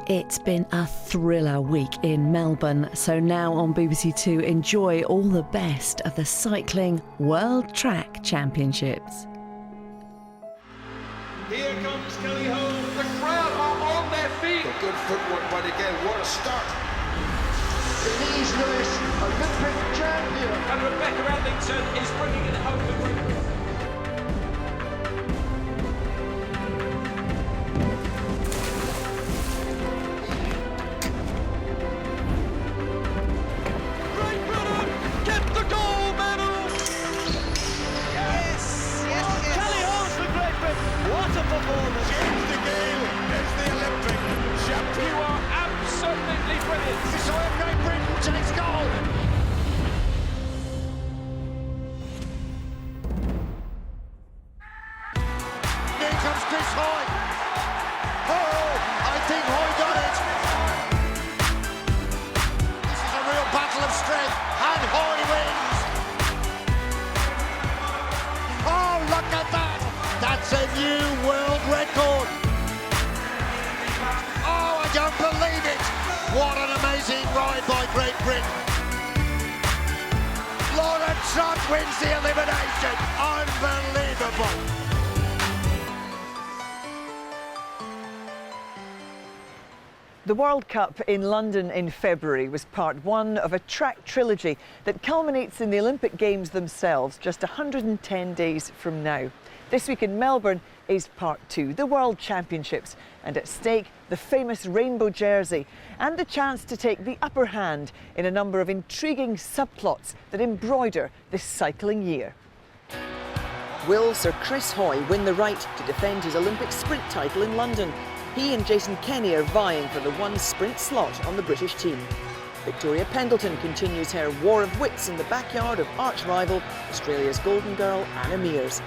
It's been a thriller week in Melbourne, so now on BBC Two, enjoy all the best of the Cycling World Track Championships. Here comes Kelly Holmes. The crowd are on their feet. A good footwork, but again, what a start. Denise Lewis, Olympic champion. And Rebecca Ellington is bringing it home the group. What an amazing ride by Great Britain. Lauren Trott wins the elimination. Unbelievable. The World Cup in London in February was part one of a track trilogy that culminates in the Olympic Games themselves just 110 days from now. This week in Melbourne is part two, the World Championships, and at stake the famous rainbow jersey and the chance to take the upper hand in a number of intriguing subplots that embroider this cycling year. Will Sir Chris Hoy win the right to defend his Olympic sprint title in London? He and Jason Kenny are vying for the one sprint slot on the British team. Victoria Pendleton continues her war of wits in the backyard of arch-rival Australia's golden girl Anna Meares.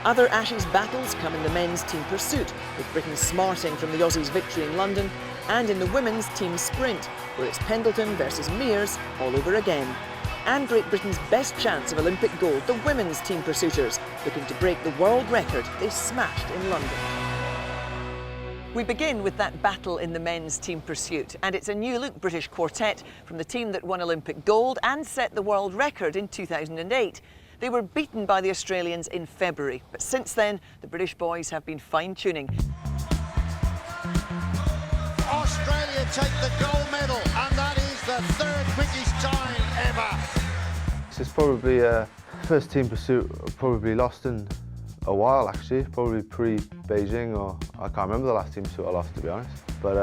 Other Ashes battles come in the men's team pursuit, with Britain smarting from the Aussies' victory in London, and in the women's team sprint, where it's Pendleton versus Meares all over again. And Great Britain's best chance of Olympic gold, the women's team pursuiters, looking to break the world record they smashed in London. We begin with that battle in the men's team pursuit, and it's a new-look British quartet from the team that won Olympic gold and set the world record in 2008. They were beaten by the Australians in February, but since then, the British boys have been fine-tuning. Australia take the gold medal, and that is the third quickest time ever. This is probably first team pursuit I've probably lost in a while, actually. Probably pre-Beijing, or I can't remember the last team pursuit I lost, to be honest. But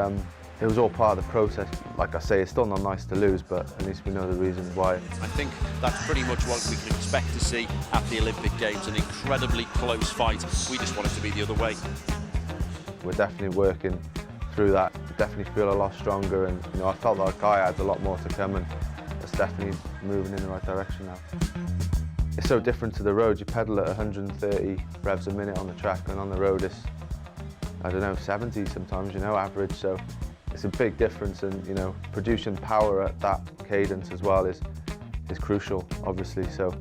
it was all part of the process. Like I say, it's still not nice to lose, but at least we know the reasons why. I think that's pretty much what we can expect to see at the Olympic Games, an incredibly close fight. We just want it to be the other way. We're definitely working through that. We definitely feel a lot stronger, and I felt like I had a lot more to come, and it's definitely moving in the right direction now. It's so different to the road. You pedal at 130 revs a minute on the track, and on the road it's, I don't know, 70 sometimes, average. So it's a big difference, and producing power at that cadence as well is crucial, obviously. So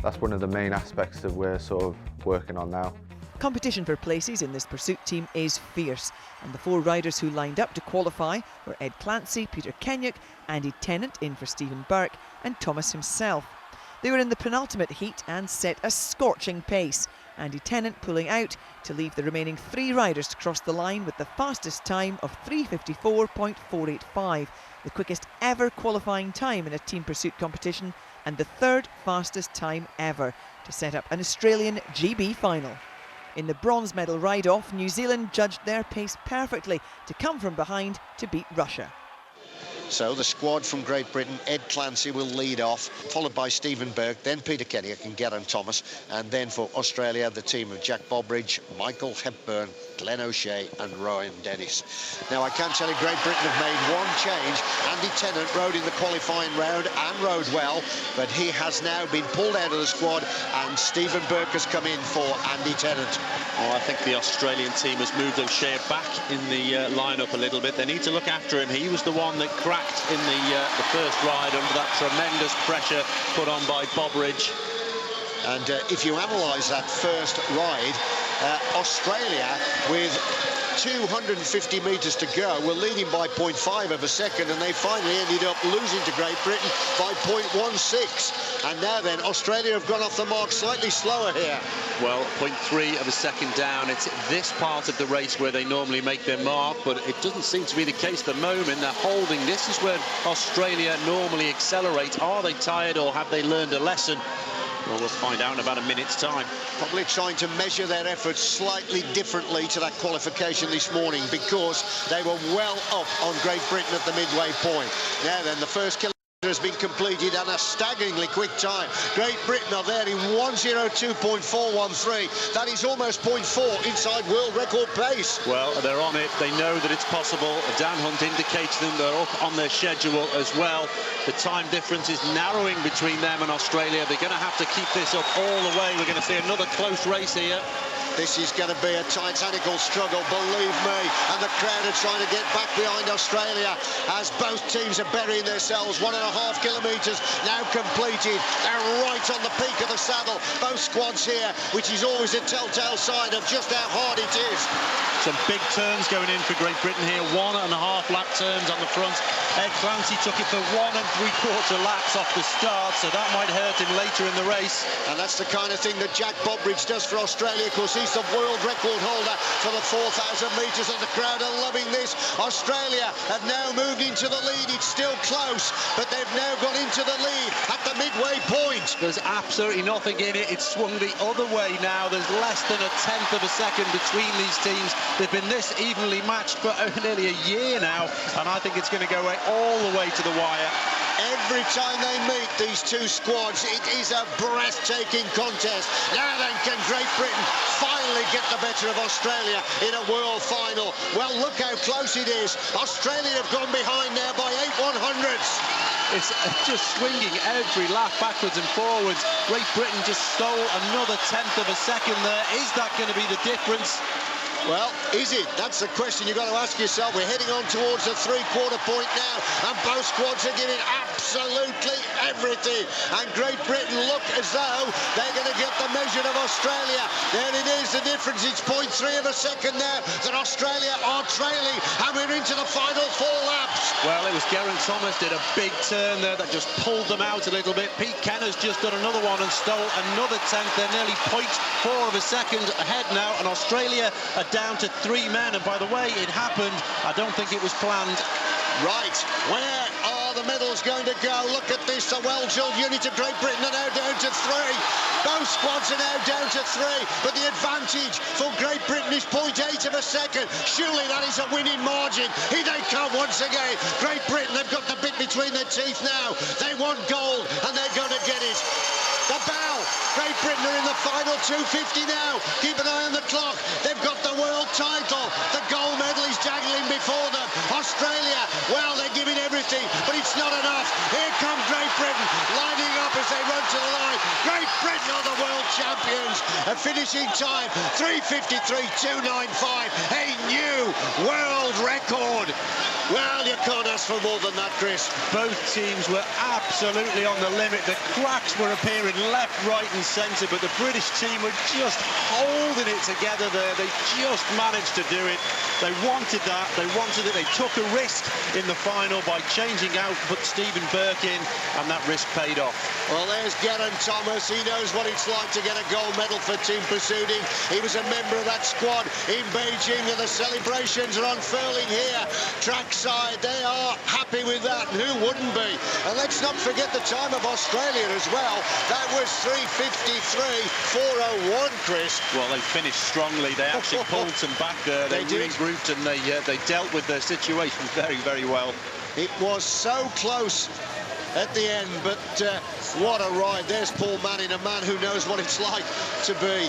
that's one of the main aspects that we're sort of working on now. Competition for places in this pursuit team is fierce, and the four riders who lined up to qualify were Ed Clancy, Peter Kenyock, Andy Tennant in for Stephen Burke, and Thomas himself. They were in the penultimate heat and set a scorching pace, Andy Tennant pulling out to leave the remaining three riders to cross the line with the fastest time of 3:54.485, the quickest ever qualifying time in a team pursuit competition and the third fastest time ever to set up an Australian GB final. In the bronze medal ride-off, New Zealand judged their pace perfectly to come from behind to beat Russia. So the squad from Great Britain, Ed Clancy will lead off, followed by Stephen Burke, then Peter Kenyock and Geraint Thomas, and then for Australia, the team of Jack Bobridge, Michael Hepburn, Glenn O'Shea and Rowan Dennis. Now, I can tell you Great Britain have made one change. Andy Tennant rode in the qualifying round and rode well, but he has now been pulled out of the squad, and Stephen Burke has come in for Andy Tennant. Oh, I think the Australian team has moved O'Shea back in the lineup a little bit. They need to look after him. He was the one that cracked in the first ride under that tremendous pressure put on by Bobridge. And if you analyse that first ride, Australia, with 250 metres to go, were leading by 0.5 of a second, and they finally ended up losing to Great Britain by 0.16. And now then, Australia have gone off the mark slightly slower here. Well, 0.3 of a second down. It's this part of the race where they normally make their mark, but it doesn't seem to be the case at the moment. They're holding. This is where Australia normally accelerate. Are they tired, or have they learned a lesson? Well, we'll find out in about a minute's time. Probably trying to measure their efforts slightly differently to that qualification this morning, because they were well up on Great Britain at the midway point. Now then, the first kilometre has been completed at a staggeringly quick time. Great Britain are there in 1:02.413. That is almost 0.4 inside world record pace. Well, they're on it. They know that it's possible. Dan Hunt indicates them. They're up on their schedule as well. The time difference is narrowing between them and Australia. They're going to have to keep this up all the way. We're going to see another close race here. This is going to be a titanical struggle, believe me. And the crowd are trying to get back behind Australia as both teams are burying themselves. 1.5 kilometres now completed. They're right on the peak of the saddle. Both squads here, which is always a telltale sign of just how hard it is. Some big turns going in for Great Britain here. 1.5 lap turns on the front. Ed Clancy took it for 1 3/4 laps off the start, so that might hurt him later in the race. And that's the kind of thing that Jack Bobridge does for Australia. Of course, he's the world record holder for the 4,000 metres, and the crowd are loving this. Australia have now moved into the lead. It's still close, but they've now got into the lead at the midway point. There's absolutely nothing in it. It's swung the other way now. There's less than 1/10 of a second between these teams. They've been this evenly matched for nearly a year now, and I think it's going to go all the way to the wire. Every time they meet these two squads, it is a breathtaking contest. Now then, can Great Britain finally get the better of Australia in a world final? Well, look how close it is. Australia have gone behind now by 8/100ths. It's just swinging every lap backwards and forwards. Great Britain just stole another 1/10 of a second there. Is that going to be the difference? Well, is it? That's the question you've got to ask yourself. We're heading on towards the 3/4 point now, and both squads are giving absolutely everything. And Great Britain look as though they're going to get the measure of Australia. There it is, the difference. It's 0.3 of a second now that Australia are trailing, and we're into the final 4 laps. Well, it was Geraint Thomas did a big turn there that just pulled them out a little bit. Pete Kenner's just done another one and stole another 1/10. They're nearly 0.4 of a second ahead now, and Australia are down to 3 men. And by the way it happened, I don't think it was planned. Right, where are the medals going to go? Look at this, the well-drilled unit of Great Britain are now down to 3. Both squads are now down to 3, but the advantage for Great Britain is 0.8 of a second. Surely that is a winning margin. Here they come once again. Great Britain, they've got the bit between their teeth now. They want gold, and they're going to get it. The bell. Great Britain are in the final 250 now. Keep an eye on the clock. They've got the world title. The gold medal is dangling before them. Australia, well, they're giving everything, but it's not enough. Here comes Great Britain, lining up as they run to the line. Great Britain are the world champions. A finishing time, 3:53.295. A new world record. Well, you can't ask for more than that, Chris. Both teams were absolutely on the limit. The cracks were appearing left, right and centre, but the British team were just holding it together there. They just managed to do it. They wanted that. They wanted it. They took a risk in the final by changing out, put Stephen Burke in, and that risk paid off. Well, there's Geraint Thomas. He knows what it's like to get a gold medal for Team Pursuing. He was a member of that squad in Beijing, and the celebrations are unfurling here. Trackside, they are happy with that, and who wouldn't be? And let's not forget the time of Australia as well. That was 3:53.401, Chris. Well, they finished strongly. They actually pulled some back there. They regrouped, and they dealt with their situation very, very well. It was so close at the end, but what a ride. There's Paul Manning, a man who knows what it's like to be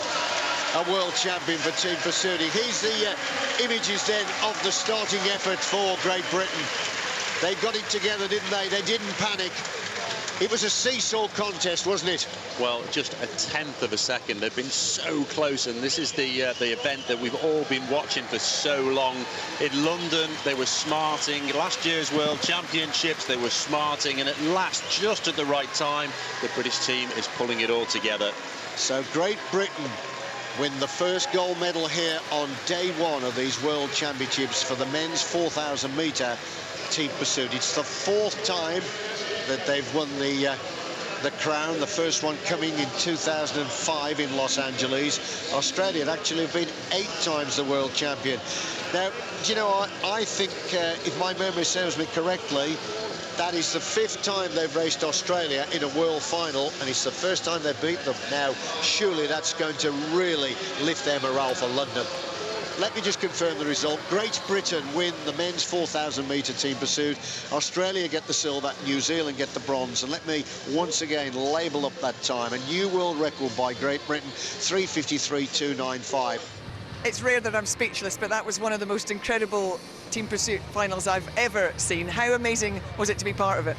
a world champion for Team Pursuing. Here's the images then of the starting effort for Great Britain. They got it together, didn't they? They didn't panic. It was a seesaw contest, wasn't it? Well, just 1/10 of a second. They've been so close, and this is the event that we've all been watching for so long. In London, they were smarting. Last year's World Championships, they were smarting, and at last, just at the right time, the British team is pulling it all together. So Great Britain win the first gold medal here on day one of these World Championships for the men's 4,000 metre team pursuit. It's the fourth time that they've won the crown, the first one coming in 2005 in Los Angeles. Australia had actually been 8 times the world champion. Now, do you know, I think, if my memory serves me correctly, that is the 5th time they've raced Australia in a world final, and it's the first time they've beaten them. Now, surely that's going to really lift their morale for London. Let me just confirm the result. Great Britain win the men's 4,000 metre team pursuit. Australia get the silver, New Zealand get the bronze. And let me once again label up that time. A new world record by Great Britain, 3:53.295. It's rare that I'm speechless, but that was one of the most incredible team pursuit finals I've ever seen. How amazing was it to be part of it?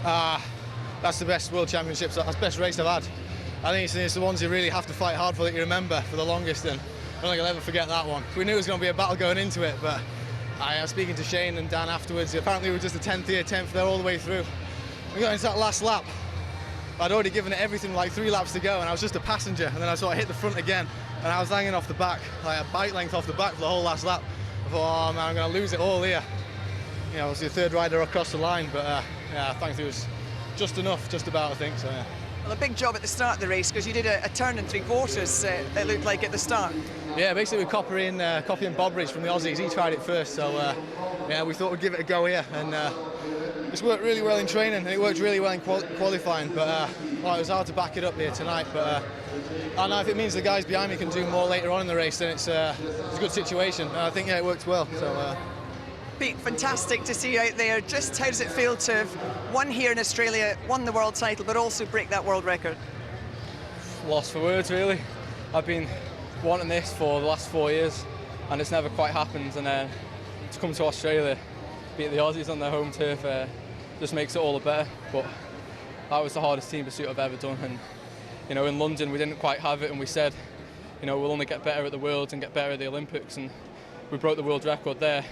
That's the best World Championships, that's the best race I've had. I think it's the ones you really have to fight hard for that you remember for the longest, and I don't think I'll ever forget that one. We knew it was going to be a battle going into it, but I was speaking to Shane and Dan afterwards. Apparently we were just the 10th there all the way through. We got into that last lap. I'd already given it everything, like 3 laps to go, and I was just a passenger, and then I sort of hit the front again, and I was hanging off the back, like a bike length off the back for the whole last lap. I thought, oh man, I'm going to lose it all here. You know, I was the 3rd rider across the line, but yeah, thankfully it was just enough, just about, I think, so yeah. Well, a big job at the start of the race, because you did a turn and 3/4, it looked like, at the start. Yeah, basically we're copying Bobridge from the Aussies. He tried it first, so yeah, we thought we'd give it a go here, and it's worked really well in training, and it worked really well in qualifying, but well, it was hard to back it up here tonight, but I know if it means the guys behind me can do more later on in the race, then it's a good situation. I think, yeah, it worked well. So. Pete, fantastic to see you out there. Just how does it feel to have won here in Australia, won the world title, but also break that world record? Lost for words, really. I've been wanting this for the last 4 years, and it's never quite happened. And to come to Australia, beat the Aussies on their home turf, just makes it all the better. But that was the hardest team pursuit I've ever done. And you know, in London we didn't quite have it, and we said, you know, we'll only get better at the Worlds and get better at the Olympics, and we broke the world record there.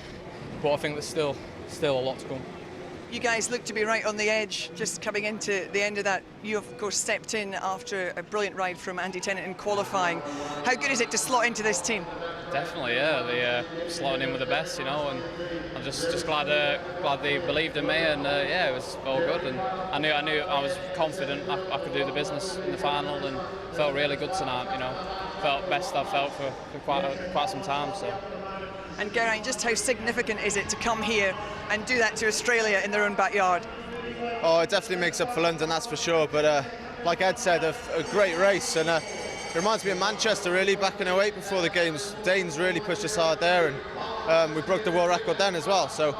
But I think there's still a lot to come. You guys look to be right on the edge, just coming into the end of that. You, of course, stepped in after a brilliant ride from Andy Tennant in qualifying. How good is it to slot into this team? Definitely, yeah. They slotting in with the best, you know, and I'm just glad they believed in me, and yeah, it was all good. And I knew I was confident I could do the business in the final, and felt really good tonight. You know, felt best I've felt for quite some time. So. And Geraint, just how significant is it to come here and do that to Australia in their own backyard? Oh, it definitely makes up for London, that's for sure. But like Ed said, a great race, and it reminds me of Manchester, really, back in 08 before the games. Danes really pushed us hard there, and we broke the world record then as well. So,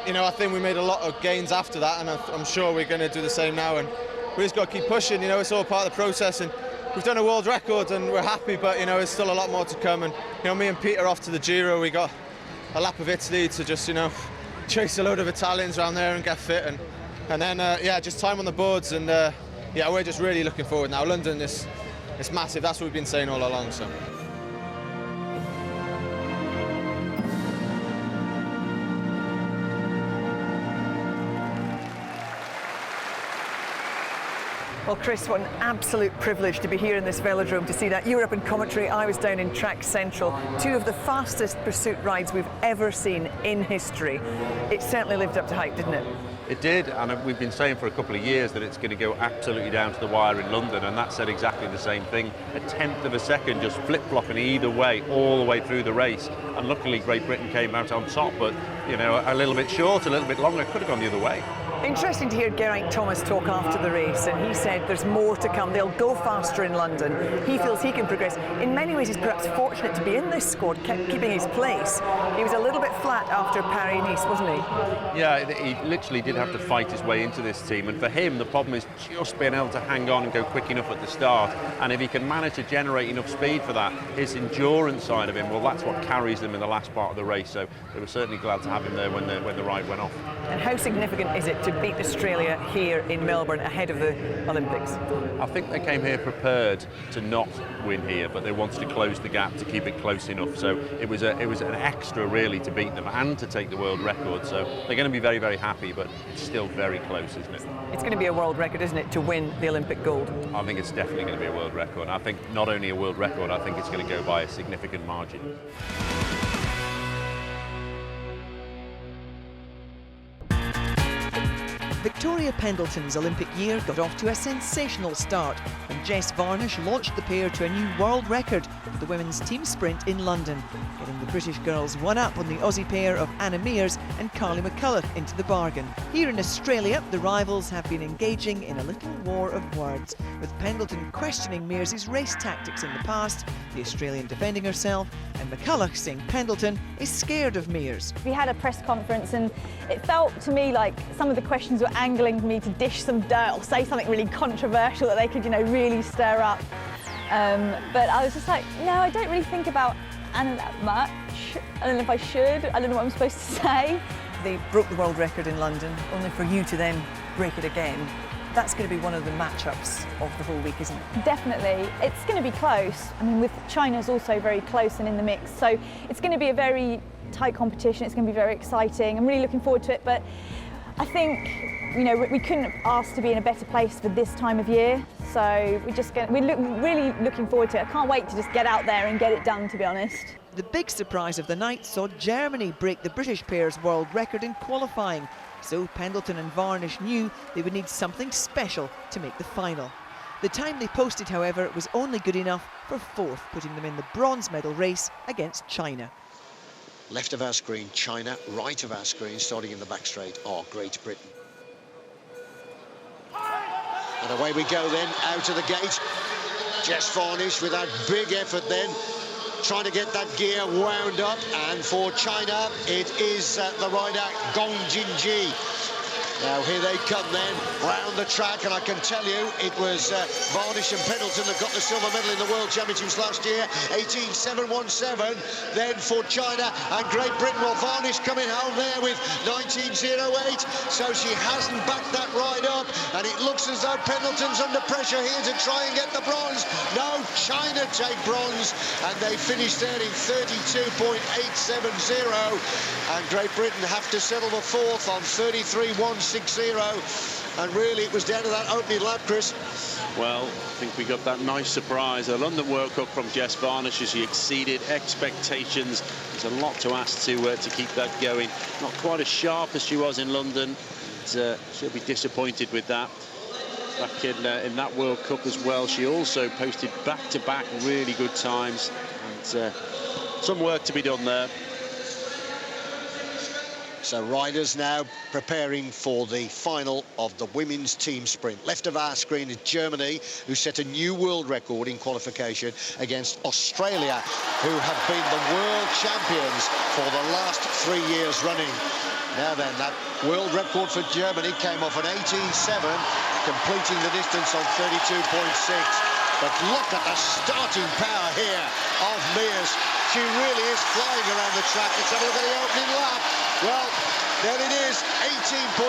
you know, I think we made a lot of gains after that, and I'm sure we're going to do the same now. And we just got to keep pushing. You know, it's all part of the process. And we've done a world record and we're happy, but you know, there's still a lot more to come. And you know, me and Pete are off to the Giro. We got a lap of Italy to just, you know, chase a load of Italians around there and get fit, and then yeah, just time on the boards. And yeah, we're just really looking forward now. London is massive. That's what we've been saying all along. So. Well, Chris, what an absolute privilege to be here in this velodrome to see that. You were up in commentary, I was down in Track Central. 2 of the fastest pursuit rides we've ever seen in history. It certainly lived up to hype, didn't it? It did, and we've been saying for a couple of years that it's going to go absolutely down to the wire in London, and that said exactly the same thing. A tenth of a second just flip-flopping either way, all the way through the race. And luckily Great Britain came out on top, but you know, a little bit short, a little bit longer, could have gone the other way. Interesting to hear Geraint Thomas talk after the race, and he said there's more to come. They'll go faster in London. He feels he can progress. In many ways, he's perhaps fortunate to be in this squad, keeping his place. He was a little bit flat after Paris-Nice, wasn't he? Yeah, he literally did have to fight his way into this team, and for him, the problem is just being able to hang on and go quick enough at the start. And if he can manage to generate enough speed for that, his endurance side of him, well, that's what carries them in the last part of the race. So they were certainly glad to have him there when the ride went off. And how significant is it to beat Australia here in Melbourne ahead of the Olympics? I think they came here prepared to not win here, but they wanted to close the gap to keep it close enough. So it was an extra really to beat them and to take the world record. So they're going to be very, very happy, but it's still very close, isn't it? It's going to be a world record, isn't it, to win the Olympic gold? I think it's definitely going to be a world record. I think not only a world record, I think it's going to go by a significant margin. Victoria Pendleton's Olympic year got off to a sensational start when Jess Varnish launched the pair to a new world record for the women's team sprint in London, getting the British girls one up on the Aussie pair of Anna Meares and Carly McCulloch into the bargain. Here in Australia, the rivals have been engaging in a little war of words, with Pendleton questioning Meares' race tactics in the past, the Australian defending herself, and McCulloch saying Pendleton is scared of Meares. We had a press conference and it felt to me like some of the questions were angling me to dish some dirt or say something really controversial that they could, really stir up. But I was just like, no, I don't really think about Anna that much. I don't know if I should. I don't know what I'm supposed to say. They broke the world record in London, only for you to then break it again. That's going to be one of the matchups of the whole week, isn't it? Definitely. It's going to be close. I mean, with China's also very close and in the mix, so it's going to be a very tight competition. It's going to be very exciting. I'm really looking forward to it, but I think, we couldn't have asked to be in a better place for this time of year, so we're really looking forward to it. I can't wait to just get out there and get it done, to be honest. The big surprise of the night saw Germany break the British pair's world record in qualifying, so Pendleton and Varnish knew they would need something special to make the final. The time they posted, however, was only good enough for fourth, putting them in the bronze medal race against China. Left of our screen, China. Right of our screen, starting in the back straight, are Great Britain. And away we go then, out of the gate. Jess Varnish with that big effort then, trying to get that gear wound up. And for China, it is the rider Gong Jinji. Now here they come then, round the track, and I can tell you it was Varnish and Pendleton that got the silver medal in the World Championships last year, 18.717. Then for China and Great Britain, well, Varnish coming home there with 19.08, so she hasn't backed that ride up, and it looks as though Pendleton's under pressure here to try and get the bronze. No, China take bronze, and they finished there in 32.870, and Great Britain have to settle the fourth on 33.160, and really it was down to that opening lap, Chris. Well, I think we got that nice surprise. A London World Cup from Jess Varnish as she exceeded expectations. There's a lot to ask to keep that going. Not quite as sharp as she was in London. She'll be disappointed with that. Back in that World Cup as well, she also posted back-to-back really good times. And some work to be done there. So riders now preparing for the final of the women's team sprint. Left of our screen is Germany, who set a new world record in qualification against Australia, who have been the world champions for the last 3 years running. Now then, that world record for Germany came off an 18.7, completing the distance on 32.6. But look at the starting power here of Meares. She really is flying around the track. Let's have a look at the opening lap. Well, there it is, 18.646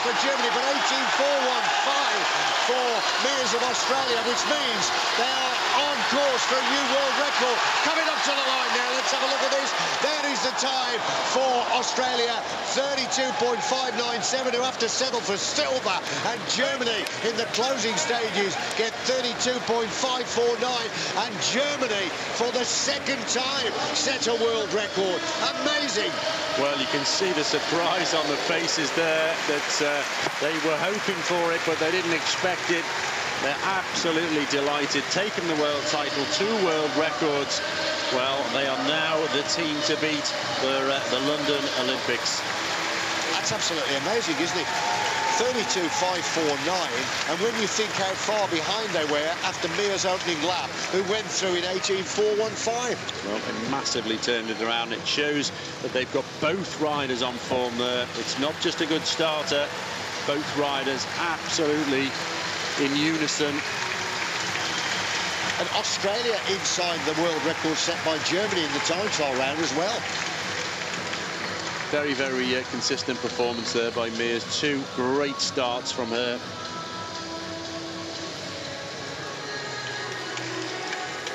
for Germany, but 18.415 for Meares of Australia, which means they are on course for a new world record. Coming up to the line now, let's have a look at this. There is the time for Australia, 32.597, who have to settle for silver, and Germany in the closing stages get 32.549, and Germany for the second time set a world record. Amazing. Well, you can see the surprise on the faces there, that they were hoping for it, but they didn't expect it. They're absolutely delighted, taking the world title, 2 world records. Well, they are now the team to beat for the London Olympics. That's absolutely amazing, isn't it? 32.549, and when you think how far behind they were after Meares' opening lap, who went through in 18.415. Well, they massively turned it around. It shows that they've got both riders on form there. It's not just a good starter, both riders absolutely in unison. And Australia inside the world record set by Germany in the time trial round as well. Very, very consistent performance there by Mears. 2 great starts from her.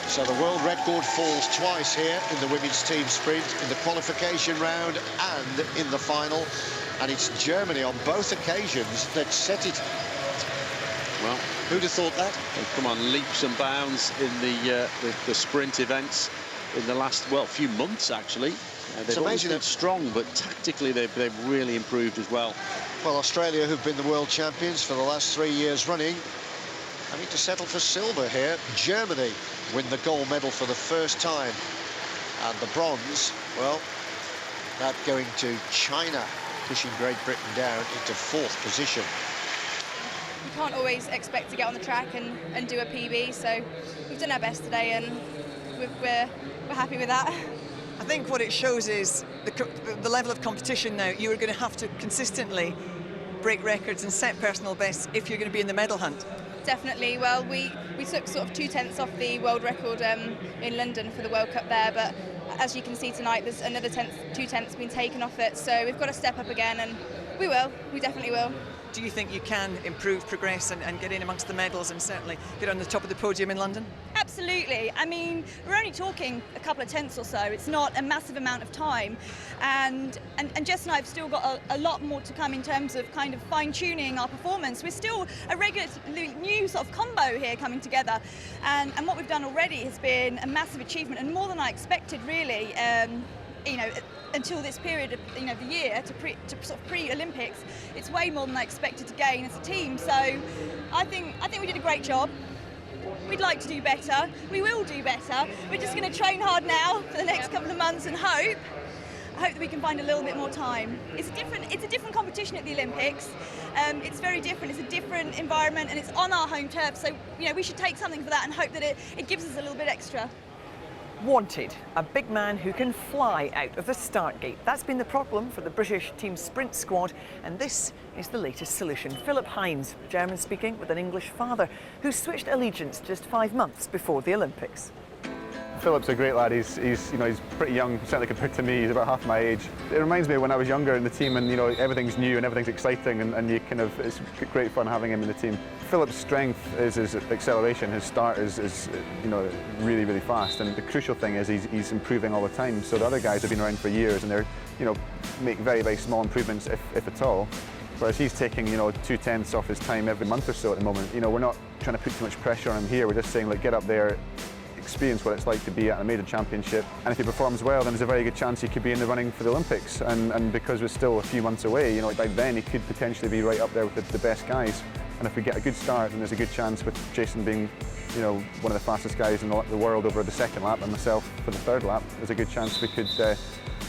So the world record falls twice here in the women's team sprint, in the qualification round and in the final. And it's Germany on both occasions that set it. Well, who'd have thought that? They've come on leaps and bounds in the sprint events in the last, well, few months, actually. They've always been strong, but tactically they've really improved as well. Well, Australia, who've been the world champions for the last 3 years running, having to settle for silver here. Germany win the gold medal for the first time. And the bronze, well, that going to China, pushing Great Britain down into 4th position. You can't always expect to get on the track and do a PB, so we've done our best today, and we're happy with that. I think what it shows is the level of competition now. You are going to have to consistently break records and set personal bests if you're going to be in the medal hunt. Definitely. Well, we took sort of 2/10 off the world record in London for the World Cup there, but as you can see tonight, there's another 2/10 been taken off it, so we've got to step up again, and we definitely will. Do you think you can improve, progress and get in amongst the medals and certainly get on the top of the podium in London? Absolutely. I mean, we're only talking a couple of tenths or so. It's not a massive amount of time. And Jess and I have still got a lot more to come in terms of kind of fine-tuning our performance. We're still a regularly new sort of combo here coming together. And what we've done already has been a massive achievement and more than I expected, really. You know, until this period of the year to sort of pre-Olympics, it's way more than I expected to gain as a team. So I think we did a great job. We'd like to do better. We will do better. We're just going to train hard now for the next couple of months and hope that we can find a little bit more time. It's a different competition at the Olympics. It's very different. It's a different environment and it's on our home turf. So we should take something for that and hope that it gives us a little bit extra. Wanted, a big man who can fly out of the start gate. That's been the problem for the British team sprint squad, and this is the latest solution. Philipp Heins, German-speaking with an English father, who switched allegiance just 5 months before the Olympics. Philipp's a great lad. He's pretty young, certainly compared to me. He's about half my age. It reminds me of when I was younger in the team, and everything's new and everything's exciting, and it's great fun having him in the team. Philipp's strength is his acceleration. His start is really, really fast, and the crucial thing is he's improving all the time. So the other guys have been around for years, and they're make very, very small improvements if at all. Whereas he's taking 2/10 off his time every month or so at the moment. We're not trying to put too much pressure on him here. We're just saying, like, get up there, experience what it's like to be at a major championship, and if he performs well, then there's a very good chance he could be in the running for the Olympics. And because we're still a few months away, by then he could potentially be right up there with the best guys. And if we get a good start, then there's a good chance, with Jason being one of the fastest guys in the world over the second lap and myself for the third lap, there's a good chance we could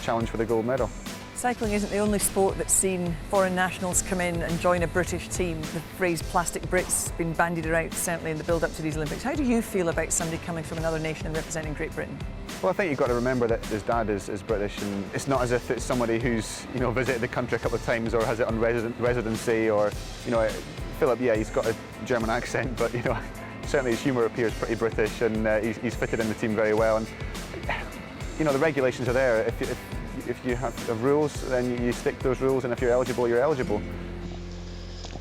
challenge for the gold medal. Cycling isn't the only sport that's seen foreign nationals come in and join a British team. The phrase plastic Brits has been bandied around, certainly in the build-up to these Olympics. How do you feel about somebody coming from another nation and representing Great Britain? Well, I think you've got to remember that his dad is British, and it's not as if it's somebody who's visited the country a couple of times or has it on residency, or Philipp, yeah, he's got a German accent, but certainly his humour appears pretty British, and he's fitted in the team very well. And the regulations are there. If you have rules, then you stick to those rules, and if you're eligible, you're eligible.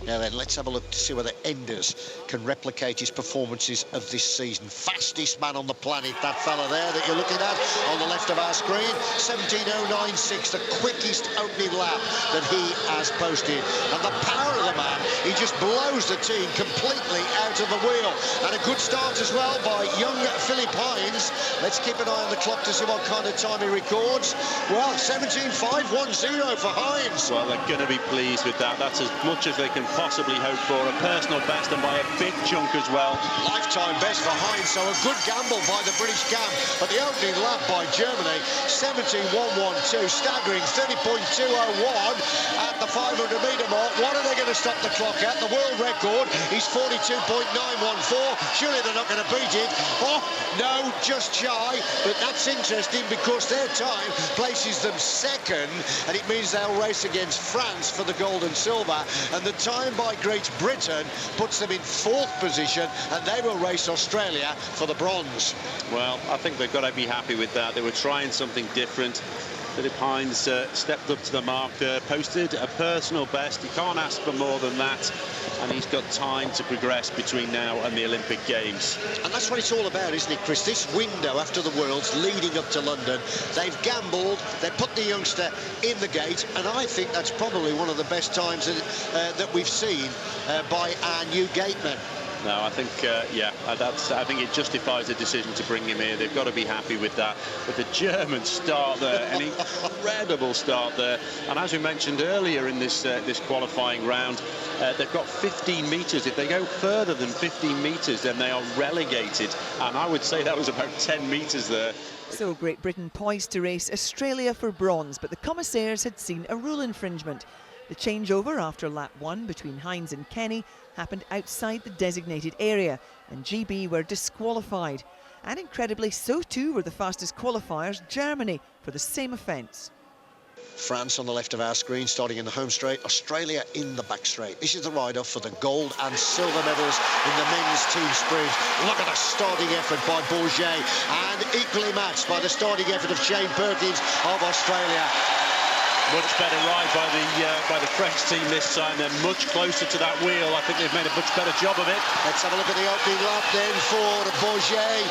Now then, let's have a look to see whether Enders can replicate his performances of this season. Fastest man on the planet, that fella there that you're looking at on the left of our screen. 17:096, the quickest opening lap that he has posted. And the power of the man, he just blows the team completely out of the wheel. And a good start as well by young Philipp Heins. Let's keep an eye on the clock to see what kind of time he records. Well, 17:510 for Heins. Well, they're going to be pleased with that. That's as much as they can possibly hope for. A personal best, and by a big chunk as well. Lifetime best for Heins, so a good gamble by the British Gam. But the opening lap by Germany, 17:112, staggering 30.201 at the 500-metre mark. What are they going to stop the clock at? The world record is 42.914. Surely they're not going to beat it. Oh, no, just shy. But that's interesting because their time places them second, and it means they'll race against France for the gold and silver. And the time by Great Britain puts them in 4th position, and they will race Australia for the bronze. Well, I think they've got to be happy with that. They were trying something different. Philip Hines stepped up to the mark, posted a personal best. He can't ask for more than that, and he's got time to progress between now and the Olympic Games. And that's what it's all about, isn't it, Chris? This window after the Worlds leading up to London, they've gambled, they put the youngster in the gate, and I think that's probably one of the best times that we've seen by our new gateman. No, I think, I think it justifies the decision to bring him here. They've got to be happy with that. But the German start there, an incredible start there. And as we mentioned earlier in this qualifying round, they've got 15 metres. If they go further than 15 metres, then they are relegated. And I would say that was about 10 metres there. So Great Britain poised to race Australia for bronze, but the commissaires had seen a rule infringement. The changeover after lap 1 between Hines and Kenny happened outside the designated area, and GB were disqualified. And incredibly, so too were the fastest qualifiers, Germany, for the same offence. France on the left of our screen, starting in the home straight. Australia in the back straight. This is the ride-off for the gold and silver medals in the men's team sprint. Look at the starting effort by Bourget, and equally matched by the starting effort of Shane Perkins of Australia. Much better ride by the French team this time. They're much closer to that wheel. I think they've made a much better job of it. Let's have a look at the opening lap then for Bourget.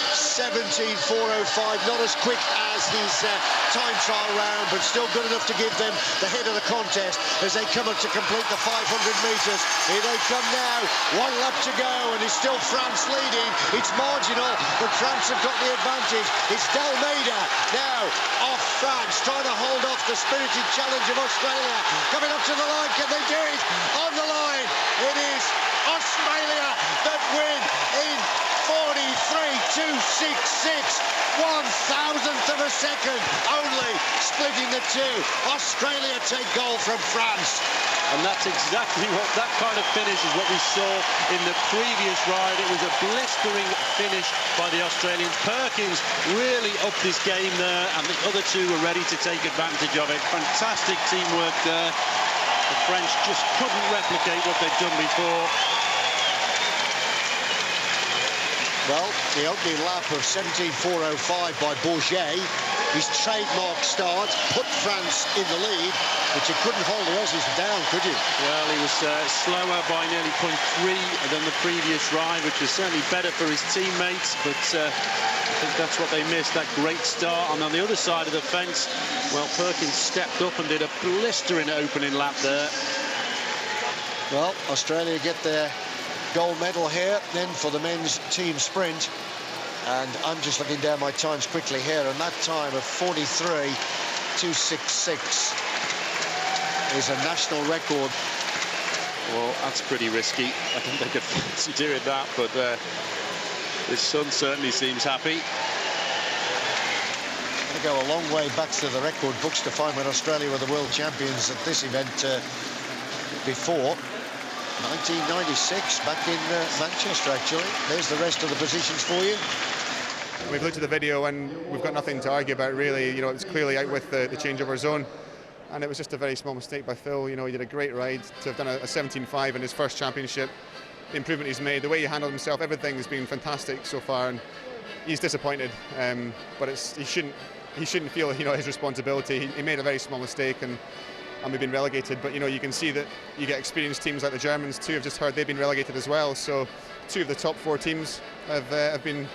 17.405, not as quick as his time trial round, but still good enough to give them the head of the contest as they come up to complete the 500 metres. Here they come now, 1 lap to go, and it's still France leading. It's marginal, but France have got the advantage. It's D'Almeida now off France, trying to hold off the spirited challenge of Australia. Coming up to the line, can they do it? On the line, it is Australia that win in 43.266, 1,000th of a second only splitting the two. Australia take gold from France. And that's exactly what that kind of finish is what we saw in the previous ride. It was a blistering finish by the Australians. Perkins really upped his game there, and the other two were ready to take advantage of it. Fantastic teamwork there. The French just couldn't replicate what they'd done before. Well, the opening lap of 17.405 by Bourget, his trademark start, put France in the lead, but you couldn't hold the Aussies down, could you? Well, he was slower by nearly 0.3 than the previous ride, which was certainly better for his teammates, but I think that's what they missed, that great start. And on the other side of the fence, well, Perkins stepped up and did a blistering opening lap there. Well, Australia get their gold medal here then for the men's team sprint, and I'm just looking down my times quickly here, and that time of 43.266 is a national record. Well, that's pretty risky. I don't think I'd fancy doing that, but his son certainly seems happy. Going to go a long way back to the record books to find when Australia were the world champions at this event before. 1996, back in Manchester, actually. There's the rest of the positions for you. We've looked at the video and we've got nothing to argue about, really. You know, it was clearly out with the changeover zone, and it was just a very small mistake by Phil. You know, he did a great ride to have done a 17.5 in his first championship. The improvement he's made, the way he handled himself, everything has been fantastic so far, and he's disappointed. But he shouldn't feel, you know, his responsibility. He made a very small mistake, and we've been relegated, but you know, you can see that you get experienced teams like the Germans too. I've just heard they've been relegated as well, so 2 of the top 4 teams have been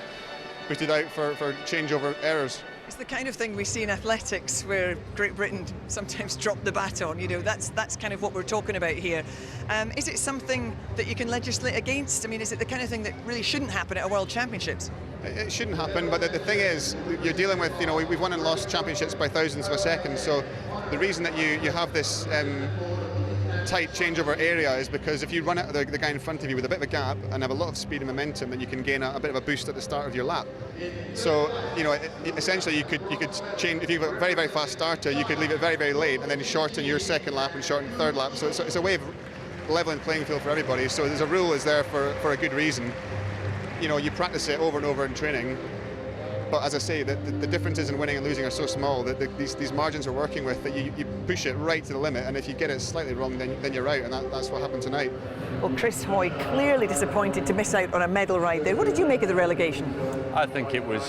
booted out for changeover errors. It's the kind of thing we see in athletics where Great Britain sometimes drop the baton. You know, that's kind of what we're talking about here. Is it something that you can legislate against? I mean, is it the kind of thing that really shouldn't happen at a World Championships? It shouldn't happen, but the thing is, you're dealing with, you know, we've won and lost championships by thousandths of a second, so the reason that you have this tight changeover area is because if you run at the guy in front of you with a bit of a gap and have a lot of speed and momentum, then you can gain a bit of a boost at the start of your lap. So, you know, essentially you could change, if you've got a very, very fast starter, you could leave it very, very late and then shorten your second lap and shorten third lap. So it's a way of leveling the playing field for everybody. So there's a rule is there for a good reason. You know, you practice it over and over in training, but as I say, the differences in winning and losing are so small that these margins we're working with, that you push it right to the limit, and if you get it slightly wrong, then you're out, and that's what happened tonight. Well, Chris Hoy clearly disappointed to miss out on a medal ride there. What did you make of the relegation? I think it was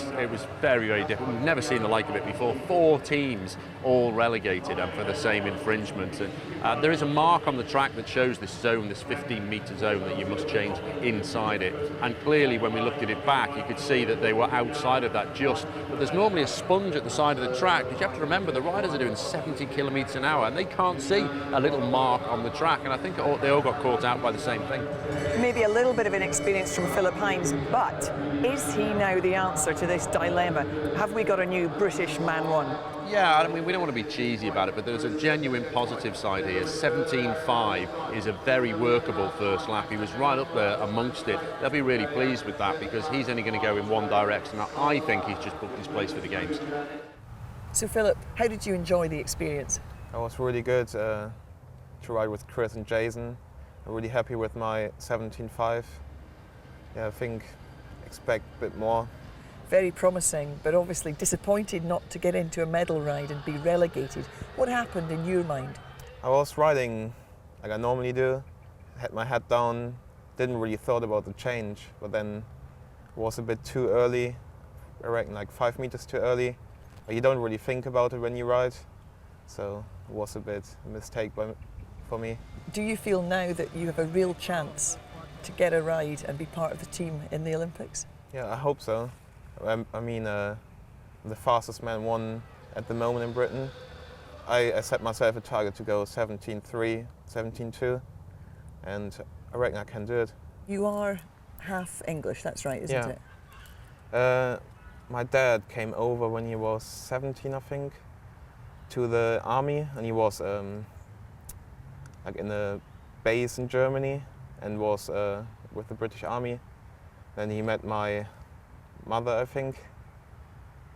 very, very different. We've never seen the like of it before. 4 teams all relegated and for the same infringement. And there is a mark on the track that shows this zone, this 15-metre zone that you must change inside it. And clearly, when we looked at it back, you could see that they were outside of that just. But there's normally a sponge at the side of the track, because you have to remember the riders are doing 70 kilometres an hour and they can't see a little mark on the track. And I think they all got caught out by the same thing. Maybe a little bit of inexperience from Philip Hines, but is he now the answer to this dilemma? Have we got a new British Man 1? Yeah, I mean, we don't want to be cheesy about it, but there's a genuine positive side here. 17.5 is a very workable first lap. He was right up there amongst it. They'll be really pleased with that, because he's only going to go in one direction. I think he's just booked his place for the Games. So, Philip, how did you enjoy the experience? It was really good to ride with Chris and Jason. I'm really happy with my 17.5. Yeah, I think expect a bit more. Very promising, but obviously disappointed not to get into a medal ride and be relegated. What happened in your mind? I was riding like I normally do, had my head down, didn't really thought about the change, but then it was a bit too early, I reckon like 5 meters too early. But you don't really think about it when you ride, so it was a bit a mistake for me. Do you feel now that you have a real chance to get a ride and be part of the team in the Olympics? Yeah, I hope so. I mean, the fastest man 1 at the moment in Britain. I set myself a target to go 17.3, 17.2, and I reckon I can do it. You are half English, that's right, isn't it? My dad came over when he was 17, I think, to the army, and he was like in a base in Germany and was with the British Army. Then he met my mother, I think,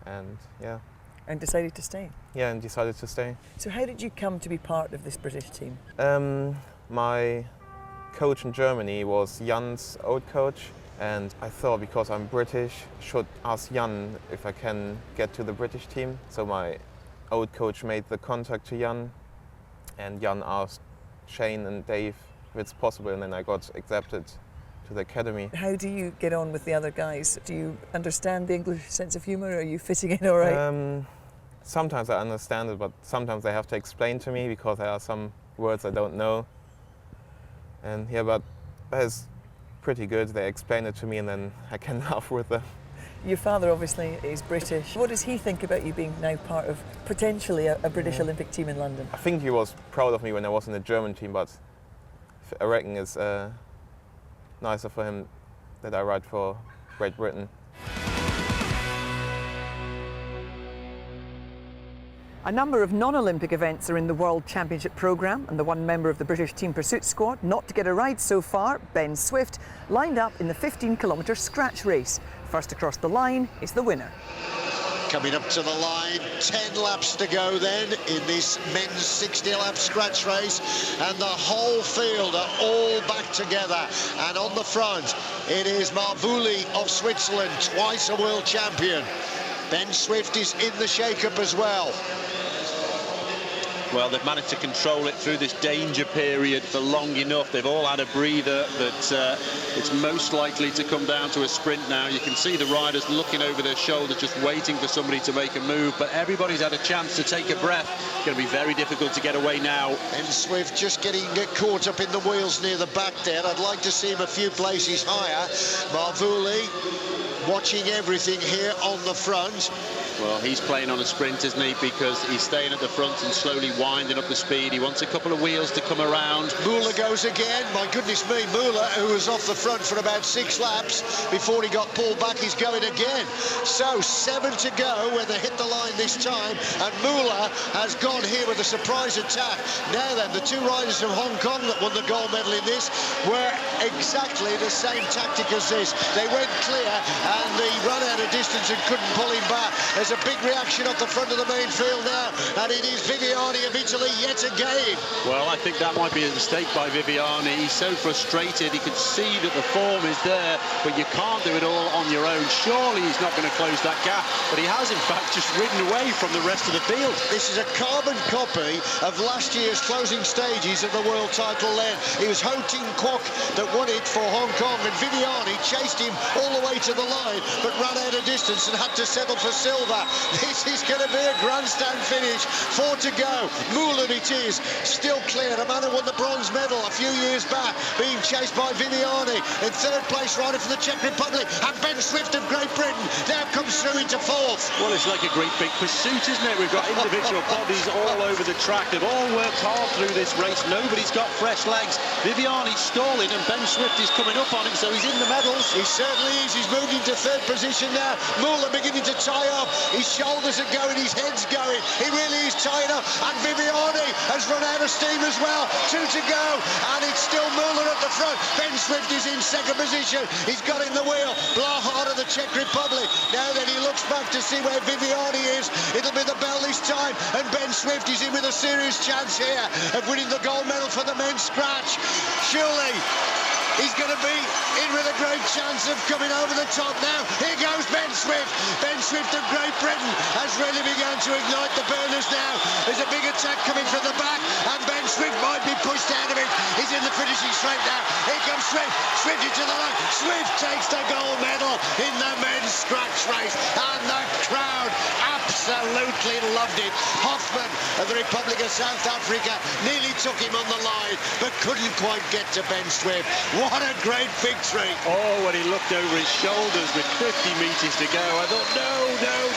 and yeah. And decided to stay? Yeah, and decided to stay. So how did you come to be part of this British team? My coach in Germany was Jan's old coach, and I thought because I'm British, should ask Jan if I can get to the British team. So my old coach made the contact to Jan, and Jan asked Shane and Dave if it's possible, and then I got accepted to the academy. How do you get on with the other guys? Do you understand the English sense of humour? Are you fitting in all right? Sometimes I understand it, but sometimes they have to explain to me because there are some words I don't know. And yeah, but it's pretty good. They explain it to me and then I can laugh with them. Your father obviously is British. What does he think about you being now part of potentially a British Olympic team in London? I think he was proud of me when I was in the German team, but I reckon it's nicer for him that I ride for Great Britain. A number of non-Olympic events are in the World Championship programme, and the one member of the British team pursuit squad not to get a ride so far, Ben Swift, lined up in the 15-kilometre scratch race. First across the line is the winner. Coming up to the line, 10 laps to go then in this men's 60-lap scratch race, and the whole field are all back together. And on the front, it is Marvuli of Switzerland, twice a world champion. Ben Swift is in the shake-up as well. Well, they've managed to control it through this danger period for long enough. They've all had a breather, that it's most likely to come down to a sprint now. You can see the riders looking over their shoulders, just waiting for somebody to make a move, but everybody's had a chance to take a breath. It's going to be very difficult to get away now. Ben Swift just get caught up in the wheels near the back there. I'd like to see him a few places higher. Marvuli watching everything here on the front. Well, he's playing on a sprint, isn't he? Because he's staying at the front and slowly winding up the speed. He wants a couple of wheels to come around. Müller goes again. My goodness me, Müller, who was off the front for about 6 laps before he got pulled back, is going again. So 7 to go when they hit the line this time, and Müller has gone here with a surprise attack. Now then, the 2 riders from Hong Kong that won the gold medal in this were exactly the same tactic as this. They went clear and he ran out of distance and couldn't pull him back. There's a big reaction at the front of the main field now, and it is Viviani of Italy yet again. Well, I think that might be a mistake by Viviani. He's so frustrated. He can see that the form is there, but you can't do it all on your own. Surely he's not going to close that gap, but he has in fact just ridden away from the rest of the field. This is a carbon copy of last year's closing stages of the world title then. It was Ho Ting Kwok that won it for Hong Kong, and Viviani chased him all the way to the line, but ran out of distance and had to settle for silver. This is going to be a grandstand finish. 4 to go. Moulen it is. Still clear. A man who won the bronze medal a few years back, being chased by Viviani. In third place, rider for the Czech Republic. And Ben Swift of Great Britain now comes through into fourth. Well, it's like a great big pursuit, isn't it? We've got individual bodies all over the track. They've all worked hard through this race. Nobody's got fresh legs. Viviani's stalling and Ben Swift is coming up on him, so he's in the medals. He certainly is. He's moved into third position now. Moulen beginning to tie up. His shoulders are going, his head's going. He really is tying up. And Viviani has run out of steam as well. 2 to go. And it's still Moulen at the front. Ben Swift is in second position. He's got in the wheel. Blahard of the Czech Republic. Now then he looks back to see where Viviani is. It'll be the bell this time. And Ben Swift is in with a serious chance here of winning the gold medal for the men's scratch. Surely he's going to be in with a great chance of coming over the top now. Here goes Ben Swift. Ben Swift of Great Britain has really begun to ignite the burners now. There's a big attack coming from the back, and Ben Swift might be pushed out of it. He's in the finishing straight now. Here comes Swift. Swift into the line. Swift takes the gold medal in the men's scratch race, and the crowd absolutely loved it. Hoffman of the Republic of South Africa nearly took him on the line, but couldn't quite get to Ben Swift. What a great victory. Oh, when he looked over his shoulders with 50 metres to go, I thought, no,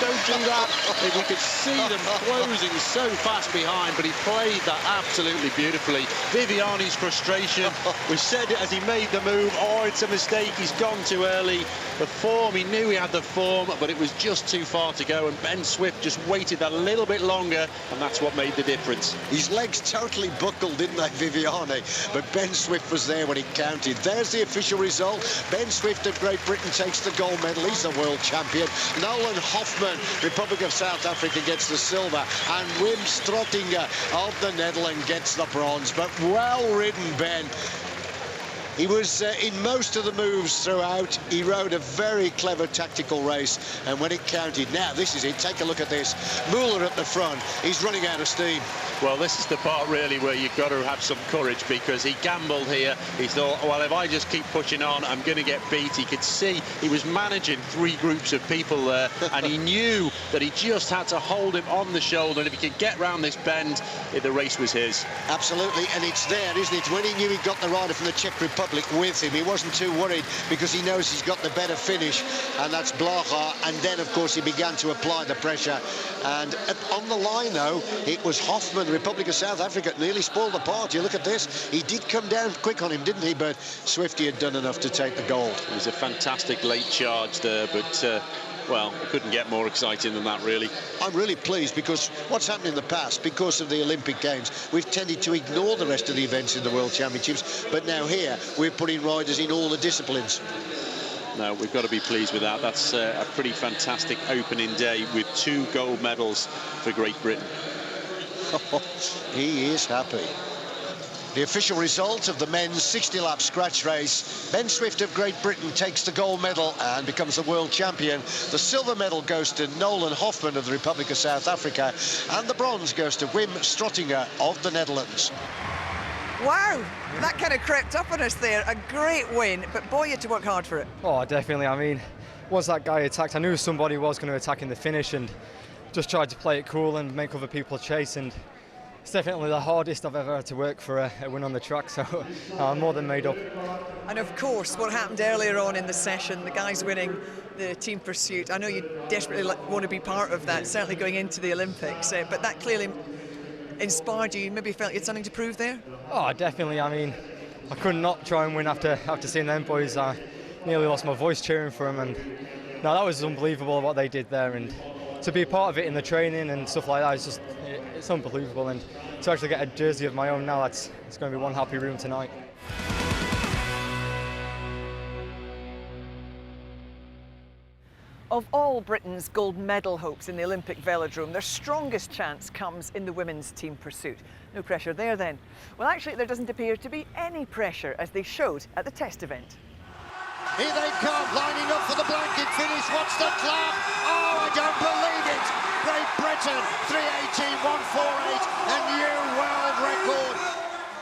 don't do that. If we could see them closing so fast behind, but he played that absolutely beautifully. Viviani's frustration, we said it as he made the move, oh, it's a mistake, he's gone too early. The form, he knew he had the form, but it was just too far to go, and Ben Swift just waited a little bit longer, and that's what made the difference. His legs totally buckled, didn't they, Viviani? But Ben Swift was there when it counted. There's the official result. Ben Swift of Great Britain takes the gold medal. He's the world champion. Nolan Hoffman, Republic of South Africa, gets the silver. And Wim Strottinger of the Netherlands gets the bronze. But well ridden, Ben. He was in most of the moves throughout. He rode a very clever tactical race, and when it counted, now this is it. Take a look at this. Moulen at the front. He's running out of steam. Well, this is the part really where you've got to have some courage, because he gambled here. He thought, well, if I just keep pushing on, I'm going to get beat. He could see he was managing 3 groups of people there, and he knew that he just had to hold him on the shoulder, and if he could get round this bend, the race was his. Absolutely, and it's there, isn't it? When he knew he got the rider from the Czech Republic with him, he wasn't too worried, because he knows he's got the better finish, and that's Blachar. And then, of course, he began to apply the pressure. And on the line, though, it was Hoffman, the Republic of South Africa, nearly spoiled the party. Look at this. He did come down quick on him, didn't he? But Swifty had done enough to take the gold. It was a fantastic late charge there, but well, it couldn't get more exciting than that, really. I'm really pleased, because what's happened in the past, because of the Olympic Games, we've tended to ignore the rest of the events in the World Championships, but now here we're putting riders in all the disciplines. No, we've got to be pleased with that. That's a pretty fantastic opening day with 2 gold medals for Great Britain. He is happy. The official result of the men's 60-lap scratch race: Ben Swift of Great Britain takes the gold medal and becomes the world champion. The silver medal goes to Nolan Hoffman of the Republic of South Africa, and the bronze goes to Wim Strottinger of the Netherlands. Wow, that kind of crept up on us there. A great win, but boy, you had to work hard for it. Oh, definitely. I mean, once that guy attacked, I knew somebody was going to attack in the finish, and just tried to play it cool and make other people chase. And it's definitely the hardest I've ever had to work for a win on the track, so I'm more than made up. And of course, what happened earlier on in the session, the guys winning the team pursuit, I know you desperately want to be part of that, certainly going into the Olympics, but that clearly inspired you. Maybe you felt you had something to prove there? Oh, definitely. I mean, I could not try and win after seeing them boys. I nearly lost my voice cheering for them, and no, that was unbelievable what they did there. And to be part of it in the training and stuff like that, it's unbelievable. And to actually get a jersey of my own now, it's going to be one happy room tonight. Of all Britain's gold medal hopes in the Olympic velodrome, their strongest chance comes in the women's team pursuit. No pressure there then. Well, actually, there doesn't appear to be any pressure, as they showed at the test event. Here they come, lining up for the blanket finish. What's the clap? Oh, I don't believe it! Great Britain, 3:18.148, a new world record.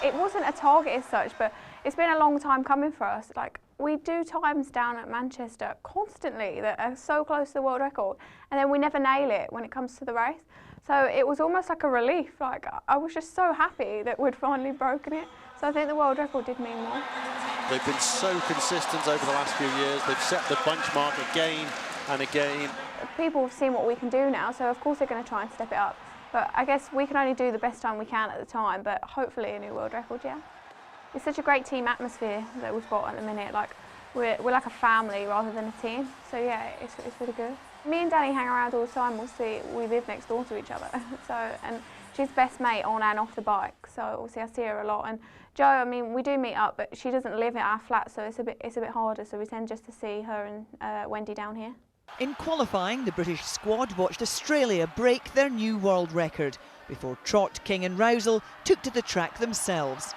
It wasn't a target as such, but it's been a long time coming for us. Like, we do times down at Manchester constantly that are so close to the world record, and then we never nail it when it comes to the race. So it was almost like a relief. Like, I was just so happy that we'd finally broken it. So I think the world record did mean more. They've been so consistent over the last few years. They've set the benchmark again and again. People have seen what we can do now, so of course they're going to try and step it up. But I guess we can only do the best time we can at the time, but hopefully a new world record, yeah. It's such a great team atmosphere that we've got at the minute. Like, we're like a family rather than a team. So yeah, it's really good. Me and Danny hang around all the time. We live next door to each other. And she's best mate on and off the bike. So obviously I see her a lot. And Jo, I mean, we do meet up, but she doesn't live at our flat, so it's a bit harder. So we tend just to see her and Wendy down here. In qualifying, the British squad watched Australia break their new world record before Trott, King and Rousel took to the track themselves.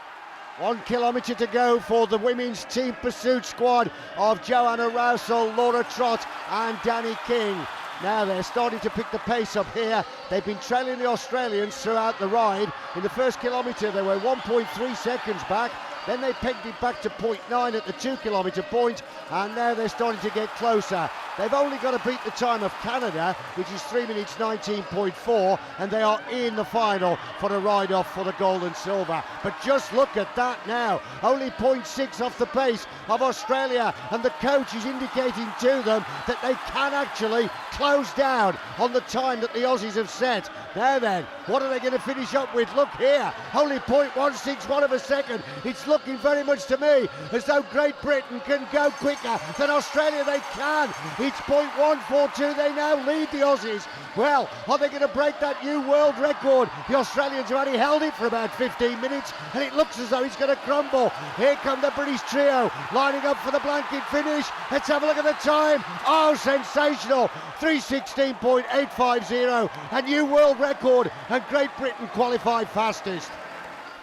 1 kilometre to go for the women's team pursuit squad of Joanna Rousel, Laura Trott and Danny King. Now they're starting to pick the pace up here. They've been trailing the Australians throughout the ride. In the first kilometre they were 1.3 seconds back. Then they pegged it back to 0.9 at the 2 kilometre point, and now they're starting to get closer. They've only got to beat the time of Canada, which is 3 minutes 19.4, and they are in the final for the ride-off for the gold and silver. But just look at that now, only 0.6 off the pace of Australia, and the coach is indicating to them that they can actually close down on the time that the Aussies have set. Now then, what are they going to finish up with? Look here, only 0.161 of a second. It's looking very much to me as though Great Britain can go quicker than Australia. They can. It's 0.142. They now lead the Aussies. Well, are they going to break that new world record? The Australians have only held it for about 15 minutes, and it looks as though it's going to crumble. Here come the British trio lining up for the blanket finish. Let's have a look at the time. Oh, sensational. 3:16.850, a new world record, and Great Britain qualified fastest.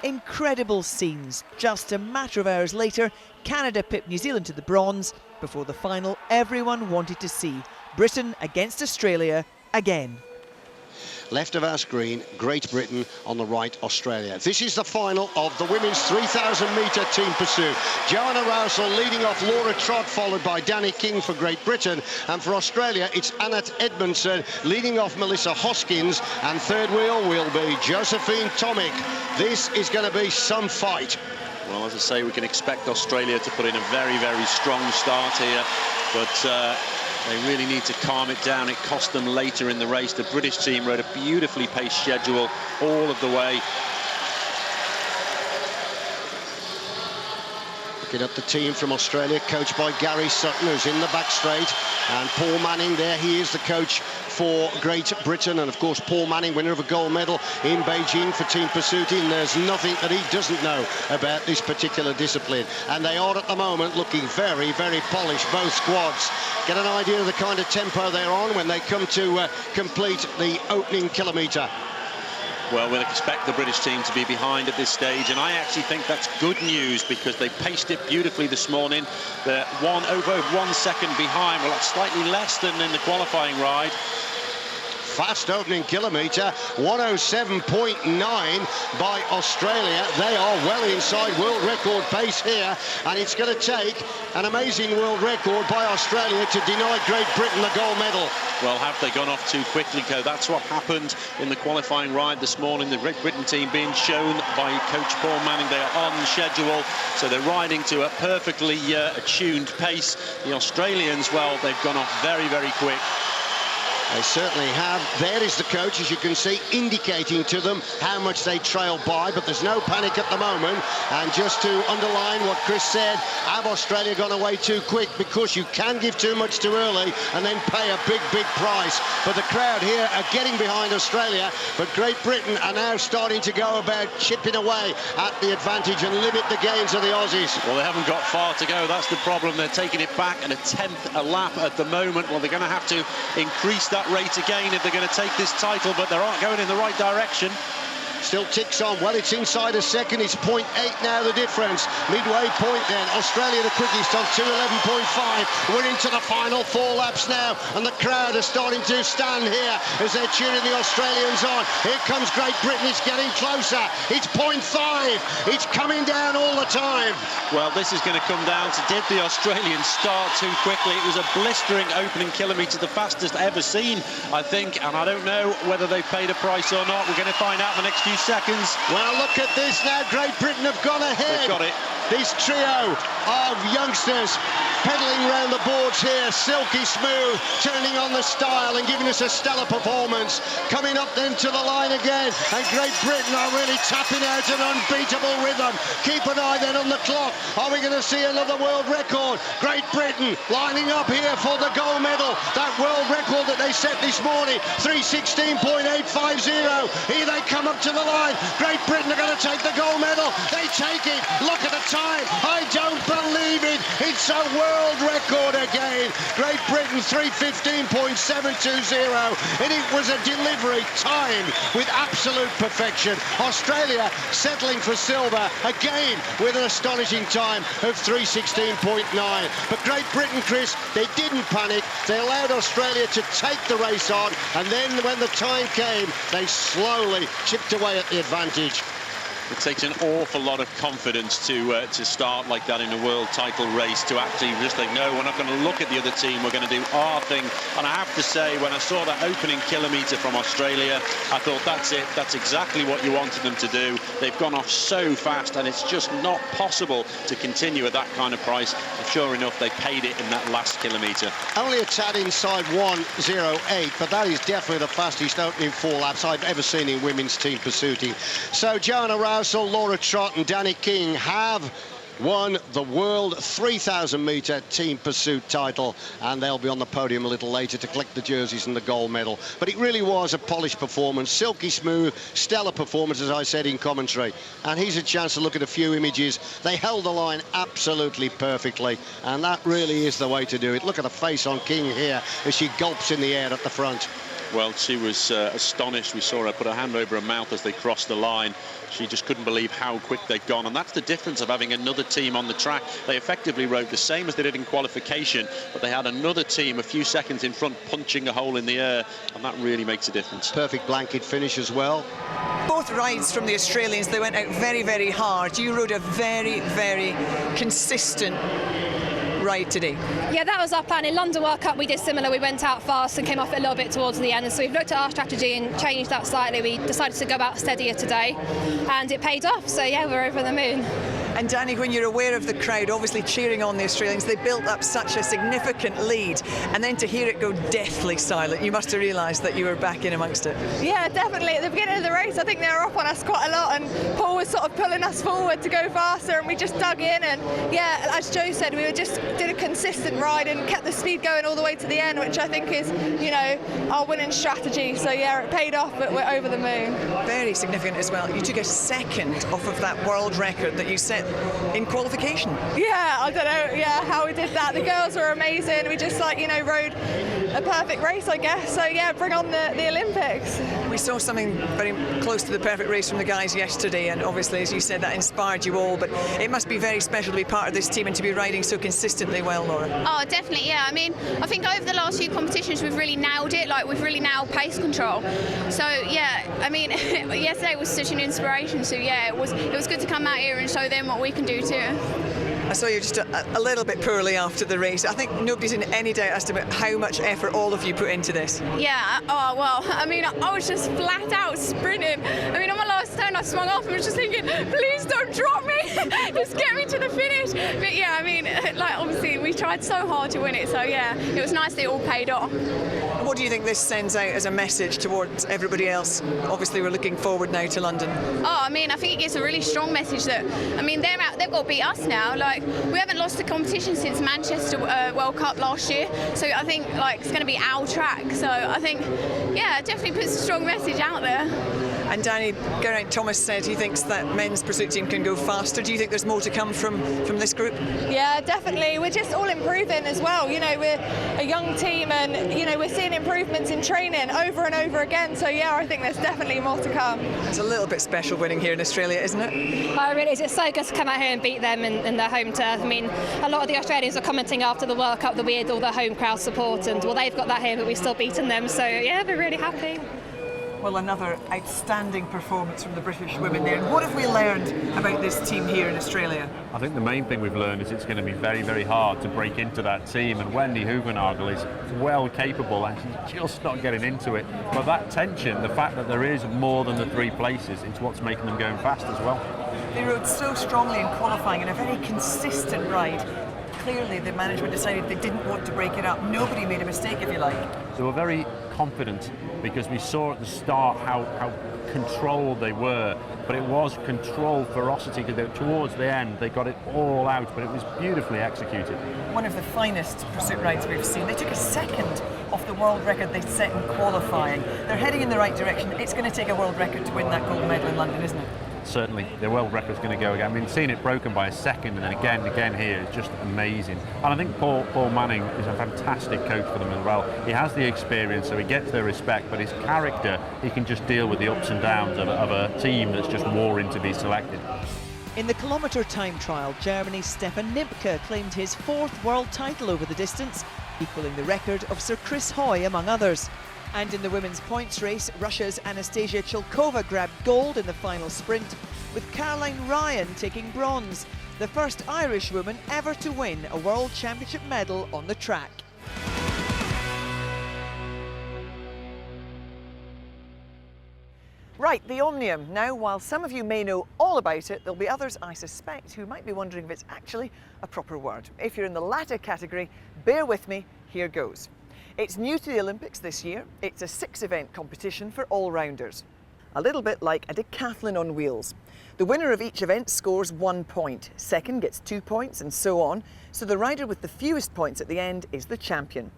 Incredible scenes. Just a matter of hours later, Canada pipped New Zealand to the bronze before the final everyone wanted to see. Britain against Australia again. Left of our screen, Great Britain, on the right, Australia. This is the final of the women's 3,000-metre team pursuit. Joanna Rousel leading off Laura Trott, followed by Danny King for Great Britain. And for Australia, it's Annette Edmondson leading off Melissa Hoskins. And third wheel will be Josephine Tomic. This is going to be some fight. Well, as I say, we can expect Australia to put in a very, very strong start here. But they really need to calm it down. It cost them later in the race. The British team rode a beautifully paced schedule all of the way. Looking at the team from Australia, coached by Gary Sutton, who's in the back straight. And Paul Manning there, he is the coach for Great Britain. And of course, Paul Manning, winner of a gold medal in Beijing for team pursuiting. There's nothing that he doesn't know about this particular discipline. And they are at the moment looking very, very polished, both squads. Get an idea of the kind of tempo they're on when they come to complete the opening kilometre. Well, we'll expect the British team to be behind at this stage, and I actually think that's good news because they paced it beautifully this morning. They're over 1 second behind. Well, that's slightly less than in the qualifying ride. Fast opening kilometre, 107.9 by Australia. They are well inside world record pace here, and it's going to take an amazing world record by Australia to deny Great Britain the gold medal. Well, have they gone off too quickly, Co? That's what happened in the qualifying ride this morning. The Great Britain team being shown by coach Paul Manning. They are on schedule, so they're riding to a perfectly attuned pace. The Australians, well, they've gone off very, very quick. They certainly have. There is the coach, as you can see, indicating to them how much they trail by, but there's no panic at the moment. And just to underline what Chris said, have Australia gone away too quick? Because you can give too much too early and then pay a big, big price. But the crowd here are getting behind Australia, but Great Britain are now starting to go about chipping away at the advantage and limit the gains of the Aussies. Well, they haven't got far to go. That's the problem. They're taking it back at a 10th a lap at the moment. Well, they're going to have to increase that rate again if they're going to take this title, but they're not going in the right direction. Still ticks on. Well, it's inside a second. It's 0.8 now, the difference. Midway point then. Australia the quickest on 2:11.5. We're into the final 4 laps now, and the crowd are starting to stand here as they're cheering the Australians on. Here comes Great Britain. It's getting closer. It's 0.5. It's coming down all the time. Well, this is going to come down to, did the Australians start too quickly? It was a blistering opening kilometre, the fastest ever seen, I think, and I don't know whether they've paid a price or not. We're going to find out in the next few seconds. Well, look at this now. Great Britain have gone ahead. They've got it. This trio of youngsters pedaling around the boards here, silky smooth, turning on the style and giving us a stellar performance. Coming up then to the line again, and Great Britain are really tapping out an unbeatable rhythm. Keep an eye then on the clock. Are we going to see another world record? Great Britain lining up here for the gold medal. That world record that they set this morning, 3:16.850. Here they come up to the line. Great Britain are going to take the gold medal. They take it. Look at the time. I don't believe it. It's a world record again. Great Britain 3:15.720, and it was a delivery timed with absolute perfection. Australia settling for silver again with an astonishing time of 3:16.9. But Great Britain, Chris, they didn't panic. They allowed Australia to take the race on, and then when the time came, they slowly chipped away at the advantage. It takes an awful lot of confidence to start like that in a world title race, to actually just think, no, we're not going to look at the other team, we're going to do our thing. And I have to say, when I saw that opening kilometre from Australia, I thought, that's it, that's exactly what you wanted them to do. They've gone off so fast, and it's just not possible to continue at that kind of price. And sure enough, they paid it in that last kilometre. Only a tad inside 1:08, but that is definitely the fastest opening 4 laps I've ever seen in women's team pursuiting. So Joanna Rousel, Laura Trott and Danny King have won the world 3,000-metre team pursuit title, and they'll be on the podium a little later to collect the jerseys and the gold medal. But it really was a polished performance, silky smooth, stellar performance, as I said in commentary. And here's a chance to look at a few images. They held the line absolutely perfectly, and that really is the way to do it. Look at the face on King here as she gulps in the air at the front. Well, she was astonished. We saw her put her hand over her mouth as they crossed the line. She just couldn't believe how quick they'd gone, and that's the difference of having another team on the track. They effectively rode the same as they did in qualification, but they had another team a few seconds in front punching a hole in the air, and that really makes a difference. Perfect blanket finish as well. Both rides from the Australians, they went out very, very hard. You rode a very, very consistent ride today. Yeah, that was our plan. In London World Cup we did similar. We went out fast and came off it a little bit towards the end, and so we've looked at our strategy and changed that slightly. We decided to go out steadier today, and it paid off, so yeah, we're over the moon. And Danny, when you're aware of the crowd obviously cheering on the Australians, they built up such a significant lead, and then to hear it go deathly silent, you must have realised that you were back in amongst it. Yeah, definitely. At the beginning of the race, I think they were up on us quite a lot, and Paul was sort of pulling us forward to go faster, and we just dug in, and yeah, as Joe said, we just did a consistent ride and kept the speed going all the way to the end, which I think is, you know, our winning strategy. So yeah, it paid off, but we're over the moon. Very significant as well. You took a second off of that world record that you set in qualification. Yeah, I don't know, yeah, how we did that. The girls were amazing. We just, like, you know, rode a perfect race, I guess. So yeah, bring on the Olympics. We saw something very close to the perfect race from the guys yesterday, and obviously, as you said, that inspired you all, but it must be very special to be part of this team and to be riding so consistently well, Laura. Oh, definitely, yeah. I mean, I think over the last few competitions we've really nailed it, like we've really nailed pace control. So yeah, I mean, yesterday was such an inspiration, so yeah, it was good to come out here and show them what we can do too. I saw you just a little bit poorly after the race. I think nobody's in any doubt as to how much effort all of you put into this. Yeah, oh well, I mean, I was just flat out sprinting. I mean, on my last turn I swung off and was just thinking, please don't drop me, just get me to the finish. But yeah, I mean, like, obviously we tried so hard to win it, so yeah, it was nice that it all paid off. what do you think this sends out as a message towards everybody else? Obviously, we're looking forward now to London. Oh, I mean, I think it gives a really strong message that, I mean, they've got to beat us now. Like, we haven't lost a competition since Manchester World Cup last year, so I think like it's going to be our track. So I think, yeah, it definitely puts a strong message out there. And Danny, Geraint Thomas said he thinks that men's pursuit team can go faster. Do you think there's more to come from this group? Yeah, definitely. We're just all improving as well. You know, we're a young team, and you know, we're seeing improvements in training over and over again. So yeah, I think there's definitely more to come. It's a little bit special winning here in Australia, isn't it? Oh, it really is. It's so good to come out here and beat them in their home turf. I mean, a lot of the Australians are commenting after the World Cup that we had all the home crowd support, and well, they've got that here, but we've still beaten them. So yeah, we're really happy. Well, another outstanding performance from the British women there. And what have we learned about this team here in Australia? I think the main thing we've learned is it's going to be very, very hard to break into that team, and Wendy Hoogenagel is well capable and she's just not getting into it. But that tension, the fact that there is more than the 3 places, it's what's making them going fast as well. They rode so strongly in qualifying and a very consistent ride. Clearly the management decided they didn't want to break it up. Nobody made a mistake, if you like. They were very confident because we saw at the start how controlled they were, but it was controlled ferocity because towards the end they got it all out, but it was beautifully executed. One of the finest pursuit rides we've seen. They took a second off the world record they set in qualifying. They're heading in the right direction. It's going to take a world record to win that gold medal in London, isn't it? Certainly, the world record's going to go again. I mean, seeing it broken by a second and then again here is just amazing. And I think Paul Manning is a fantastic coach for them as well. He has the experience, so he gets their respect, but his character, he can just deal with the ups and downs of a team that's just warring to be selected. In the kilometre time trial, Germany's Stefan Nimke claimed his 4th world title over the distance, equalling the record of Sir Chris Hoy, among others. And in the women's points race, Russia's Anastasia Chilkova grabbed gold in the final sprint, with Caroline Ryan taking bronze, the first Irish woman ever to win a World Championship medal on the track. Right, the Omnium. Now, while some of you may know all about it, there'll be others, I suspect, who might be wondering if it's actually a proper word. If you're in the latter category, bear with me, here goes. It's new to the Olympics this year. It's a 6-event competition for all-rounders. A little bit like a decathlon on wheels. The winner of each event scores 1 point, second gets 2 points, and so on. So the rider with the fewest points at the end is the champion.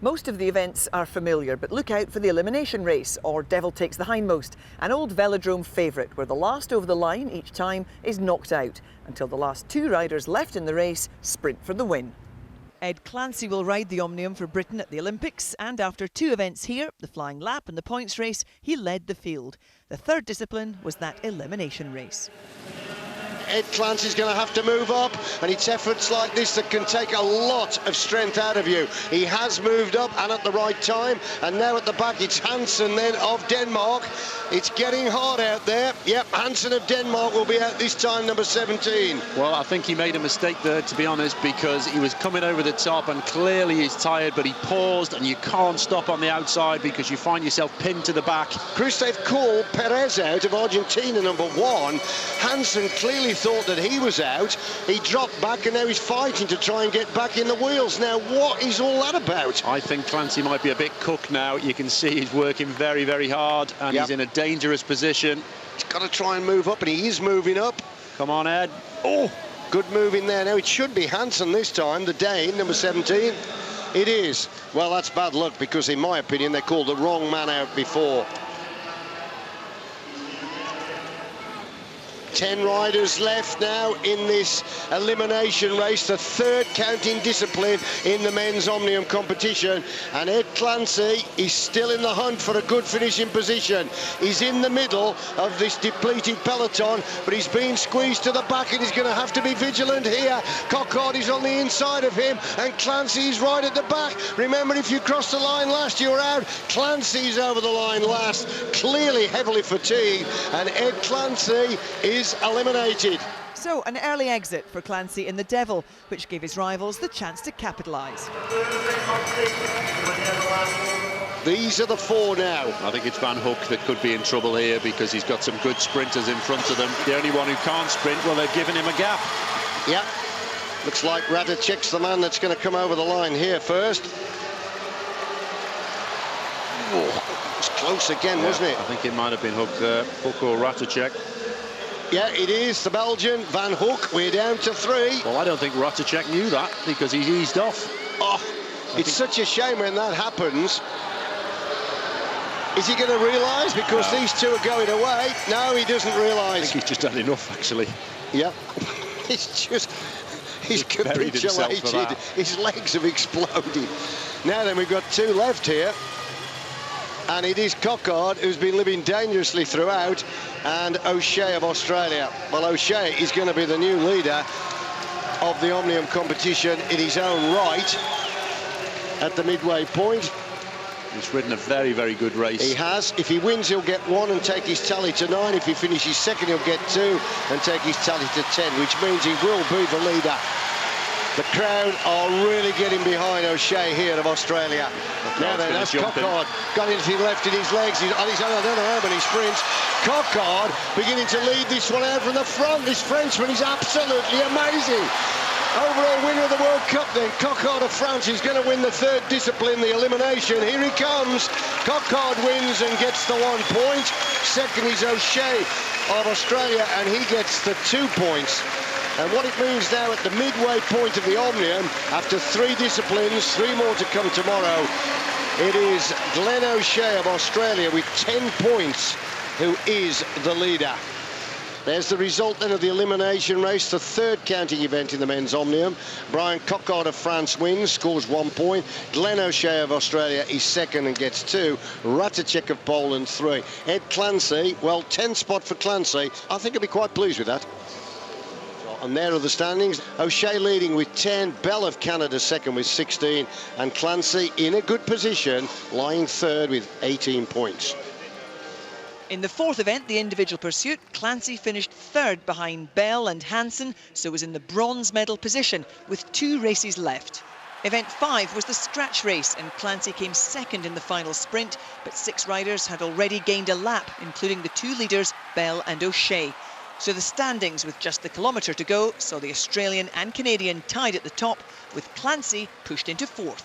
Most of the events are familiar, but look out for the elimination race, or Devil Takes the Hindmost, an old velodrome favourite where the last over the line each time is knocked out, until the last 2 riders left in the race sprint for the win. Ed Clancy will ride the Omnium for Britain at the Olympics, and after 2 events here, the flying lap and the points race, he led the field. The third discipline was that elimination race. Ed Clancy's going to have to move up, and it's efforts like this that can take a lot of strength out of you. He has moved up and at the right time, and now at the back it's Hansen then of Denmark. It's getting hard out there. Yep, Hansen of Denmark will be out this time, number 17. Well, I think he made a mistake there, to be honest, because he was coming over the top and clearly he's tired, but he paused, and you can't stop on the outside because you find yourself pinned to the back. Cruz, they've called Perez out of Argentina, number 1. Hansen clearly thought that he was out. He dropped back and now he's fighting to try and get back in the wheels. Now, what is all that about? I think Clancy might be a bit cooked now. You can see he's working very, very hard, and he's in a dangerous position. He's got to try and move up, and he is moving up. Come on, Ed. Oh, good move in there. Now, it should be Hansen this time, the Dane, number 17. It is. Well, that's bad luck, because in my opinion, they called the wrong man out before. 10 riders left now in this elimination race, the 3rd counting discipline in the men's Omnium competition, and Ed Clancy is still in the hunt for a good finishing position. He's in the middle of this depleted peloton, but he's being squeezed to the back, and he's going to have to be vigilant here. Cockard is on the inside of him, and Clancy is right at the back. Remember, if you crossed the line last, you were out. Clancy's over the line last, clearly heavily fatigued, and Ed Clancy is eliminated. So, an early exit for Clancy in the Devil, which gave his rivals the chance to capitalise. These are the 4 now. I think it's Van Hook that could be in trouble here because he's got some good sprinters in front of them. The only one who can't sprint, well, they've given him a gap. Yep. Looks like Radicek's the man that's going to come over the line here first. Oh, it's close again, wasn't it? I think it might have been Hook or Ratacek. Yeah, it is the Belgian, Van Hoek. We're down to 3. Well, I don't think Ratacek knew that because he's eased off. Oh, it's such a shame when that happens. Is he going to realise? Because these two are going away. No, he doesn't realise. I think he's just had enough, actually. Yeah. He's capitulated. His legs have exploded. Now then, we've got 2 left here. And it is Cockard, who's been living dangerously throughout, and O'Shea of Australia. Well, O'Shea is going to be the new leader of the Omnium competition in his own right at the midway point. He's ridden a very, very good race. He has. If he wins, he'll get 1 and take his tally to 9. If he finishes second, he'll get 2 and take his tally to 10, which means he will be the leader. The crowd are really getting behind O'Shea here of Australia. Now then, that's Cockard. Got anything left in his legs. He's on his own. I don't know how many sprints. Cockard beginning to lead this one out from the front. This Frenchman is absolutely amazing. Overall winner of the World Cup then, Cockard of France. He's going to win the 3rd discipline, the elimination. Here he comes. Cockard wins and gets the 1 point. Second is O'Shea of Australia, and he gets the 2 points. And what it means now at the midway point of the Omnium, after 3 disciplines, 3 more to come tomorrow, it is Glenn O'Shea of Australia with 10 points, who is the leader. There's the result then of the elimination race, the 3rd counting event in the men's Omnium. Brian Cockard of France wins, scores 1 point. Glenn O'Shea of Australia is second and gets 2. Ratacek of Poland 3. Ed Clancy, well, 10 spot for Clancy. I think he'll be quite pleased with that. And there are the standings. O'Shea leading with 10, Bell of Canada second with 16, and Clancy in a good position, lying 3rd with 18 points. In the 4th event, the individual pursuit, Clancy finished 3rd behind Bell and Hansen, so was in the bronze medal position with 2 races left. Event 5 was the scratch race, and Clancy came 2nd in the final sprint, but 6 riders had already gained a lap, including the 2 leaders, Bell and O'Shea. So the standings, with just the kilometre to go, saw the Australian and Canadian tied at the top, with Clancy pushed into 4th.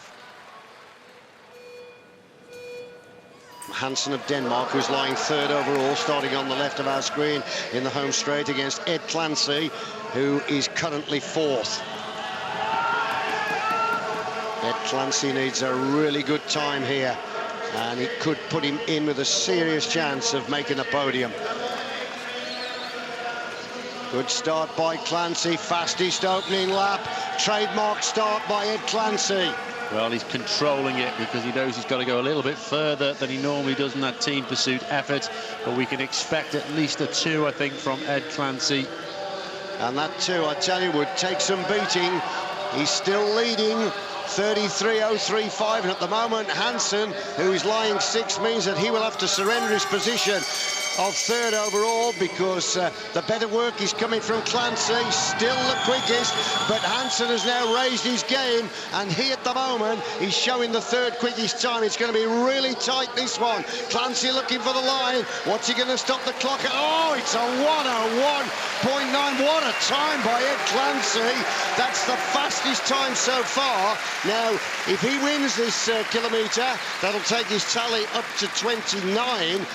Hansen of Denmark, who's lying 3rd overall, starting on the left of our screen in the home straight against Ed Clancy, who is currently 4th. Ed Clancy needs a really good time here, and it could put him in with a serious chance of making the podium. Good start by Clancy, fastest opening lap. Trademark start by Ed Clancy. Well, he's controlling it because he knows he's got to go a little bit further than he normally does in that team pursuit effort. But we can expect at least a 2, I think, from Ed Clancy. And that 2, I tell you, would take some beating. He's still leading, 33.035, and at the moment, Hansen, who is lying 6th, means that he will have to surrender his position of 3rd overall, because the better work is coming from Clancy, still the quickest, but Hansen has now raised his game, and he at the moment is showing the 3rd quickest time. It's going to be really tight, this one. Clancy looking for the line. What's he going to stop the clock at? Oh, it's a 1:01.9. What a time by Ed Clancy. That's the fastest time so far. Now, if he wins this kilometre, that'll take his tally up to 29.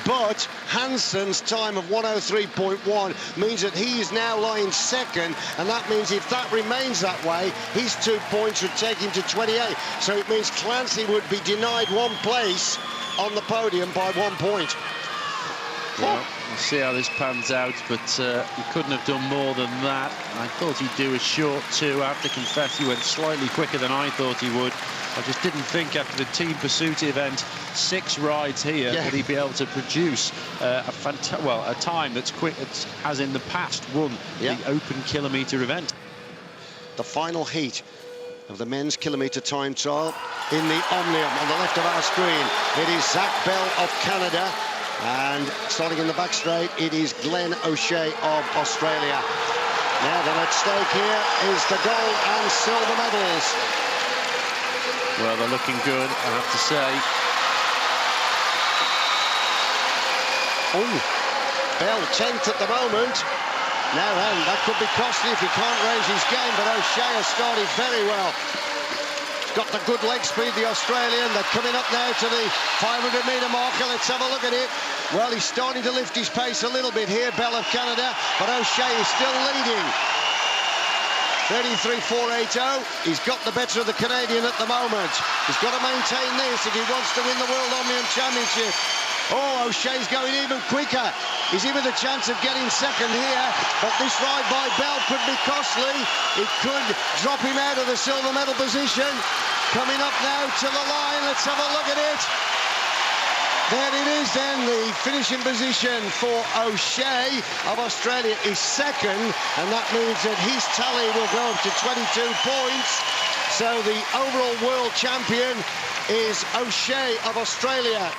But Hansen's time of 1:03.1 means that he is now lying 2nd, and that means if that remains that way, his 2 points would take him to 28. So it means Clancy would be denied 1 place on the podium by 1 point. Well, we'll see how this pans out, but he couldn't have done more than that. I thought he'd do a short 2. I have to confess he went slightly quicker than I thought he would. I just didn't think after the team pursuit event, 6 rides here, that he'd be able to produce a time that's quick, as in the past won the open kilometre event. The final heat of the men's kilometre time trial in the Omnium on the left of our screen. It is Zach Bell of Canada, and starting in the back straight, it is Glenn O'Shea of Australia. Now then, at stake here is the gold and silver medals. Well, they're looking good, I have to say. Oh, Bell 10th at the moment. Now then, that could be costly if he can't raise his game, but O'Shea has started very well. got the good leg speed, the Australian. They're coming up now to the 500-metre marker. Let's have a look at it. Well, he's starting to lift his pace a little bit here, Bell of Canada, but O'Shea is still leading. 33.480. He's got the better of the Canadian at the moment. He's got to maintain this if he wants to win the World Omnium Championship. Oh, O'Shea's going even quicker. He's even a chance of getting second here, but this ride by Bell could be costly. It could drop him out of the silver medal position. Coming up now to the line. Let's have a look at it. There it is then, the finishing position for O'Shea of Australia is second, and that means that his tally will go up to 22 points. So the overall world champion is O'Shea of Australia.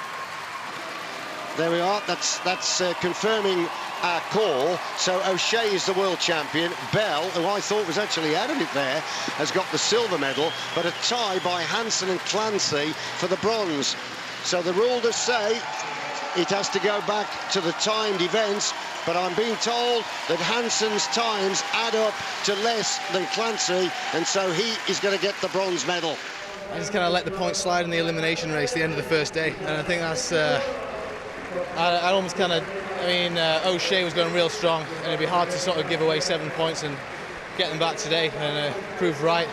There we are, that's confirming our call. So O'Shea is the world champion. Bell, who I thought was actually out of it there, has got the silver medal, but a tie by Hansen and Clancy for the bronze. So the rule does say it has to go back to the timed events, but I'm being told that Hansen's times add up to less than Clancy, and so he is going to get the bronze medal. I just kind of let the points slide in the elimination race, the end of the first day, and I think that's... I almost kind of... I mean, O'Shea was going real strong, and it'd be hard to sort of give away 7 points and get them back today, and prove right.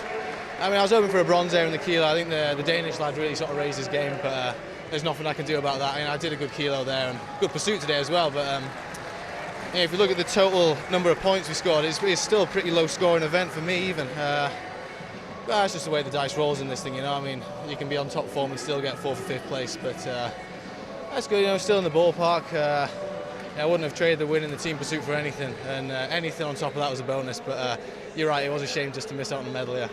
I mean, I was hoping for a bronze there in the kilo. I think the Danish lad really sort of raised his game, but there's nothing I can do about that. I mean, I did a good kilo there and good pursuit today as well, but yeah, if you look at the total number of points we scored, it's still a pretty low scoring event for me even. Well, it's just the way the dice rolls in this thing, you know. I mean, you can be on top form and still get 4th or 5th place, but that's good, you know, still in the ballpark. I wouldn't have traded the win in the team pursuit for anything, and anything on top of that was a bonus, but you're right, it was a shame just to miss out on the medal, yeah.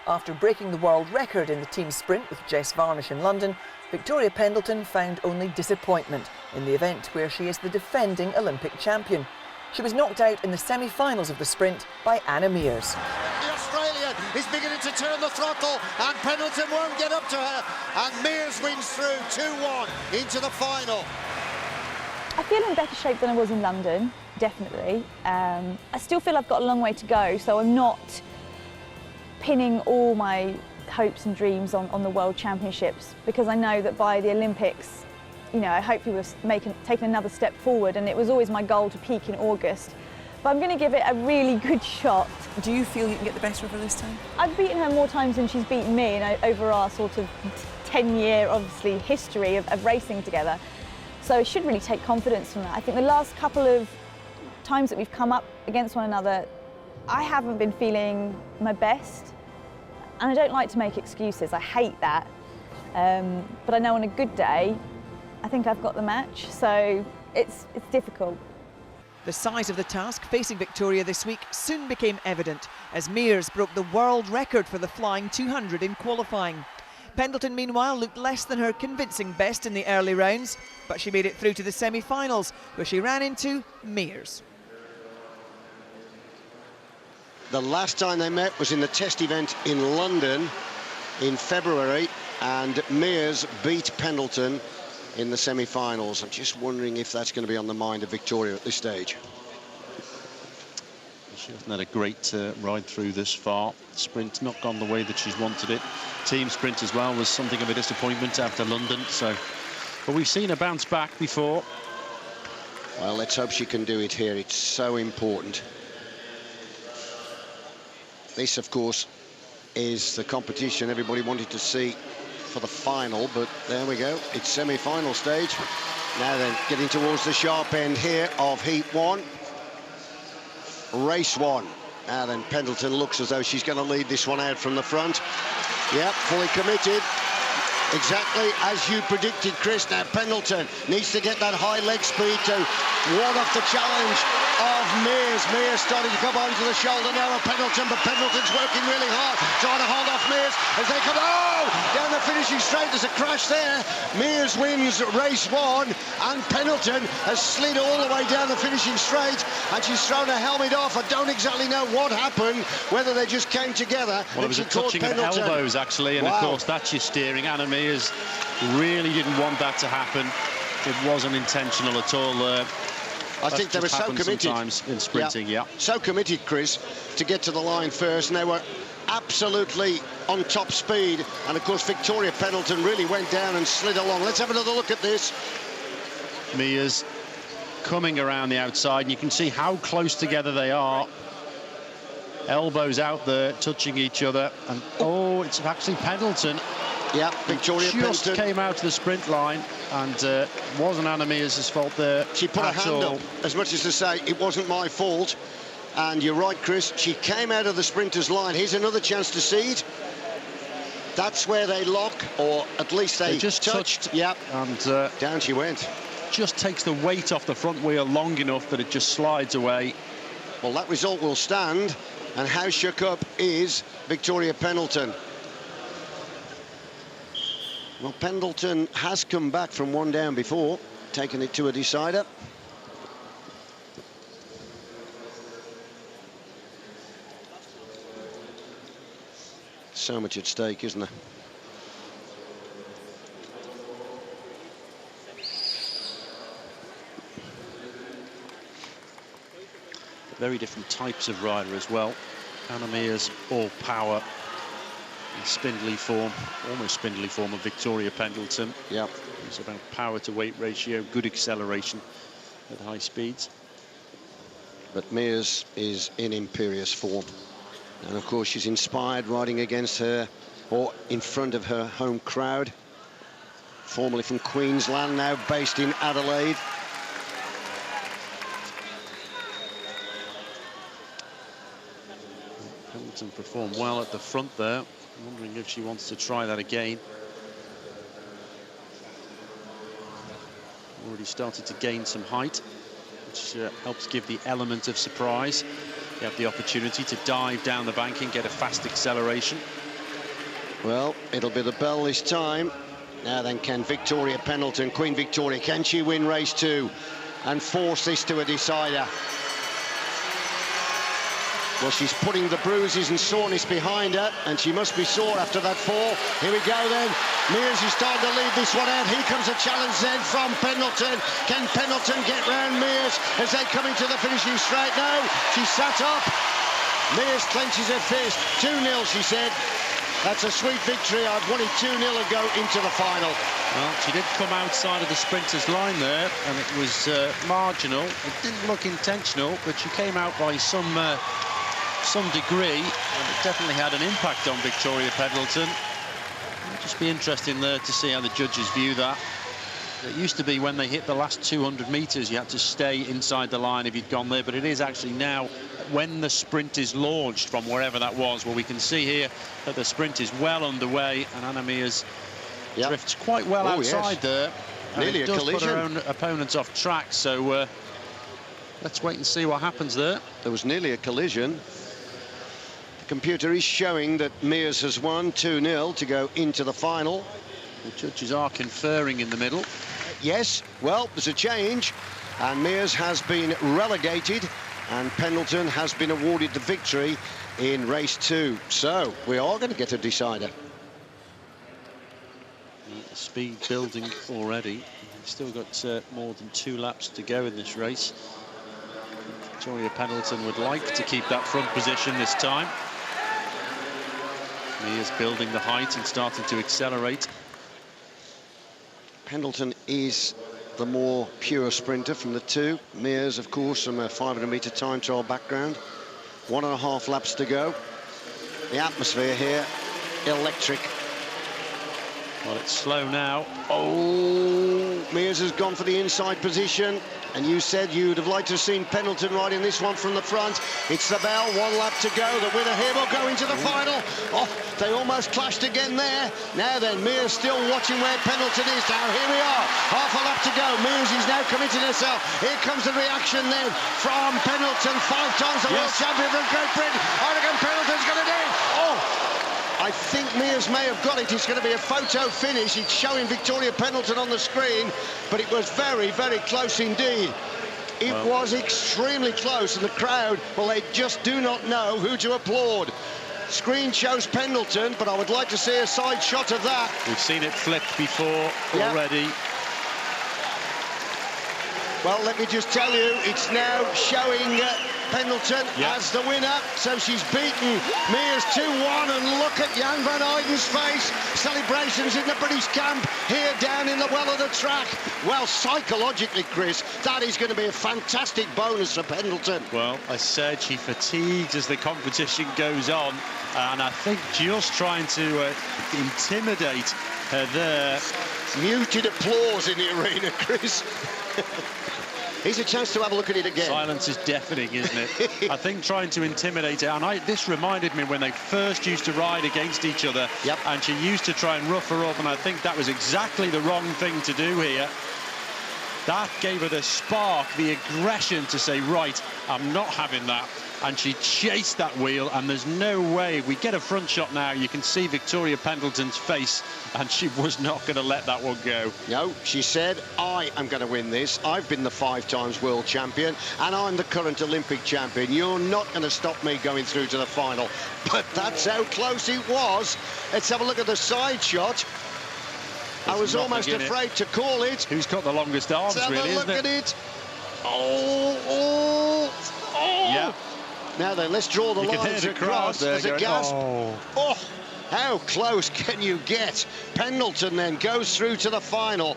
After breaking the world record in the team sprint with Jess Varnish in London, Victoria Pendleton found only disappointment in the event where she is the defending Olympic champion. She was knocked out in the semi-finals of the sprint by Anna Meares. The Australian is beginning to turn the throttle, and Pendleton won't get up to her, and Meares wins through 2-1 into the final. I feel in better shape than I was in London, definitely. I still feel I've got a long way to go, so I'm not pinning all my hopes and dreams on the World Championships, because I know that by the Olympics, you know, I hope we were taking another step forward, and it was always my goal to peak in August. But I'm going to give it a really good shot. Do you feel you can get the better of her this time? I've beaten her more times than she's beaten me, and over our sort of 10-year, obviously, history of racing together. So I should really take confidence from that. I think the last couple of times that we've come up against one another, I haven't been feeling my best, and I don't like to make excuses. I hate that. But I know on a good day, I think I've got the match, so it's difficult. The size of the task facing Victoria this week soon became evident as Meares broke the world record for the flying 200 in qualifying. Pendleton, meanwhile, looked less than her convincing best in the early rounds, but she made it through to the semi-finals, where she ran into Meares. The last time they met was in the test event in London in February, and Meares beat Pendleton in the semi-finals. I'm just wondering if that's going to be on the mind of Victoria at this stage. She hasn't had a great ride through this far. Sprint not gone the way that she's wanted it. Team sprint as well was something of a disappointment after London. But we've seen her bounce back before. Well, let's hope she can do it here. It's so important. This, of course, is the competition everybody wanted to see for the final, but there we go. It's semi-final stage. Now then, getting towards the sharp end here of Heat 1. Race 1. Now then, Pendleton looks as though she's going to lead this one out from the front. Yep, fully committed. Exactly as you predicted, Chris. Now Pendleton needs to get that high leg speed to ward off the challenge of Meares. Meares starting to come onto the shoulder now of Pendleton, but Pendleton's working really hard, trying to hold off Meares as they come. Oh! Down the finishing straight, there's a crash there. Meares wins race 1, and Pendleton has slid all the way down the finishing straight, and she's thrown her helmet off. I don't exactly know what happened, whether they just came together. Well, it was a touching of elbows, actually, and wow. Of course, that's your steering. Anna Meares really didn't want that to happen. It wasn't intentional at all. I think they were so committed. Sometimes in sprinting, yeah. So committed, Chris, to get to the line first, and they were absolutely on top speed. And of course, Victoria Pendleton really went down and slid along. Let's have another look at this. Mears coming around the outside, and you can see how close together they are. Elbows out there, touching each other, and oh, it's actually Pendleton. Yeah, Victoria just Pendleton came out to the sprint line, and wasn't Anna Mears' fault there. She put her hand up, as much as to say, it wasn't my fault. And you're right, Chris, she came out of the sprinters' line. Here's another chance to see it. That's where they lock, or at least they just touched. Yep, and down she went. Just takes the weight off the front wheel long enough that it just slides away. Well, that result will stand, and how shook up is Victoria Pendleton. Well, Pendleton has come back from one down before, taking it to a decider. So much at stake, isn't there? Very different types of rider as well. Anna Mears, all power, and spindly form, almost spindly form of Victoria Pendleton. Yeah, it's about power to weight ratio, good acceleration at high speeds. But Mears is in imperious form, and of course she's inspired riding against her, or in front of her home crowd. Formerly from Queensland, now based in Adelaide. Pendleton performed well at the front there. I'm wondering if she wants to try that again. Already started to gain some height, which helps give the element of surprise. You have the opportunity to dive down the bank and get a fast acceleration. Well, it'll be the bell this time. Now then, can Victoria Pendleton, Queen Victoria, can she win race 2 and force this to a decider? Well, she's putting the bruises and soreness behind her, and she must be sore after that fall. Here we go then. Mears is starting to lead this one out. Here comes a challenge then from Pendleton. Can Pendleton get round Mears as they come into the finishing straight? No, she sat up. Mears clenches her fist. 2-0, she said. That's a sweet victory. I've won it 2-0 and go into the final. Well, she did come outside of the sprinter's line there, and it was marginal. It didn't look intentional, but she came out by some degree, and it definitely had an impact on Victoria Pendleton. It'll just be interesting there to see how the judges view that. It used to be when they hit the last 200 metres, you had to stay inside the line if you'd gone there, but it is actually now when the sprint is launched from wherever that was. Well, we can see here that the sprint is well underway, and Anna Mears drifts quite well outside there. Nearly a does collision. put her own opponents off track, so let's wait and see what happens there. There was nearly a collision. The computer is showing that Mears has won 2-0 to go into the final. The judges are conferring in the middle. Yes, well, there's a change, and Mears has been relegated, and Pendleton has been awarded the victory in race 2. So we are going to get a decider. The speed building already. We've still got more than 2 laps to go in this race. Victoria Pendleton would like to keep that front position this time. Mears building the height and starting to accelerate. Pendleton is the more pure sprinter from the two. Mears, of course, from a 500-metre time trial background. 1.5 laps to go. The atmosphere here, electric. Well, it's slow now. Oh, Mears has gone for the inside position. And you said you'd have liked to have seen Pendleton riding this one from the front. It's the bell, 1 lap to go. The winner here will go into the final. Oh, they almost clashed again there. Now then, Mears still watching where Pendleton is. Now, here we are, half a lap to go. Mears is now committed herself. Here comes the reaction then from Pendleton, 5 times the world champion from Great Britain. I reckon Pendleton's going to do it. Oh! I think Mears may have got it. It's going to be a photo finish. It's showing Victoria Pendleton on the screen, but it was very, very close indeed. It was extremely close, and the crowd, well, they just do not know who to applaud. Screen shows Pendleton, but I would like to see a side shot of that. We've seen it flipped before already. Well, let me just tell you, it's now showing Pendleton as the winner. So she's beaten Mears 2-1, and look at Jan van Eyden's face. Celebrations in the British camp here down in the well of the track. Well, psychologically, Chris, that is going to be a fantastic bonus for Pendleton. Well, I said she fatigues as the competition goes on, and I think just trying to intimidate her there. Muted applause in the arena, Chris. Here's a chance to have a look at it again. Silence is deafening, isn't it? I think trying to intimidate her, and this reminded me when they first used to ride against each other, and she used to try and rough her up, and I think that was exactly the wrong thing to do here. That gave her the spark, the aggression to say, right, I'm not having that. And she chased that wheel, and there's no way. We get a front shot now, you can see Victoria Pendleton's face, and she was not going to let that one go. No, she said, I am going to win this. I've been the 5 times world champion, and I'm the current Olympic champion. You're not going to stop me going through to the final. But that's how close it was. Let's have a look at the side shot. I was almost afraid to call it. Who's got the longest arms, really, isn't it? Let's have a look at it. Oh. Yeah. Now then, let's draw the lines across as a gasp. Oh, how close can you get? Pendleton then goes through to the final.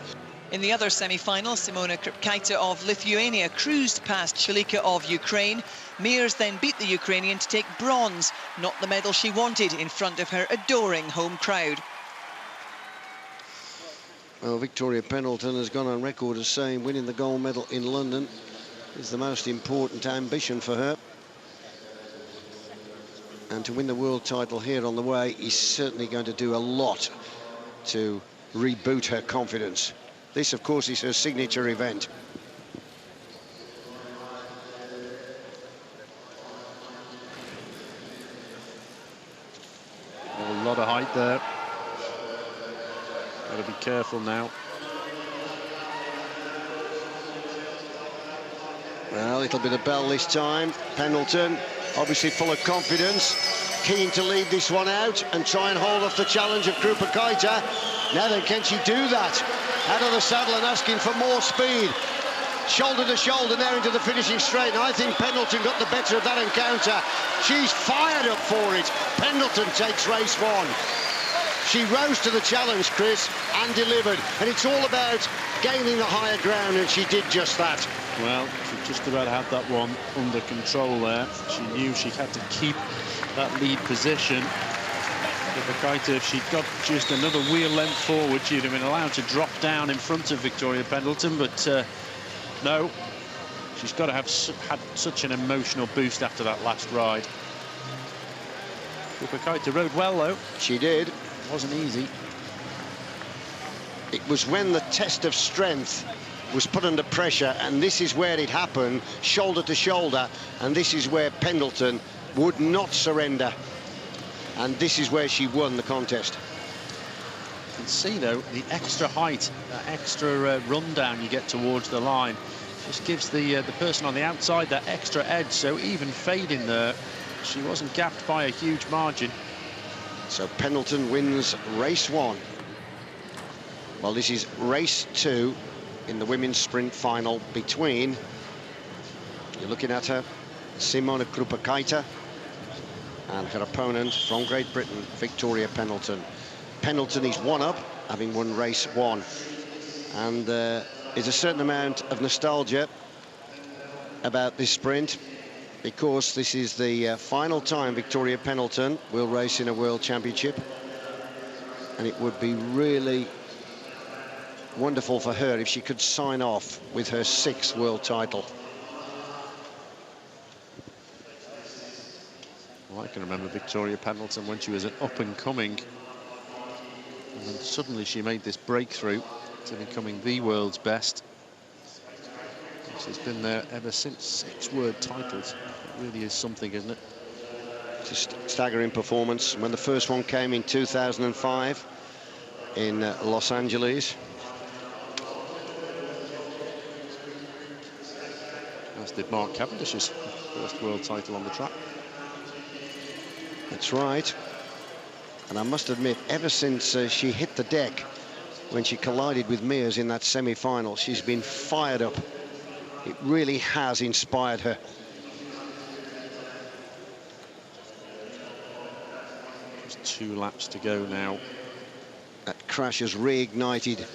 In the other semi-final, Simona Kripkaita of Lithuania cruised past Chalika of Ukraine. Mears then beat the Ukrainian to take bronze, not the medal she wanted, in front of her adoring home crowd. Well, Victoria Pendleton has gone on record as saying winning the gold medal in London is the most important ambition for her. And to win the world title here on the way is certainly going to do a lot to reboot her confidence. This, of course, is her signature event. A lot of height there. Got to be careful now. Well, a little bit of bell this time. Pendleton, obviously full of confidence, keen to lead this one out and try and hold off the challenge of Krupakaita. Now then, can she do that? Out of the saddle and asking for more speed. Shoulder to shoulder now into the finishing straight, and I think Pendleton got the better of that encounter. She's fired up for it. Pendleton takes race 1. She rose to the challenge, Chris, and delivered. And it's all about gaining the higher ground, and she did just that. Well, she just about had that one under control there. She knew she had to keep that lead position. If she'd got just another wheel length forward, she'd have been allowed to drop down in front of Victoria Pendleton, but no, she's got to have had such an emotional boost after that last ride. Krupakaita rode well, though. She did. It wasn't easy. It was when the test of strength was put under pressure, and this is where it happened, shoulder to shoulder, and this is where Pendleton would not surrender, and this is where she won the contest. You can see, though, the extra height, that extra rundown you get towards the line just gives the person on the outside that extra edge. So even fading there, she wasn't gapped by a huge margin. So Pendleton wins race 1. Well, this is race 2 in the women's sprint final between, you're looking at her, Simona Krupakaita, and her opponent from Great Britain, Victoria Pendleton. Pendleton is 1 up, having won race 1. And there's a certain amount of nostalgia about this sprint, because this is the final time Victoria Pendleton will race in a World Championship. And it would be really wonderful for her if she could sign off with her 6th world title. Well, I can remember Victoria Pendleton when she was an up-and-coming, and then suddenly she made this breakthrough to becoming the world's best. She's been there ever since. 6 world titles. It really is something, isn't it? Just staggering performance. When the first one came in 2005 in Los Angeles. As did Mark Cavendish's first world title on the track. That's right. And I must admit, ever since she hit the deck when she collided with Mears in that semi-final, she's been fired up. It really has inspired her. Just 2 laps to go now. That crash has reignited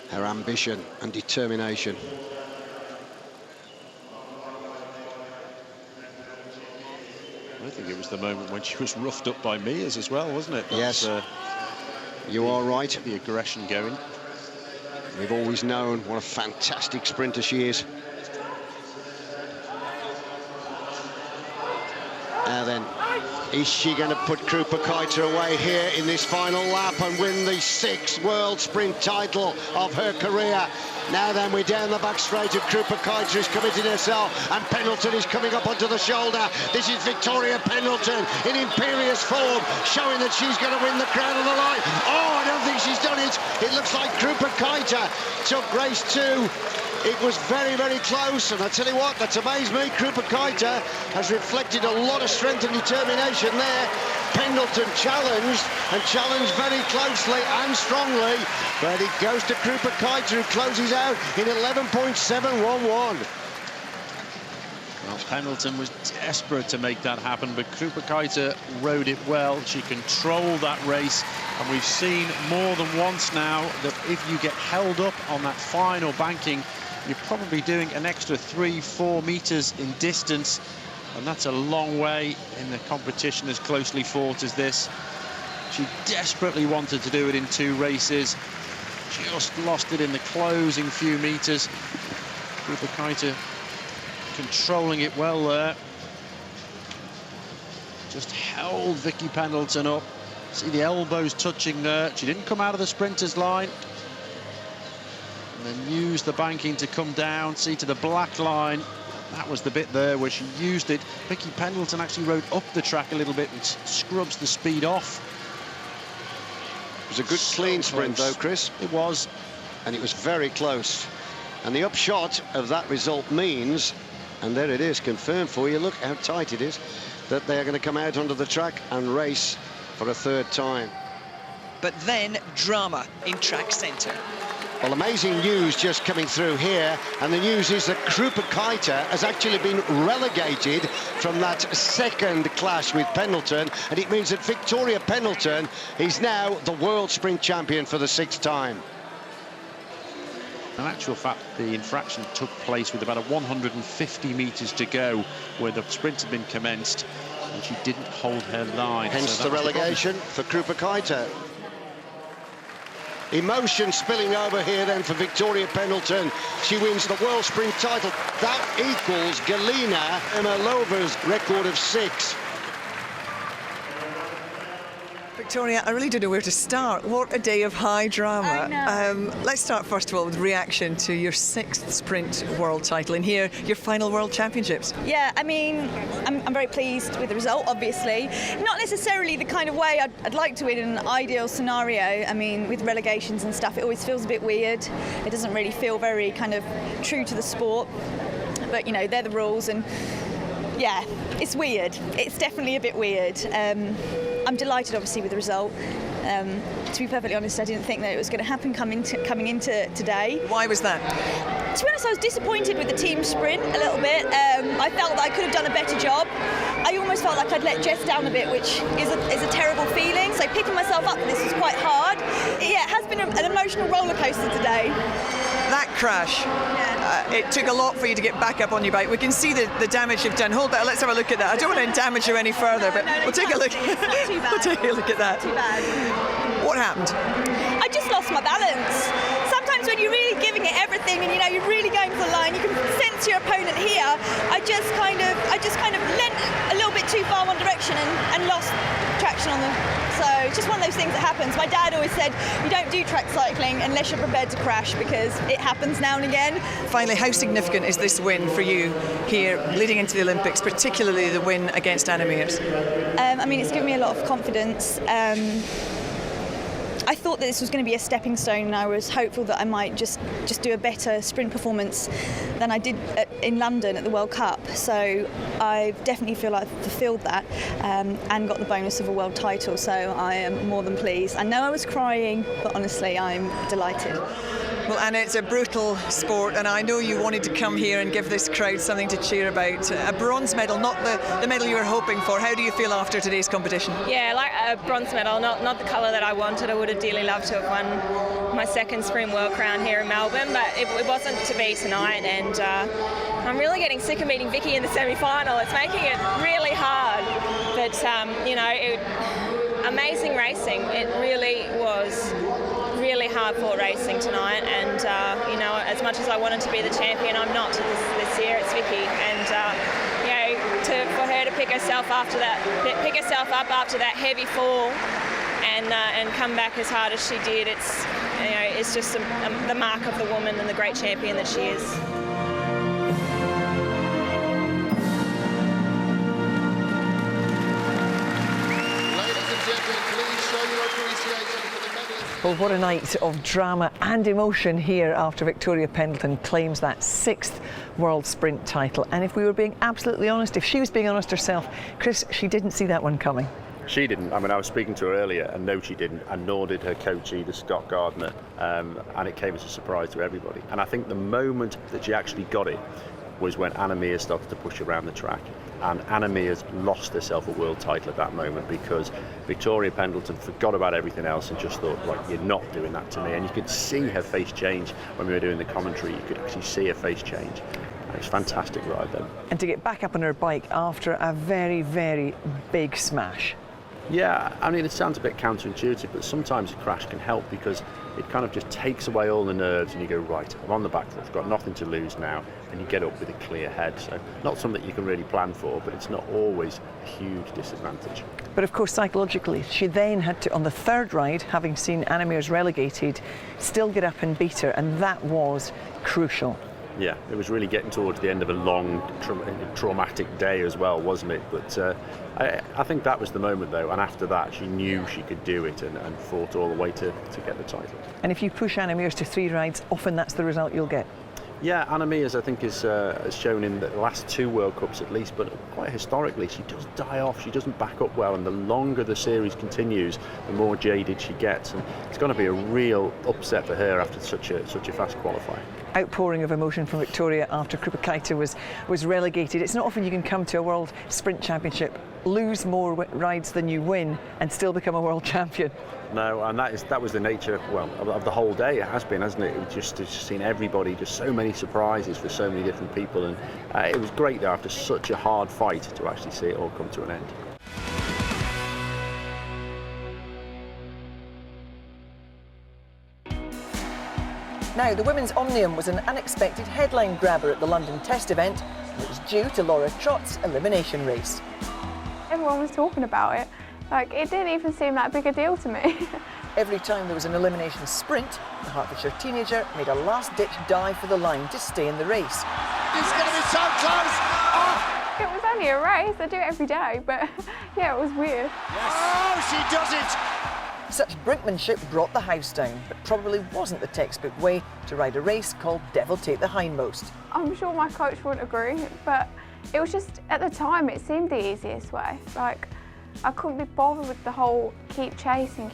her ambition and determination. I think it was the moment when she was roughed up by Mears as well, wasn't it? Yes, you are right. The aggression going. We've always known what a fantastic sprinter she is. Now then, is she going to put Krupa Kaita away here in this final lap and win the 6th World Sprint title of her career? Now then, we're down the back straight and Krupa Kaita is committing herself and Pendleton is coming up onto the shoulder. This is Victoria Pendleton in imperious form, showing that she's going to win the crown of the line. Oh, I don't think she's done it. It looks like Krupa Kaita took race 2. It was very, very close, and I tell you what, that's amazed me. Krupa Kaita has reflected a lot of strength and determination there. Pendleton challenged, and challenged very closely and strongly, but it goes to Krupa Kaita, who closes out in 11.711. Well, Pendleton was desperate to make that happen, but Krupa Kaita rode it well. She controlled that race, and we've seen more than once now that if you get held up on that final banking, you're probably doing an extra 3-4 meters in distance, and that's a long way in the competition as closely fought as this. She desperately wanted to do it in 2 races, just lost it in the closing few meters. Krupa Kaita controlling it well there. Just held Vicky Pendleton up. See the elbows touching there. She didn't come out of the sprinter's line. And then used the banking to come down. See to the black line. That was the bit there where she used it. Vicky Pendleton actually rode up the track a little bit and scrubs the speed off. It was a good clean sprint though, Chris. It was. And it was very close. And the upshot of that result means, and there it is, confirmed for you, look how tight it is, that they are going to come out onto the track and race for a 3rd time. But then drama in track centre. Well, amazing news just coming through here, and the news is that Krupa Kaita has actually been relegated from that 2nd clash with Pendleton, and it means that Victoria Pendleton is now the World Sprint Champion for the 6th time. In actual fact, the infraction took place with about 150 meters to go, where the sprint had been commenced, and she didn't hold her line. Hence the relegation for Krupa Kaita. Emotion spilling over here then for Victoria Pendleton. She wins the World Sprint title. That equals Galina Ermolova's record of 6. Victoria, I really don't know where to start. What a day of high drama. I know. Let's start first of all with reaction to your 6th sprint world title, and here your final world championships. Yeah, I mean, I'm very pleased with the result, obviously. Not necessarily the kind of way I'd like to win in an ideal scenario. I mean, with relegations and stuff, it always feels a bit weird. It doesn't really feel very kind of true to the sport. But, you know, they're the rules, and yeah, it's weird. It's definitely a bit weird. I'm delighted, obviously, with the result. To be perfectly honest, I didn't think that it was going to happen coming into today. Why was that? To be honest, I was disappointed with the team sprint a little bit. I felt that I could have done a better job. I almost felt like I'd let Jess down a bit, which is a terrible feeling. So picking myself up for this was quite hard. Yeah, it has been an emotional roller coaster today. That crash, it took a lot for you to get back up on your bike. We can see the damage you've done. Hold that, let's have a look at that. I don't want to damage you any further, but we'll take a look. We'll take a look at that. Too bad. What happened? I just lost my balance. Sometimes when you're really giving it everything and, you know, you're really going for the line, you can sense your opponent here. I just kind of leant a little bit too far one direction and lost traction on them. So it's just one of those things that happens. My dad always said, you don't do track cycling unless you're prepared to crash, because it happens now and again. Finally, how significant is this win for you here leading into the Olympics, particularly the win against Anna Mears? I mean, it's given me a lot of confidence. I thought that this was going to be a stepping stone, and I was hopeful that I might just do a better sprint performance than I did in London at the World Cup. So I definitely feel like I've fulfilled that and got the bonus of a world title. So I am more than pleased. I know I was crying, but honestly, I'm delighted. Well, Anna, it's a brutal sport, and I know you wanted to come here and give this crowd something to cheer about. A bronze medal, not the medal you were hoping for. How do you feel after today's competition? Yeah, like a bronze medal, not the colour that I wanted. I would have dearly loved to have won my second Sprint World Crown here in Melbourne, but it wasn't to be tonight, and I'm really getting sick of meeting Vicky in the semi-final. It's making it really hard, but amazing racing. It really was really hard-fought racing tonight, and as much as I wanted to be the champion, I'm not this year. It's Vicky, and for her to pick herself up after that heavy fall, and come back as hard as she did, it's just the mark of the woman and the great champion that she is. Well, what a night of drama and emotion here after Victoria Pendleton claims that 6th World Sprint title. And if we were being absolutely honest, if she was being honest herself, Chris, she didn't see that one coming. She didn't. I mean, I was speaking to her earlier, and no, she didn't, and nor did her coach either, Scott Gardner, and it came as a surprise to everybody. And I think the moment that she actually got it was when Anna Meares started to push around the track, and Anna Meares lost herself a world title at that moment because Victoria Pendleton forgot about everything else and just thought, like, you're not doing that to me. And you could see her face change when we were doing the commentary. You could actually see her face change. It was a fantastic ride then. And to get back up on her bike after a very, very big smash. Yeah, I mean, it sounds a bit counterintuitive, but sometimes a crash can help because it kind of just takes away all the nerves and you go, right, I'm on the back foot, I've got nothing to lose now, and you get up with a clear head. So not something you can really plan for, but it's not always a huge disadvantage. But of course, psychologically, she then had to, on the third ride, having seen Anna Meares relegated, still get up and beat her, and that was crucial. Yeah, it was really getting towards the end of a long, traumatic day as well, wasn't it? But I think that was the moment, though, and after that, she knew she could do it and fought all the way to get the title. And if you push Anna Meares to 3 rides, often that's the result you'll get. Yeah, Anna Meares, I think, has shown in the last 2 World Cups at least, but quite historically, she does die off. She doesn't back up well, and the longer the series continues, the more jaded she gets. And it's going to be a real upset for her after such a fast qualifying. Outpouring of emotion from Victoria after Krupa-Kaita was relegated. It's not often you can come to a World Sprint Championship, lose more rides than you win, and still become a world champion. No, and that was the nature, well, of the whole day. It has been, hasn't it? It's just seen everybody, just so many surprises for so many different people, and it was great though, after such a hard fight, to actually see it all come to an end. Now, the women's Omnium was an unexpected headline grabber at the London Test event. It was due to Laura Trott's elimination race. Everyone was talking about it. Like, it didn't even seem that big a deal to me. Every time there was an elimination sprint, the Hertfordshire teenager made a last-ditch dive for the line to stay in the race. It's going to be so close! Oh! It was only a race, I do it every day, but yeah, it was weird. Yes. Oh, she does it! Such brinkmanship brought the house down, but probably wasn't the textbook way to ride a race called Devil Take the Hindmost. I'm sure my coach wouldn't agree, but it was just, at the time, it seemed the easiest way. Like, I couldn't be bothered with the whole keep chasing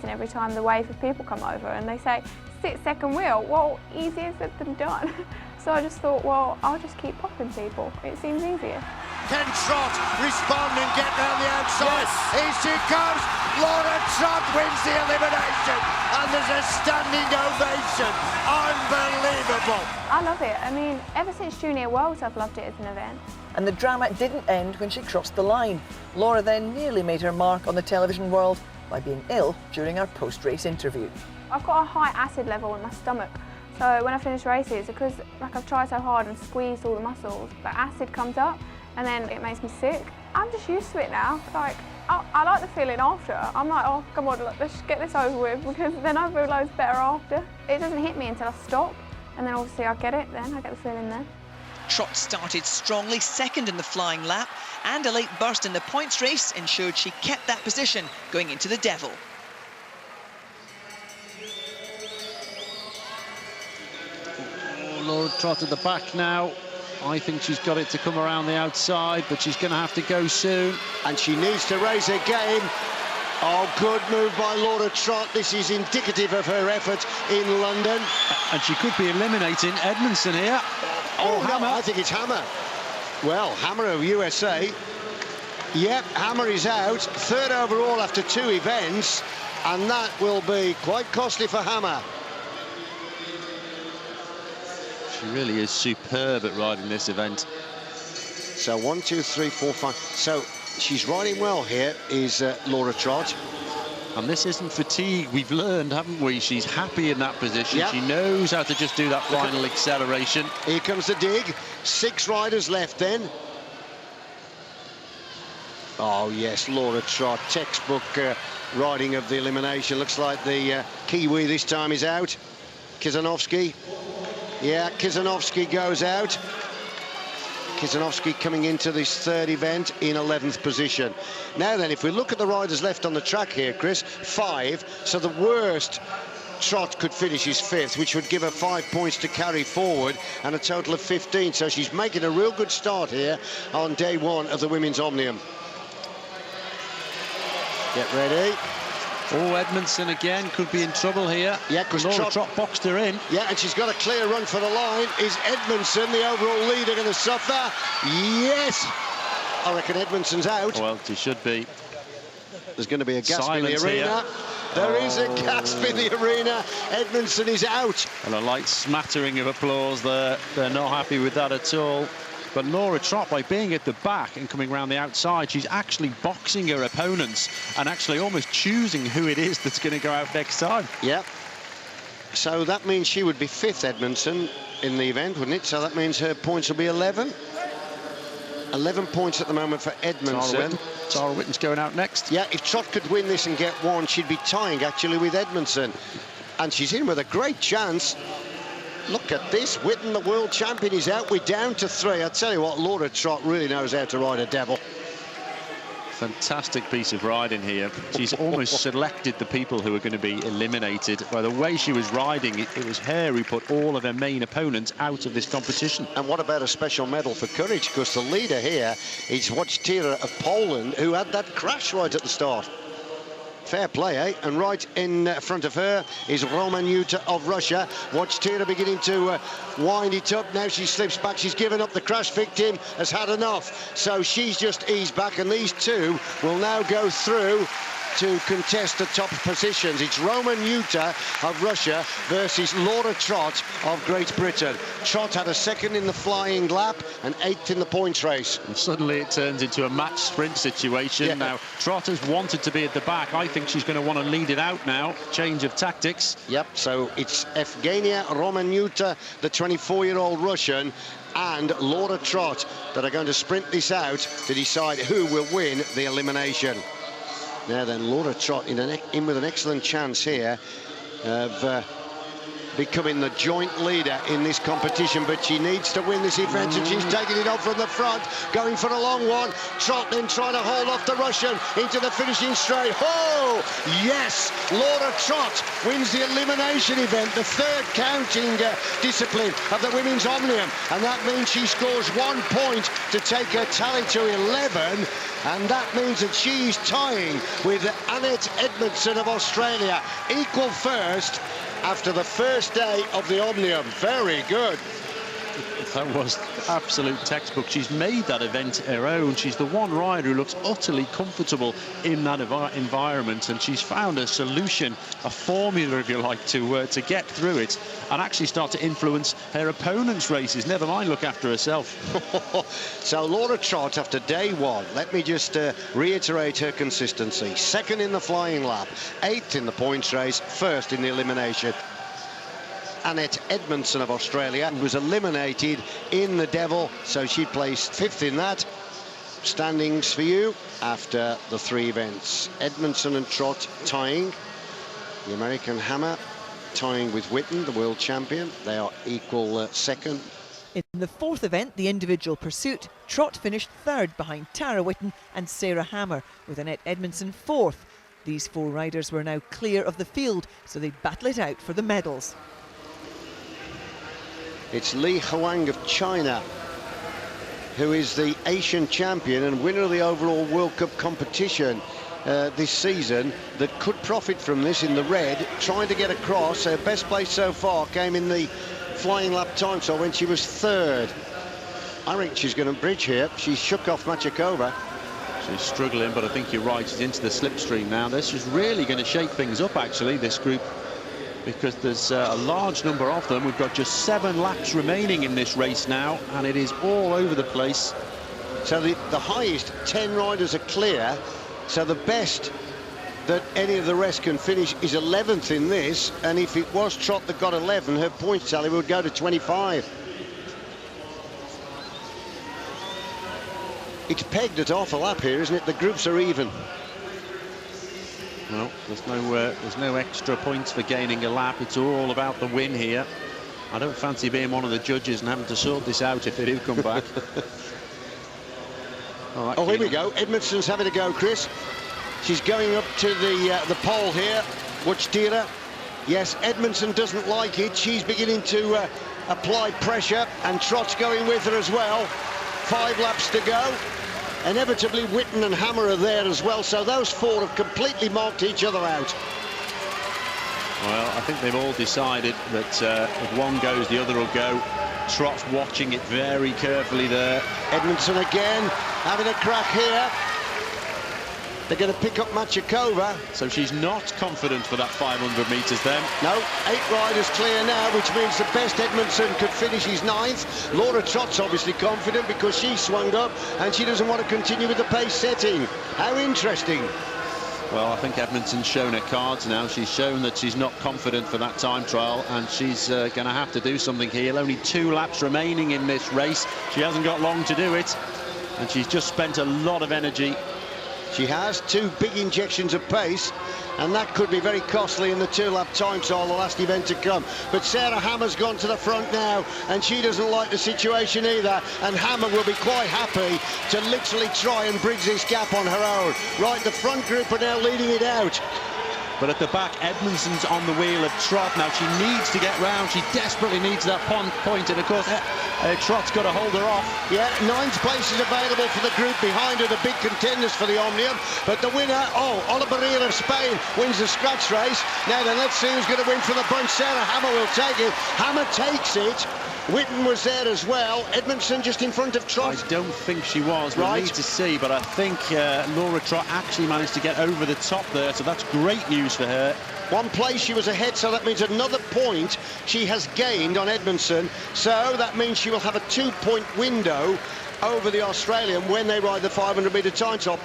every time the wave of people come over and they say 6-second wheel. Well, easier said than done. So I just thought, well, I'll just keep popping people. It seems easier. Can Trott respond and get round the outside? Yes. Here she comes. Laura Trott wins the elimination, and there's a standing ovation. Unbelievable. I love it. I mean, ever since Junior Worlds, I've loved it as an event. And the drama didn't end when she crossed the line. Laura then nearly made her mark on the television world by being ill during our post-race interview. I've got a high acid level in my stomach. So when I finish races, because like I've tried so hard and squeezed all the muscles, but acid comes up and then it makes me sick. I'm just used to it now. Like, I like the feeling after. I'm like, oh, come on, let's get this over with, because then I feel loads better after. It doesn't hit me until I stop, and then obviously I get it then, I get the feeling then. Trott started strongly, second in the flying lap, and a late burst in the points race ensured she kept that position going into the Devil. Oh, Laura Trott at the back now. I think she's got it to come around the outside, but she's going to have to go soon. And she needs to raise her game. Oh, good move by Laura Trott. This is indicative of her effort in London. And she could be eliminating Edmondson here. Oh, Hammer. no, I think it's Hammer. Well, Hammer of USA. Yep, Hammer is out. Third overall after 2 events. And that will be quite costly for Hammer. She really is superb at riding this event. So 1, 2, 3, 4, 5. So she's riding well here, is Laura Trott. And this isn't fatigue. We've learned, haven't we? She's happy in that position. Yep. She knows how to just do that final acceleration. Here comes the dig. 6 riders left then. Oh, yes, Laura Trott, textbook riding of the elimination. Looks like the Kiwi this time is out. Kizanovsky. Yeah, Kizanovsky goes out. Kizanovsky coming into this 3rd event in 11th position. Now then, if we look at the riders left on the track here, Chris, 5. So the worst Trott could finish is 5th, which would give her 5 points to carry forward and a total of 15. So she's making a real good start here on day 1 of the Women's Omnium. Get ready. Oh, Edmondson again could be in trouble here. Yeah, because Laura Trott boxed her in. Yeah, and she's got a clear run for the line. Is Edmondson, the overall leader, going to suffer? Yes! I reckon Edmondson's out. Well, she should be. There's going to be a gasp in the Silence arena. here. There is a gasp in the arena. Edmondson is out. And a light smattering of applause there. They're not happy with that at all. But Laura Trott, by being at the back and coming around the outside, she's actually boxing her opponents and actually almost choosing who it is that's going to go out next time. Yep. So that means she would be 5th, Edmondson, in the event, wouldn't it? So that means her points will be 11. 11 points at the moment for Edmondson. Tara Whitten's going out next. Yeah, if Trott could win this and get 1, she'd be tying, actually, with Edmondson. And she's in with a great chance. Look at this, Whitten, the world champion, is out. We're down to 3. I tell you what, Laura Trott really knows how to ride a devil. Fantastic piece of riding here. She's almost selected the people who are going to be eliminated. By the way she was riding, it was her who put all of her main opponents out of this competition. And what about a special medal for courage? Because the leader here is Wojtyła of Poland, who had that crash right at the start. Fair play, eh? And right in front of her is Romaniuta of Russia. Wojtyła beginning to wind it up. Now she slips back. She's given up. The crash victim has had enough. So she's just eased back, and these 2 will now go through to contest the top positions. It's Romaniuta of Russia versus Laura Trott of Great Britain. Trott had a 2nd in the flying lap and 8th in the points race. And suddenly it turns into a match sprint situation. Yeah. Now, Trott has wanted to be at the back. I think she's going to want to lead it out now. Change of tactics. Yep, so it's Evgenia Romaniuta, the 24-year-old Russian, and Laura Trott that are going to sprint this out to decide who will win the elimination. Now then, Laura Trott in with an excellent chance here of becoming the joint leader in this competition, but she needs to win this event, and she's taking it off from the front, going for a long one. Trott then trying to hold off the Russian into the finishing straight. Oh, yes! Laura Trott wins the elimination event, the 3rd counting discipline of the Women's Omnium, and that means she scores 1 point to take her tally to 11, and that means that she's tying with Annette Edmondson of Australia, equal first after the first day of the Omnium. Very good. That was absolute textbook. She's made that event her own. She's the one rider who looks utterly comfortable in that environment, and she's found a solution, a formula, if you like, to get through it and actually start to influence her opponent's races, never mind look after herself. So Laura Trott, after day 1, let me just reiterate her consistency. 2nd in the flying lap, 8th in the points race, 1st in the elimination. Annette Edmondson of Australia was eliminated in the Devil, so she placed 5th in that. Standings for you after the 3 events. Edmondson and Trott tying. The American Hammer tying with Whitten, the world champion. They are equal 2nd. In the 4th event, the individual pursuit, Trott finished 3rd behind Tara Whitten and Sarah Hammer, with Annette Edmondson 4th. These 4 riders were now clear of the field, so they battle it out for the medals. It's Li Huang of China, who is the Asian champion and winner of the overall World Cup competition this season that could profit from this in the red, trying to get across. Her best place so far came in the flying lap time, so when she was third. I think she's going to bridge here. She shook off Machakova. She's struggling, but I think you're right. She's into the slipstream now. This is really going to shake things up, actually, this group, because there's a large number of them. We've got just 7 laps remaining in this race now, and it is all over the place. So the highest 10 riders are clear, so the best that any of the rest can finish is 11th in this, and if it was Trott that got 11, her points tally would go to 25. It's pegged at half a lap here, isn't it? The groups are even. Well, there's no extra points for gaining a lap. It's all about the win here. I don't fancy being one of the judges and having to sort this out if they do come back. Oh, here we go. Edmondson's having a go, Chris. She's going up to the pole here. Watch Dira. Yes, Edmondson doesn't like it. She's beginning to apply pressure, and Trott's going with her as well. 5 laps to go. Inevitably, Whitten and Hammer are there as well, so those 4 have completely marked each other out. Well, I think they've all decided that if one goes, the other will go. Trott's watching it very carefully there. Edmondson again, having a crack here. They're going to pick up Machakova. So she's not confident for that 500 metres then. No, 8 riders clear now, which means the best Edmondson could finish is 9th. Laura Trott's obviously confident because she swung up and she doesn't want to continue with the pace setting. How interesting. Well, I think Edmondson's shown her cards now. She's shown that she's not confident for that time trial, and she's going to have to do something here. Only 2 laps remaining in this race. She hasn't got long to do it, and she's just spent a lot of energy. She has 2 big injections of pace, and that could be very costly in the 2-lap time trial, the last event to come. But Sarah Hammer's gone to the front now, and she doesn't like the situation either, and Hammer will be quite happy to literally try and bridge this gap on her own. Right, the front group are now leading it out. But at the back, Edmondson's on the wheel of Trott. Now, she needs to get round. She desperately needs that point. And, of course, Trott's got to hold her off. Yeah, 9th place is available for the group behind her, the big contenders for the Omnium. But the winner, Oliveira of Spain wins the scratch race. Now then, let's see who's going to win for the bunch. Sarah Hammer will take it. Hammer takes it. Whitten was there as well. Edmondson just in front of Trott. I don't think she was. We'll need to see, but I think Laura Trott actually managed to get over the top there, so that's great news for her. 1 place she was ahead, so that means another point she has gained on Edmondson. So that means she will have a 2-point window over the Australian when they ride the 500-metre time top.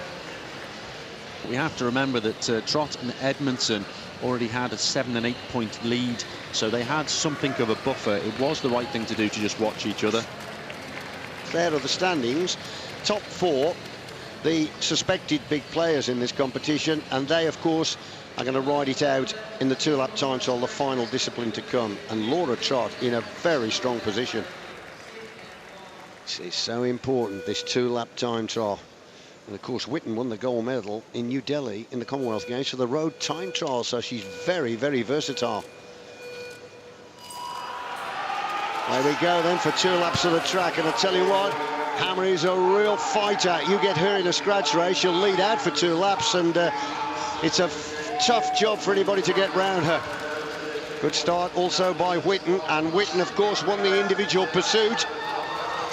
We have to remember that Trott and Edmondson already had a 7- and 8-point lead, so they had something of a buffer. It was the right thing to do to just watch each other. There are the standings. Top 4, the suspected big players in this competition, and they, of course, are going to ride it out in the 2-lap time trial, the final discipline to come. And Laura Trott in a very strong position. This is so important, this 2-lap time trial. And of course, Whitten won the gold medal in New Delhi in the Commonwealth Games for the road time trial, so she's very, very versatile. There we go then for 2 laps of the track, and I tell you what, Hammer is a real fighter. You get her in a scratch race, she'll lead out for 2 laps, and it's a tough job for anybody to get round her. Good start also by Whitten, and Whitten, of course, won the individual pursuit.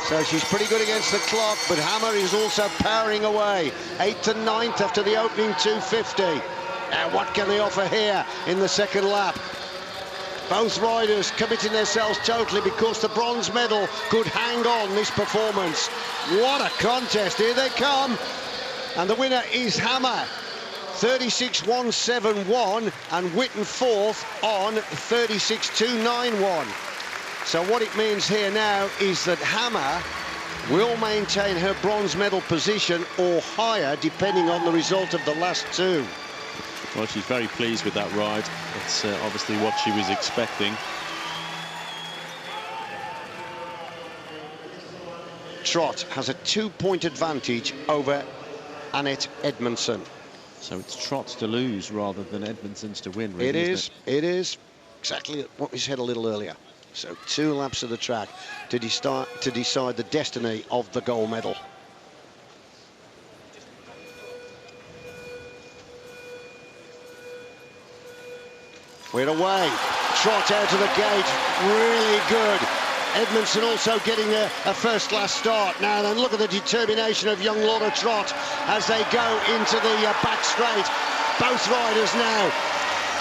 So she's pretty good against the clock, but Hammer is also powering away. 8th and 9th after the opening 250. Now what can they offer here in the 2nd lap? Both riders committing themselves totally because the bronze medal could hang on this performance. What a contest, here they come. And the winner is Hammer. 36.171 and Whitten 4th on 36.291. So what it means here now is that Hammer will maintain her bronze medal position or higher, depending on the result of the last 2. Well, she's very pleased with that ride. It's obviously what she was expecting. Trott has a 2-point advantage over Annette Edmondson. So it's Trott's to lose rather than Edmondson's to win, really, It is. Exactly what we said a little earlier. So 2 laps of the track to decide the destiny of the gold medal. We're away. Trot out of the gate, really good. Edmondson also getting a first-class start. Now then, look at the determination of young Laura Trott as they go into the back straight. Both riders now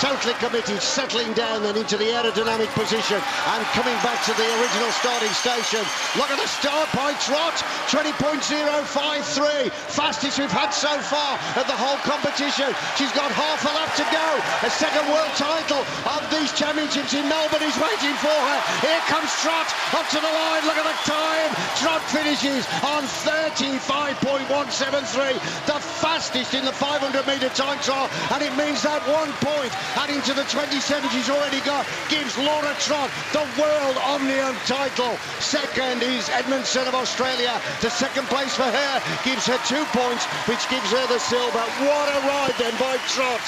totally committed, settling down then into the aerodynamic position and coming back to the original starting station. Look at the start by Trott, 20.053, fastest we've had so far at the whole competition. She's got half a lap to go. A second world title of these championships in Melbourne is waiting for her. Here comes Trott up to the line. Look at the time. Trott finishes on 35.173, the fastest in the 500-metre time trial, and it means that 1 point adding to the 27 she's already got gives Laura Trott the World Omnium title. Second is Edmondson of Australia. The second place for her gives her 2 points, which gives her the silver. What a ride then by Trott.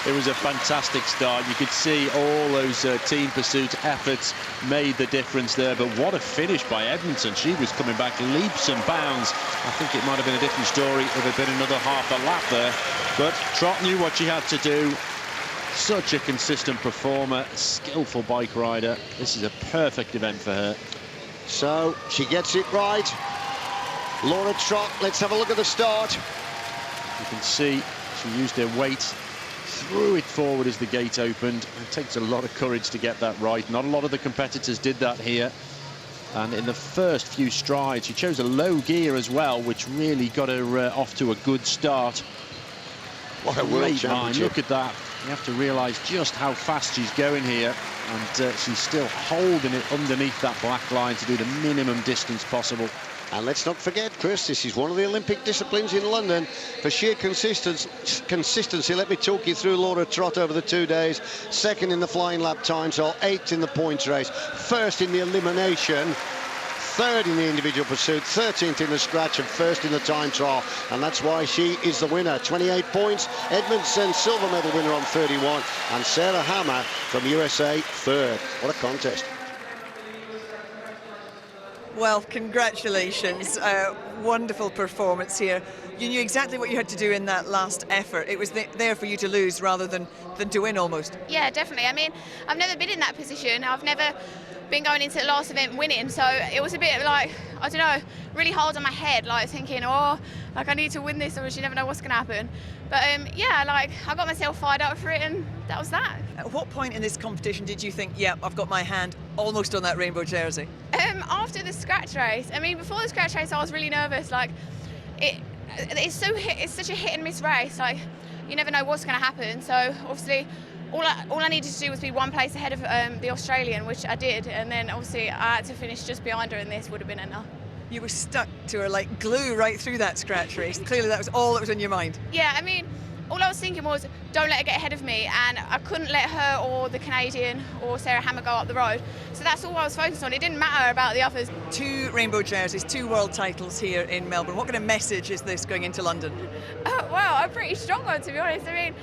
It was a fantastic start. You could see all those team pursuit efforts made the difference there, but what a finish by Edmondson. She was coming back leaps and bounds. I think it might have been a different story if it had been another half a lap there, but Trott knew what she had to do. Such a consistent performer, skillful bike rider. This is a perfect event for her. So she gets it right. Laura Trott, let's have a look at the start. You can see she used her weight, threw it forward as the gate opened. It takes a lot of courage to get that right. Not a lot of the competitors did that here. And in the first few strides, she chose a low gear as well, which really got her off to a good start. What a world championship. Look at that. You have to realise just how fast she's going here, and she's still holding it underneath that black line to do the minimum distance possible. And let's not forget, Chris, this is one of the Olympic disciplines in London. For sheer consistency, let me talk you through Laura Trott over the 2 days. Second in the flying lap time, so 8th in the points race. First in the elimination. Third in the individual pursuit, 13th in the scratch, and first in the time trial, and that's why she is the winner. 28 points. Edmondson, silver medal winner on 31, and Sarah Hammer from USA, third. What a contest. Well, congratulations. Wonderful performance here. You knew exactly what you had to do in that last effort. It was there for you to lose rather than to win almost. Yeah, definitely. I mean, I've never been in that position. I've never been going into the last event winning, so it was a bit like, I don't know, really hard on my head, like thinking, oh, like I need to win this, or you never know what's going to happen. But yeah, like I got myself fired up for it, and that was that. At what point in this competition did you think, yeah, I've got my hand almost on that rainbow jersey? After the scratch race. I mean, before the scratch race, I was really nervous. Like, it's such a hit and miss race. Like, you never know what's going to happen. So obviously, all I needed to do was be 1 place ahead of the Australian, which I did, and then obviously I had to finish just behind her, and this would have been enough. You were stuck to her like glue right through that scratch race. Clearly that was all that was in your mind. Yeah, I mean, all I was thinking was, don't let her get ahead of me, and I couldn't let her or the Canadian or Sarah Hammer go up the road. So that's all I was focused on. It didn't matter about the others. 2 rainbow jerseys, 2 world titles here in Melbourne. What kind of message is this going into London? Well, a pretty strong one, to be honest. I mean,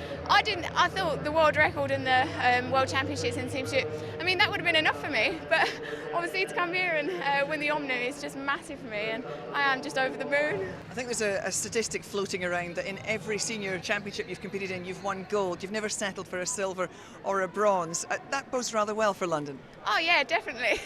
I thought the world record in the World Championships in team shoot, I mean, that would have been enough for me. But obviously to come here and win the Omnium is just massive for me, and I am just over the moon. I think there's a statistic floating around that in every senior championship you've competed in, you've won gold. You've never settled for a silver or a bronze. That bodes rather well for London. Oh yeah, definitely.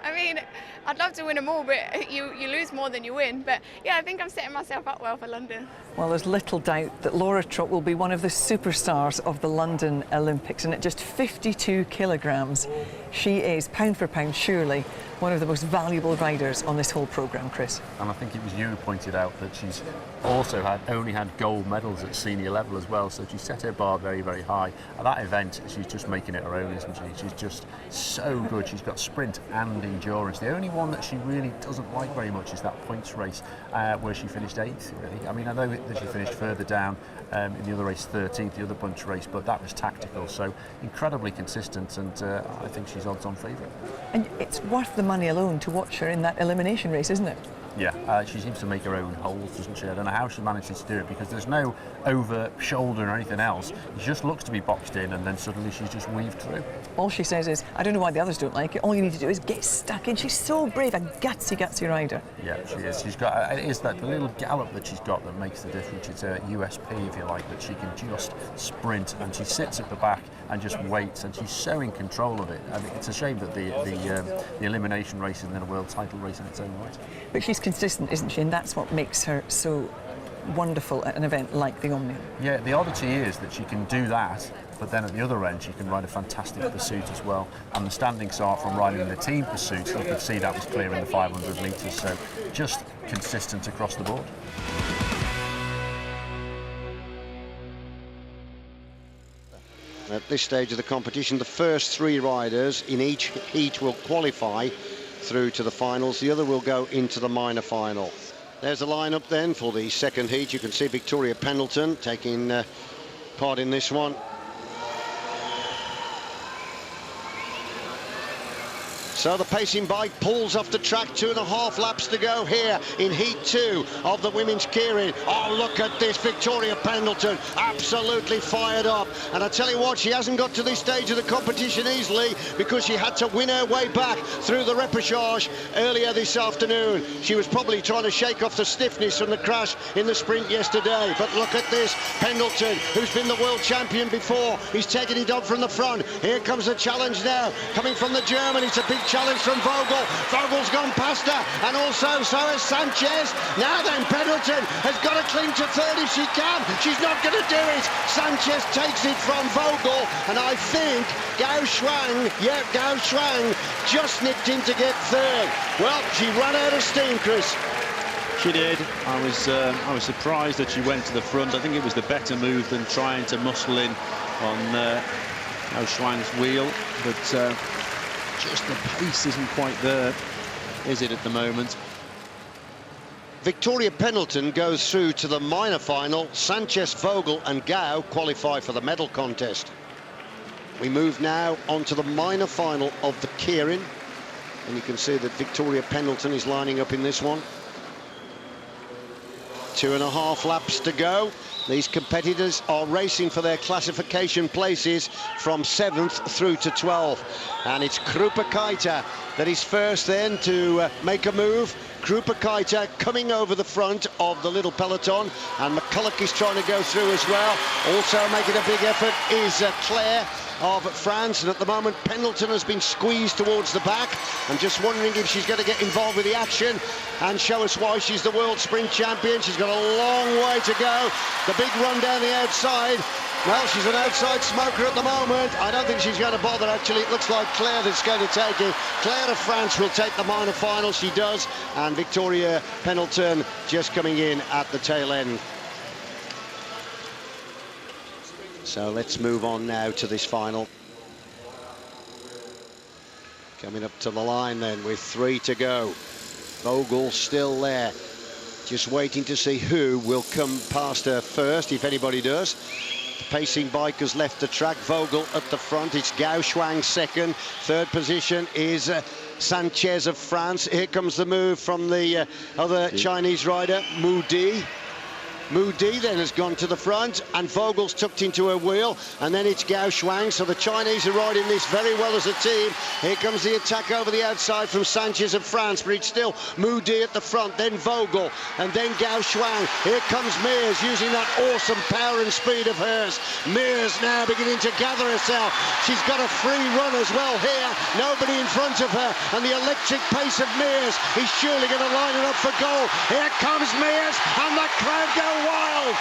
I mean, I'd love to win them all, but you lose more than you win. But yeah, I think I'm setting myself up well for London. Well, there's little doubt that Laura Trott will be one of the superstars of the London Olympics, and at just 52 kilograms, she is, pound for pound, surely one of the most valuable riders on this whole programme, Chris. And I think it was you who pointed out that she's also only had gold medals at senior level as well, so she set her bar very, very high. At that event, she's just making it her own, isn't she? She's just so good. She's got sprint and endurance. The only one that she really doesn't like very much is that points race where she finished 8th, really. I mean, I know that she finished further down in the other race, 13th, the other bunch race, but that was tactical, so incredibly consistent, and I think she's odds-on favourite. And it's worth the money alone to watch her in that elimination race, isn't it? Yeah, she seems to make her own holes, doesn't she? I don't know how she manages to do it, because there's no over shoulder or anything else. She just looks to be boxed in, and then suddenly she's just weaved through. All she says is, I don't know why the others don't like it. All you need to do is get stuck in. She's so brave, a gutsy rider. Yeah, she is. She's got, it is that the little gallop that she's got that makes the difference. It's a USP, if you like, that she can just sprint, and she sits at the back and just waits, and she's so in control of it. And it's a shame that the elimination race isn't a world title race in its own right. But she's consistent, isn't she? And that's what makes her so wonderful at an event like the Omnium. Yeah, the oddity is that she can do that, but then at the other end she can ride a fantastic pursuit as well. And the standing start from riding in the team pursuit, you could see that was clear in the 500 metres, so just consistent across the board. At this stage of the competition, the first 3 riders in each heat will qualify through to the finals. The other will go into the minor final. There's the lineup then for the second heat. You can see Victoria Pendleton taking part in this one. So the pacing bike pulls off the track, 2.5 laps to go here in Heat 2 of the women's keirin. Oh, look at this, Victoria Pendleton, absolutely fired up. And I tell you what, she hasn't got to this stage of the competition easily, because she had to win her way back through the repechage earlier this afternoon. She was probably trying to shake off the stiffness from the crash in the sprint yesterday. But look at this, Pendleton, who's been the world champion before, he's taking it on from the front. Here comes the challenge now, coming from the German. It's a big challenge from Vogel. Vogel's gone past her, and also so has Sanchez. Now then, Pendleton has got to cling to third if she can. She's not going to do it. Sanchez takes it from Vogel, and I think Gao Shuang just nipped in to get third. Well, she ran out of steam, Chris. She did. I was surprised that she went to the front. I think it was the better move than trying to muscle in on Gao Shuang's wheel, but just the pace isn't quite there, is it, at the moment? Victoria Pendleton goes through to the minor final. Sanchez, Vogel and Gao qualify for the medal contest. We move now on to the minor final of the keirin, and you can see that Victoria Pendleton is lining up in this one. 2.5 laps to go. These competitors are racing for their classification places from 7th through to 12th. And it's Krupa Keita that is first then to make a move. Krupa Keita coming over the front of the little peloton, and McCulloch is trying to go through as well. Also making a big effort is Claire of France, and at the moment Pendleton has been squeezed towards the back. I'm just wondering if she's going to get involved with the action and show us why she's the world sprint champion. She's got a long way to go. The big run down the outside. Well, she's an outside smoker at the moment. I don't think she's going to bother, actually. It looks like Claire that's going to take it. Claire of France will take the minor final. She does. And Victoria Pendleton just coming in at the tail end. So let's move on now to this final. Coming up to the line then with 3 to go. Vogel still there. Just waiting to see who will come past her first, if anybody does. The pacing bike has left the track. Vogel at the front. It's Gao Shuang second. Third position is Sanchez of France. Here comes the move from the other Chinese rider, Mu Di. Mu Di then has gone to the front, and Vogel's tucked into her wheel, and then it's Gao Shuang. So the Chinese are riding this very well as a team. Here comes the attack over the outside from Sanchez of France, but it's still Mu Di at the front, then Vogel, and then Gao Shuang. Here comes Mears using that awesome power and speed of hers. Mears now beginning to gather herself. She's got a free run as well here. Nobody in front of her, and the electric pace of Mears is surely going to line it up for goal. Here comes Mears, and the crowd go wild.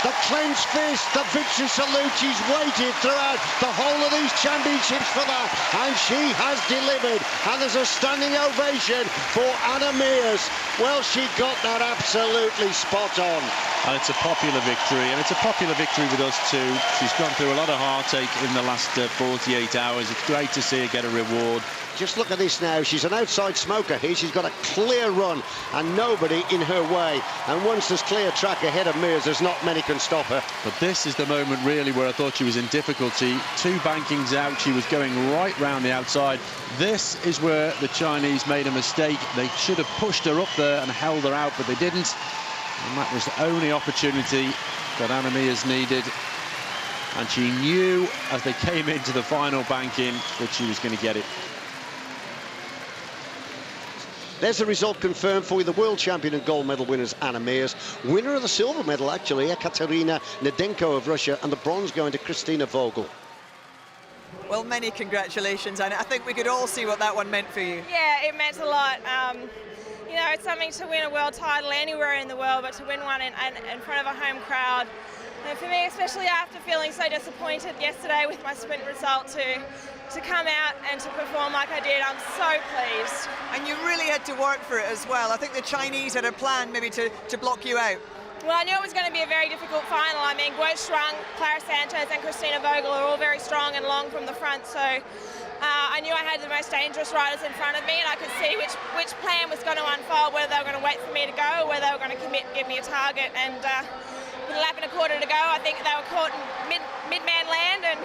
The clenched fist, the victory salute. She's waited throughout the whole of these championships for that, and she has delivered. And there's a standing ovation for Anna Mears. Well, she got that absolutely spot on. And it's a popular victory, and it's a popular victory with us too. She's gone through a lot of heartache in the last 48 hours. It's great to see her get a reward. Just look at this now. She's an outside smoker here. She's got a clear run and nobody in her way. And once there's clear track ahead of Mears, there's not many can can stop her. But this is the moment really where I thought she was in difficulty. 2 bankings out, she was going right round the outside. This is where the Chinese made a mistake. They should have pushed her up there and held her out, but they didn't. And that was the only opportunity that Anna Meares needed. And she knew as they came into the final banking that she was going to get it. There's the result confirmed for you. The world champion and gold medal winners, Anna Meares. Winner of the silver medal, actually, Ekaterina Nedenko of Russia, and the bronze going to Kristina Vogel. Well, many congratulations, Anna. I think we could all see what that one meant for you. Yeah, it meant a lot. You know, it's something to win a world title anywhere in the world, but to win one in front of a home crowd. And for me, especially after feeling so disappointed yesterday with my sprint result, to come out and to perform like I did, I'm so pleased. And you really had to work for it as well. I think the Chinese had a plan maybe to block you out. Well, I knew it was going to be a very difficult final. I mean, Guo Strung, Clara Sanchez and Kristina Vogel are all very strong and long from the front, so I knew I had the most dangerous riders in front of me, and I could see which plan was going to unfold, whether they were going to wait for me to go or whether they were going to give me a target. And with a lap and a quarter to go, I think they were caught in mid-man land, and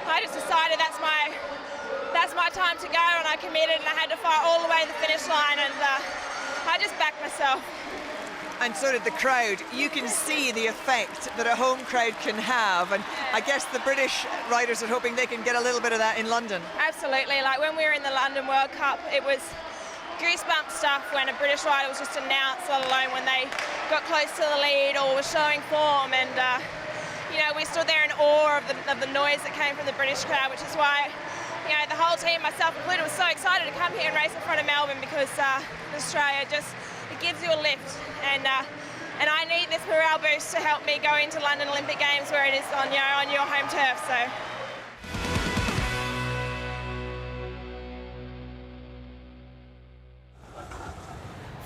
I just decided that's my time to go, and I committed, and I had to fight all the way to the finish line, and I just backed myself. And so did the crowd. You can see the effect that a home crowd can have, and I guess the British riders are hoping they can get a little bit of that in London. Absolutely. Like when we were in the London World Cup, it was goosebump stuff when a British rider was just announced, let alone when they got close to the lead or were showing form. And you know, we stood there in awe of the noise that came from the British crowd, which is why, you know, the whole team, myself included, was so excited to come here and race in front of Melbourne, because Australia just, it gives you a lift, and I need this morale boost to help me go into London Olympic Games where it is on your home turf. So.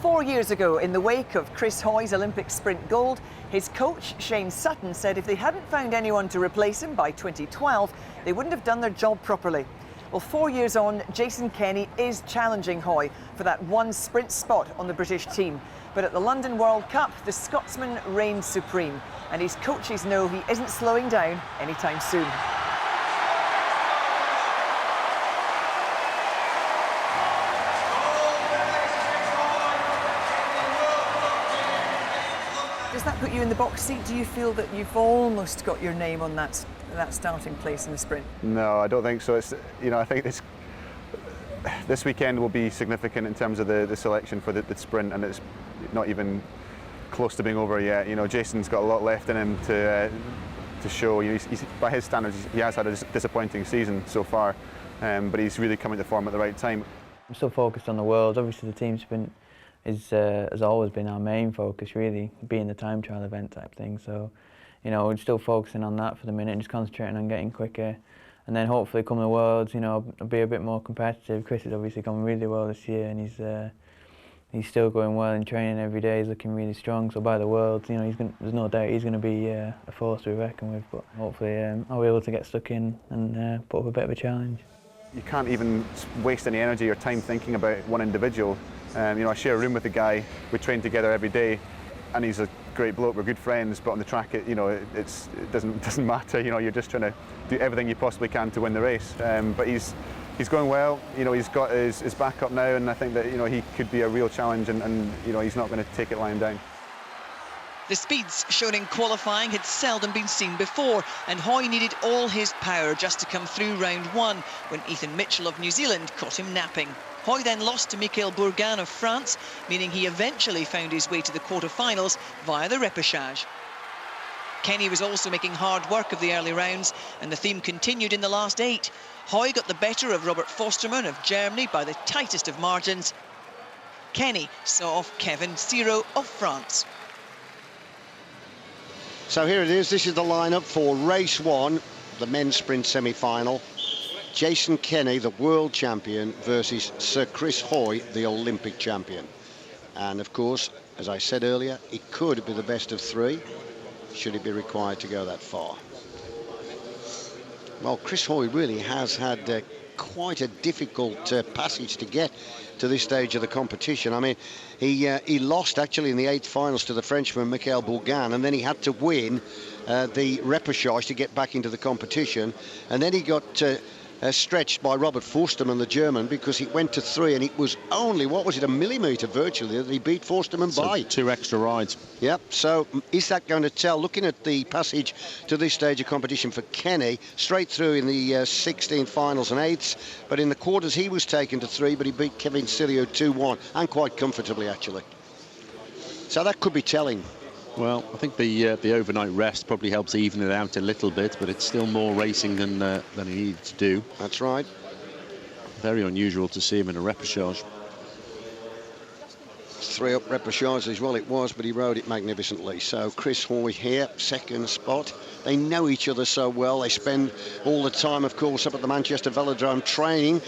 4 years ago, in the wake of Chris Hoy's Olympic sprint gold, his coach Shane Sutton said if they hadn't found anyone to replace him by 2012, they wouldn't have done their job properly. Well, 4 years on, Jason Kenny is challenging Hoy for that one sprint spot on the British team. But at the London World Cup, the Scotsman reigns supreme, and his coaches know he isn't slowing down anytime soon. Does that put you in the box seat? Do you feel that you've almost got your name on that starting place in the sprint? No, I don't think so. It's, you know, I think this weekend will be significant in terms of the selection for the sprint, and it's not even close to being over yet. You know, Jason's got a lot left in him to show. You know, he's, by his standards, he has had a disappointing season so far, but he's really coming to form at the right time. I'm still focused on the Worlds. Obviously, the team sprint has always been our main focus, really, being the time trial event type thing. So, you know, we're still focusing on that for the minute and just concentrating on getting quicker. And then hopefully come the Worlds, you know, I'll be a bit more competitive. Chris has obviously gone really well this year, and he's still going well in training every day. He's looking really strong. So by the Worlds, you know, there's no doubt he's going to be a force to be reckoned with. But hopefully I'll be able to get stuck in and put up a bit of a challenge. You can't even waste any energy or time thinking about one individual. You know, I share a room with a guy. We train together every day, and he's a great bloke. We're good friends, but on the track, it doesn't matter. You know, you're just trying to do everything you possibly can to win the race. But he's going well. You know, he's got his back up now, and I think that, you know, he could be a real challenge, and you know, he's not going to take it lying down. The speeds shown in qualifying had seldom been seen before, and Hoy needed all his power just to come through round one when Ethan Mitchell of New Zealand caught him napping. Hoy then lost to Michael Bourgain of France, meaning he eventually found his way to the quarter-finals via the repechage. Kenny was also making hard work of the early rounds, and the theme continued in the last 8. Hoy got the better of Robert Fosterman of Germany by the tightest of margins. Kenny saw off Kevin Siro of France. So here it is. This is the lineup for race 1, the men's sprint semi-final. Jason Kenny, the world champion, versus Sir Chris Hoy, the Olympic champion. And of course, as I said earlier, it could be the best of 3, should it be required to go that far. Well, Chris Hoy really has had quite a difficult passage to get to this stage of the competition. I mean, he lost actually in the 8th finals to the Frenchman Michael Bourgain, and then he had to win the repechage to get back into the competition, and then he got stretched by Robert Forstermann, the German, because he went to 3, and it was only, what was it, a millimetre virtually that he beat Forstermann by. 2 extra rides. Yep, so is that going to tell? Looking at the passage to this stage of competition for Kenny, straight through in the 16th finals and 8ths, but in the quarters he was taken to 3, but he beat Kevin Cilio 2-1, and quite comfortably actually. So that could be telling. Well, I think the overnight rest probably helps even it out a little bit, but it's still more racing than he needed to do. That's right. Very unusual to see him in a repechage. 3-up repechage as well it was, but he rode it magnificently. So Chris Hoy here, 2nd spot. They know each other so well. They spend all the time, of course, up at the Manchester Velodrome training.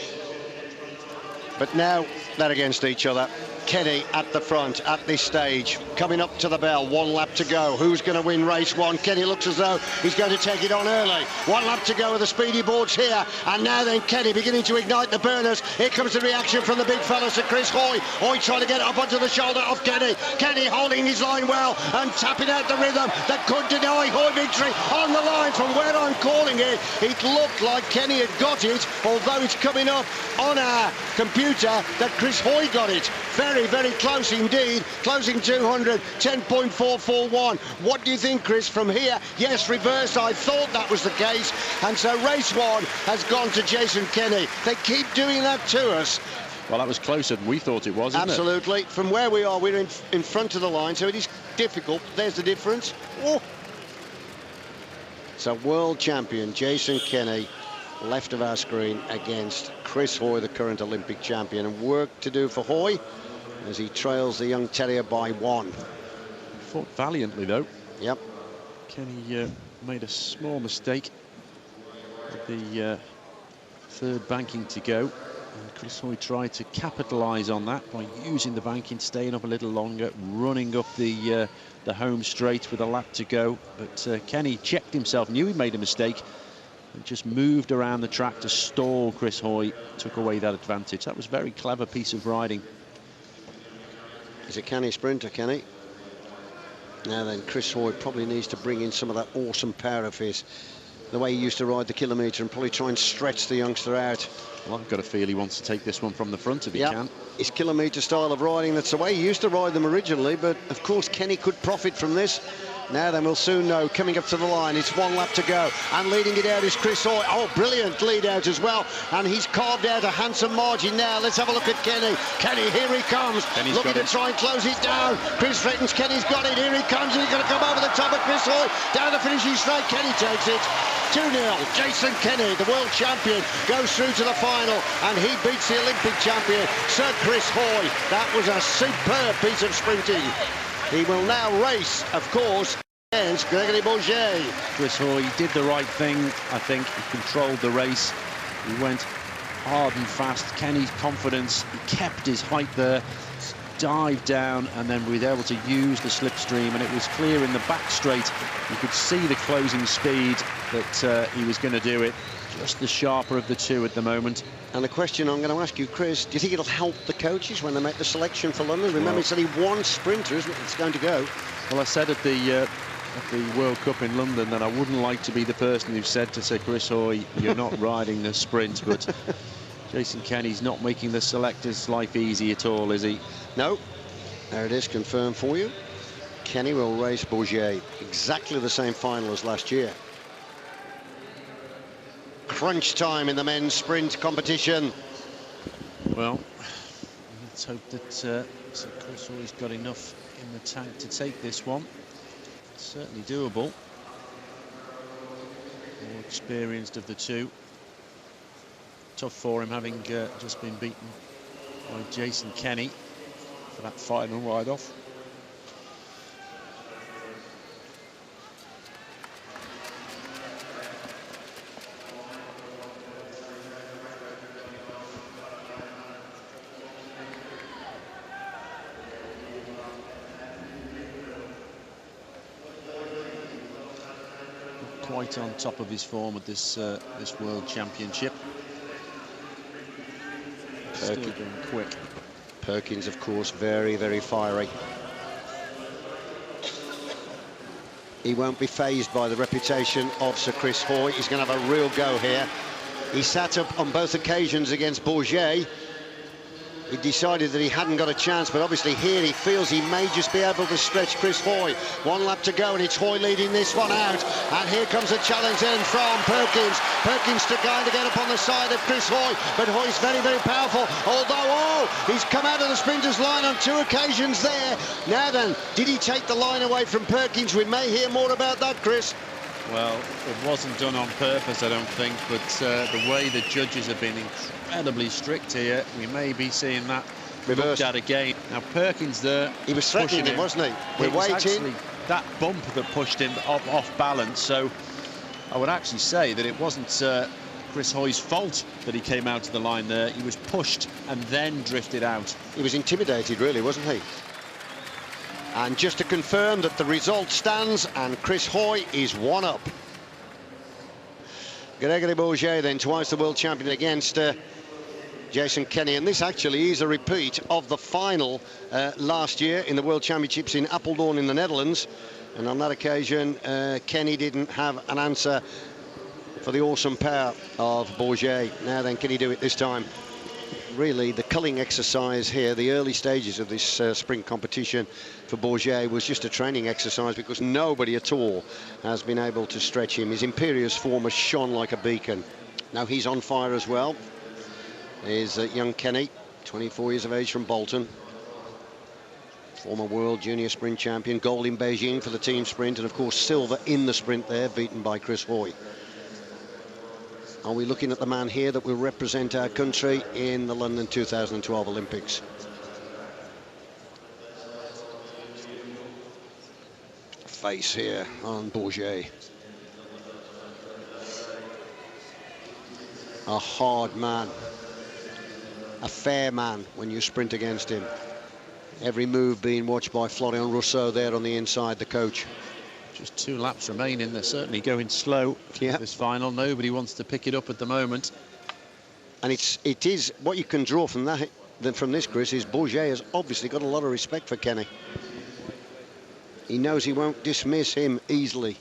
But now they're against each other. Kenny at the front at this stage, coming up to the bell, 1 lap to go. Who's going to win race 1? Kenny looks as though he's going to take it on early. 1 lap to go with the speedy boards here, and now then Kenny beginning to ignite the burners. Here comes the reaction from the big fellas to Chris Hoy. Hoy trying to get up onto the shoulder of Kenny. Kenny holding his line well and tapping out the rhythm that could deny Hoy victory on the line. From where I'm calling it, it looked like Kenny had got it, although it's coming up on our computer that Chris Hoy got it. Very, very close indeed. Closing 200, 10.441. What do you think, Chris, from here? Yes, reverse. I thought that was the case. And so race 1 has gone to Jason Kenny. They keep doing that to us. Well, that was closer than we thought it was, isn't Absolutely. It? From where we are, we're in front of the line, so it is difficult. There's the difference. Oh. So world champion Jason Kenny, left of our screen, against Chris Hoy, the current Olympic champion. And work to do for Hoy as he trails the young terrier by 1. Fought valiantly, though. Yep. Kenny made a small mistake with the 3rd banking to go. And Chris Hoy tried to capitalise on that by using the banking, staying up a little longer, running up the home straight with a lap to go. But Kenny checked himself, knew he made a mistake, and just moved around the track to stall Chris Hoy, took away that advantage. That was a very clever piece of riding. He's a canny sprinter, Kenny. Now then, Chris Hoy probably needs to bring in some of that awesome power of his, the way he used to ride the kilometre, and probably try and stretch the youngster out. Well, I've got a feel he wants to take this one from the front if he can. His kilometre style of riding, that's the way he used to ride them originally, but of course Kenny could profit from this. Now then, we'll soon know. Coming up to the line, it's 1 lap to go, and leading it out is Chris Hoy. Oh, brilliant lead out as well, and he's carved out a handsome margin now. Let's have a look at Kenny. Kenny, here he comes, Kenny's looking to try and close it down. Chris reckons Kenny's got it. Here he comes, and he's going to come over the top of Chris Hoy. Down the finishing straight, Kenny takes it. 2-0. Jason Kenny, the world champion, goes through to the final, and he beats the Olympic champion, Sir Chris Hoy. That was a superb piece of sprinting. He will now race, of course, against Gregory Bourget. Chris Hoy did the right thing, I think. He controlled the race. He went hard and fast. Kenny's confidence, he kept his height there, dived down, and then was able to use the slipstream, and it was clear in the back straight. You could see the closing speed that he was going to do it. Just the sharper of the two at the moment. And the question I'm going to ask you, Chris, do you think it'll help the coaches when they make the selection for London? Remember, it's only 1 sprinter, isn't it, that's going to go? Well, I said at the World Cup in London that I wouldn't like to be the person who said to say, Chris Hoy, you're not riding the sprint, but Jason Kenny's not making the selectors' life easy at all, is he? No. There it is, confirmed for you. Kenny will race Bourget, exactly the same final as last year. Crunch time in the men's sprint competition. Well, let's hope that Sir Chris Hoy's got enough in the tank to take this one. It's certainly doable. More experienced of the two. Tough for him, having just been beaten by Jason Kenny for that final ride-off. Quite on top of his form at this World Championship. Still going quick. Perkins, of course, very, very fiery. He won't be fazed by the reputation of Sir Chris Hoy. He's going to have a real go here. He sat up on both occasions against Bourget. He decided that he hadn't got a chance, but obviously here he feels he may just be able to stretch Chris Hoy. 1 lap to go, and it's Hoy leading this one out. And here comes a challenge in from Perkins. Perkins trying to get up on the side of Chris Hoy, but Hoy's very, very powerful. Although, he's come out of the sprinters' line on 2 occasions there. Now then, did he take the line away from Perkins? We may hear more about that, Chris. Well, it wasn't done on purpose, I don't think, but the way the judges have been incredibly strict here, we may be seeing that reversed looked at again. Now, Perkins there... He was threatening him, wasn't he? We're waiting. Actually that bump that pushed him off balance, so I would actually say that it wasn't Chris Hoy's fault that he came out to the line there. He was pushed and then drifted out. He was intimidated, really, wasn't he? And just to confirm that the result stands, and Chris Hoy is 1 up. Gregory Bourget, then, twice the world champion against Jason Kenny. And this actually is a repeat of the final last year in the World Championships in Apeldoorn in the Netherlands. And on that occasion, Kenny didn't have an answer for the awesome power of Bourget. Now then, can he do it this time? Really, the culling exercise here, the early stages of this sprint competition for Bourget was just a training exercise, because nobody at all has been able to stretch him. His imperious form has shone like a beacon. Now he's on fire as well. There's young Kenny, 24 years of age, from Bolton. Former world junior sprint champion, gold in Beijing for the team sprint, and of course silver in the sprint there, beaten by Chris Hoy. Are we looking at the man here that will represent our country in the London 2012 Olympics? Face here on Bourget. A hard man. A fair man when you sprint against him. Every move being watched by Florian Rousseau there on the inside, the coach. Just 2 laps remaining. They're certainly going slow. Yeah. This final, nobody wants to pick it up at the moment. And it is what you can draw from that. Then from this, Chris, is Bourget has obviously got a lot of respect for Kenny. He knows he won't dismiss him easily.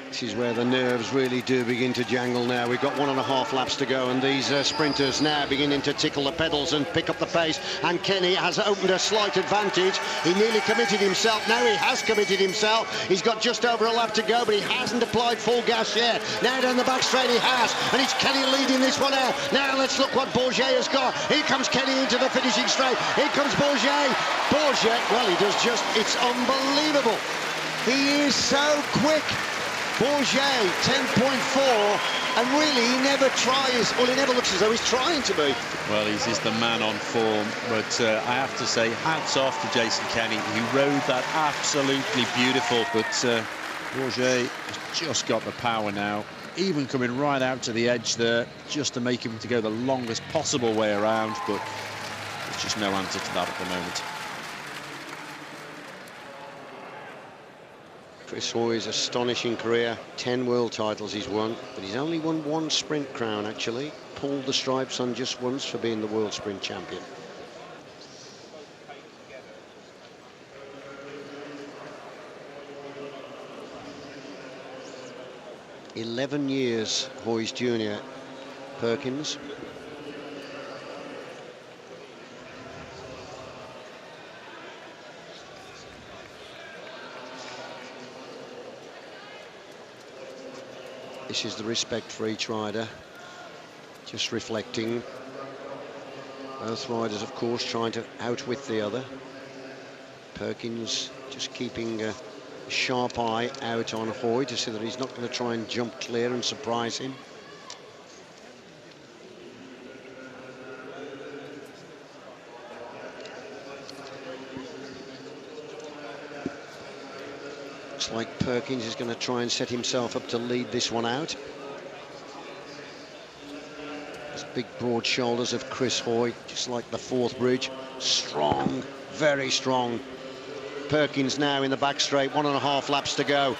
This is where the nerves really do begin to jangle now. We've got 1.5 laps to go, and these sprinters now beginning to tickle the pedals and pick up the pace. And Kenny has opened a slight advantage. He nearly committed himself. Now he has committed himself. He's got just over a lap to go, but he hasn't applied full gas yet. Now down the back straight he has, and it's Kenny leading this one out. Now let's look what Bourget has got. Here comes Kenny into the finishing straight. Here comes Bourget. Bourget, well, he does just, it's unbelievable. He is so quick. Bourget, 10.4, and really he never tries, well, he never looks as though he's trying to be. Well, he's the man on form, but I have to say, hats off to Jason Kenny. He rode that absolutely beautiful, but Bourget has just got the power now, even coming right out to the edge there, just to make him to go the longest possible way around, but there's just no answer to that at the moment. Chris Hoy's astonishing career, 10 world titles he's won, but he's only won 1 sprint crown, actually. Pulled the stripes on just once for being the world sprint champion. "11 years, Hoy's junior, Perkins. This is the respect for each rider, just reflecting. Both riders, of course, trying to outwit the other. Perkins just keeping a sharp eye out on Hoy to see that he's not going to try and jump clear and surprise him. Looks like Perkins is going to try and set himself up to lead this one out. Those big broad shoulders of Chris Hoy, just like the Forth Bridge. Strong, very strong. Perkins now in the back straight, 1.5 laps to go.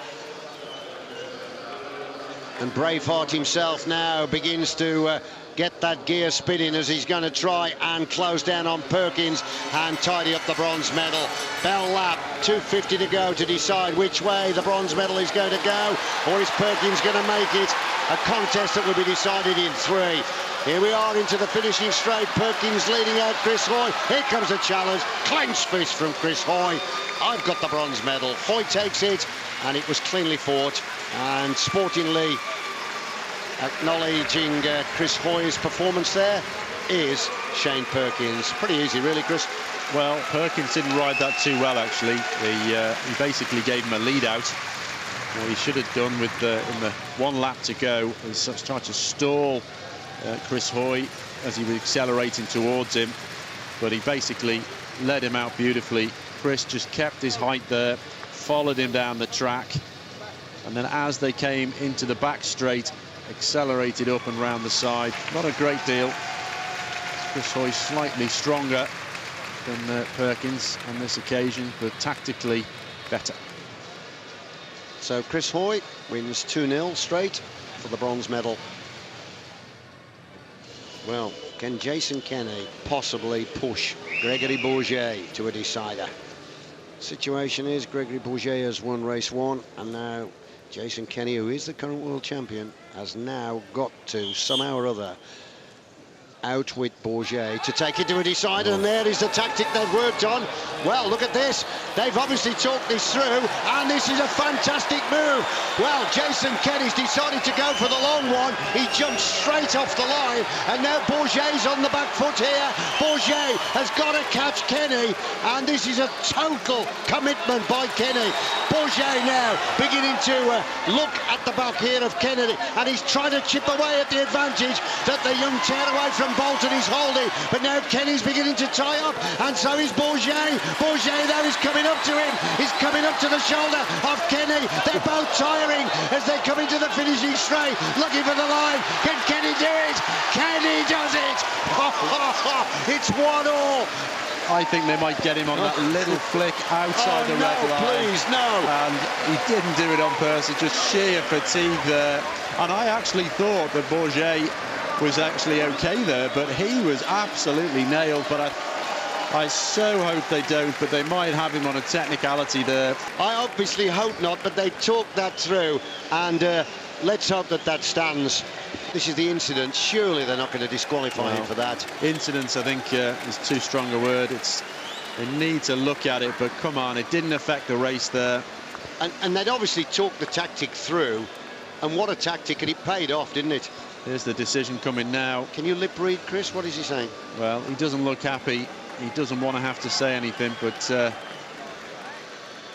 And Braveheart himself now begins to get that gear spinning as he's going to try and close down on Perkins and tidy up the bronze medal. Bell lap, 2:50 to go to decide which way the bronze medal is going to go, or is Perkins going to make it a contest that will be decided in 3. Here we are into the finishing straight. Perkins leading out Chris Hoy. Here comes a challenge. Clenched fist from Chris Hoy. I've got the bronze medal. Hoy takes it, and it was cleanly fought. And sportingly acknowledging Chris Hoy's performance there is Shane Perkins. Pretty easy, really, Chris. Well, Perkins didn't ride that too well, actually. He basically gave him a lead out. What he should have done with in the 1 lap to go is try to stall Chris Hoy as he was accelerating towards him, but he basically led him out beautifully. Chris just kept his height there, followed him down the track, and then as they came into the back straight, accelerated up and round the side. Not a great deal. Chris Hoy slightly stronger than Perkins on this occasion, but tactically better. So Chris Hoy wins 2-0 straight for the bronze medal. Well, can Jason Kenny possibly push Gregory Bourget to a decider? Situation is Gregory Bourget has won race 1, and now Jason Kenny, who is the current world champion, has now got to somehow or other outwit Bourget to take it to a decider, and there is the tactic they've worked on. Well, look at this. They've obviously talked this through, and this is a fantastic move. Well, Jason Kenny's decided to go for the long one. He jumped straight off the line, and now Bourget's on the back foot here. Bourget has got to catch Kenny, and this is a total commitment by Kenny. Bourget now beginning to look at the back here of Kennedy, and he's trying to chip away at the advantage that the young tearaway from Bolton is holding, but now Kenny's beginning to tie up, and so is Bourget. Bourget though is coming up to him. He's coming up to the shoulder of Kenny. They're both tiring as they come into the finishing straight, looking for the line. Can Kenny do it? Kenny does it! It's 1-1. I think they might get him on that little flick outside the red line. Please, no. And he didn't do it on purpose, just sheer fatigue there. And I actually thought that Bourget was actually okay there, but he was absolutely nailed. But I so hope they don't, but they might have him on a technicality there. I obviously hope not, but they talked that through, and let's hope that that stands. This is the incident. Surely they're not going to disqualify him for that. Incidents, I think, is too strong a word. They need to look at it, but come on, it didn't affect the race there. And they'd obviously talked the tactic through, and what a tactic, and it paid off, didn't it? Here's the decision coming now. Can you lip read, Chris? What is he saying? Well, he doesn't look happy. He doesn't want to have to say anything, but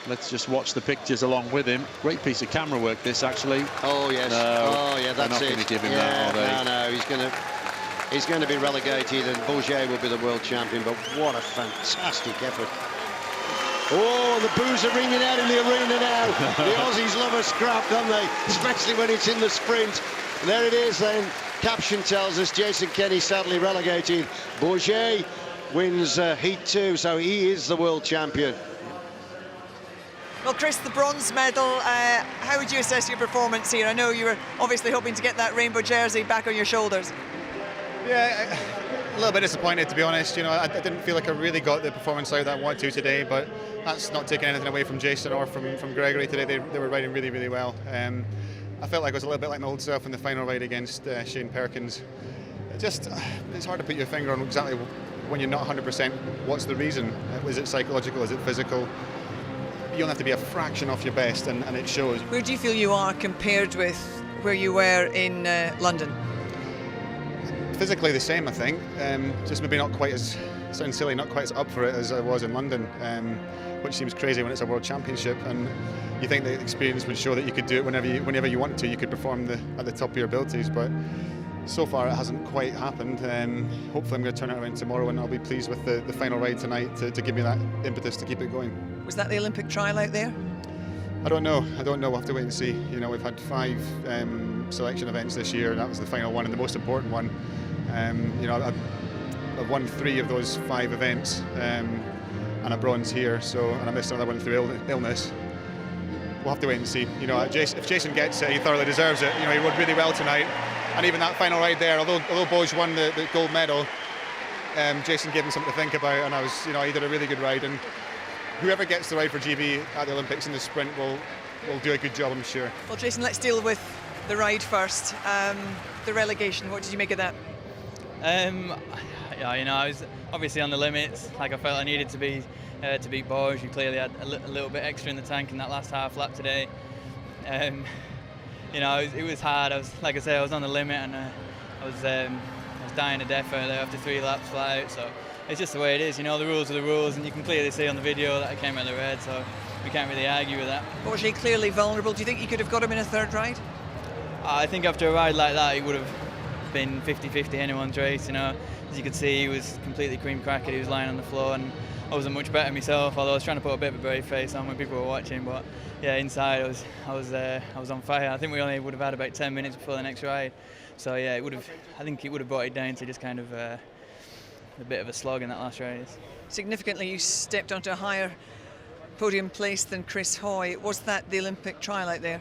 let's just watch the pictures along with him. Great piece of camera work, this, actually. Oh, yes. No, oh, yeah, that's they're not going to give him that, are they? No, he's going to be relegated, and Bourget will be the world champion, but what a fantastic effort. Oh, the boos are ringing out in the arena now. The Aussies love a scrap, don't they? Especially when it's in the sprint. And there it is then. Caption tells us Jason Kenny sadly relegated. Bourget wins Heat 2, so he is the world champion. Well, Chris, the bronze medal, how would you assess your performance here? I know you were obviously hoping to get that rainbow jersey back on your shoulders. Yeah, a little bit disappointed, to be honest. You know, I didn't feel like I really got the performance out that I wanted to today, but that's not taking anything away from Jason or from Gregory today. They were riding really, really well. I felt like I was a little bit like my old self in the final ride against Shane Perkins. It's hard to put your finger on exactly when you're not 100% what's the reason. Is it psychological? Is it physical? You only have to be a fraction off your best, and it shows. Where do you feel you are compared with where you were in London? Physically the same, I think. Just maybe not quite as, sounds silly, not quite as up for it as I was in London, which seems crazy when it's a world championship. And you think the experience would show that you could do it whenever you want to. You could perform at the top of your abilities, but so far it hasn't quite happened. Hopefully I'm going to turn it around tomorrow, and I'll be pleased with the final ride tonight to give me that impetus to keep it going. Was that the Olympic trial out there? I don't know. We'll have to wait and see. You know, we've had 5 selection events this year, and that was the final one and the most important one. You know, I've won 3 of those 5 events, and a bronze here. And I missed another one through illness. we'll have to wait and see. You know, if Jason gets it, he thoroughly deserves it. You know, he rode really well tonight, and even that final ride there, although Boj won the gold medal, Jason gave him something to think about, and he did a really good ride. And whoever gets the ride for GB at the Olympics in the sprint will do a good job, I'm sure. Well, Jason, let's deal with the ride first. The relegation, what did you make of that? Yeah, you know, I was obviously on the limits. Like, I felt I needed to be to beat Boj, who clearly had a little bit extra in the tank in that last half lap today. You know, it was hard. Like I said, I was on the limit, and I was dying to death out there after 3 laps flat out. So it's just the way it is. You know, the rules are the rules, and you can clearly see on the video that I came out of the red. So we can't really argue with that. Boj clearly vulnerable. Do you think you could have got him in a third ride? I think after a ride like that, it would have been 50-50 anyone's race. You know, as you could see, he was completely cream crackered. He was lying on the floor, and I wasn't much better myself. Although I was trying to put a bit of a brave face on when people were watching, but yeah, inside I was on fire. I think we only would have had about 10 minutes before the next ride. So yeah, I think it would have brought it down to just kind of a bit of a slog in that last race. Significantly, you stepped onto a higher podium place than Chris Hoy. Was that the Olympic trial out there?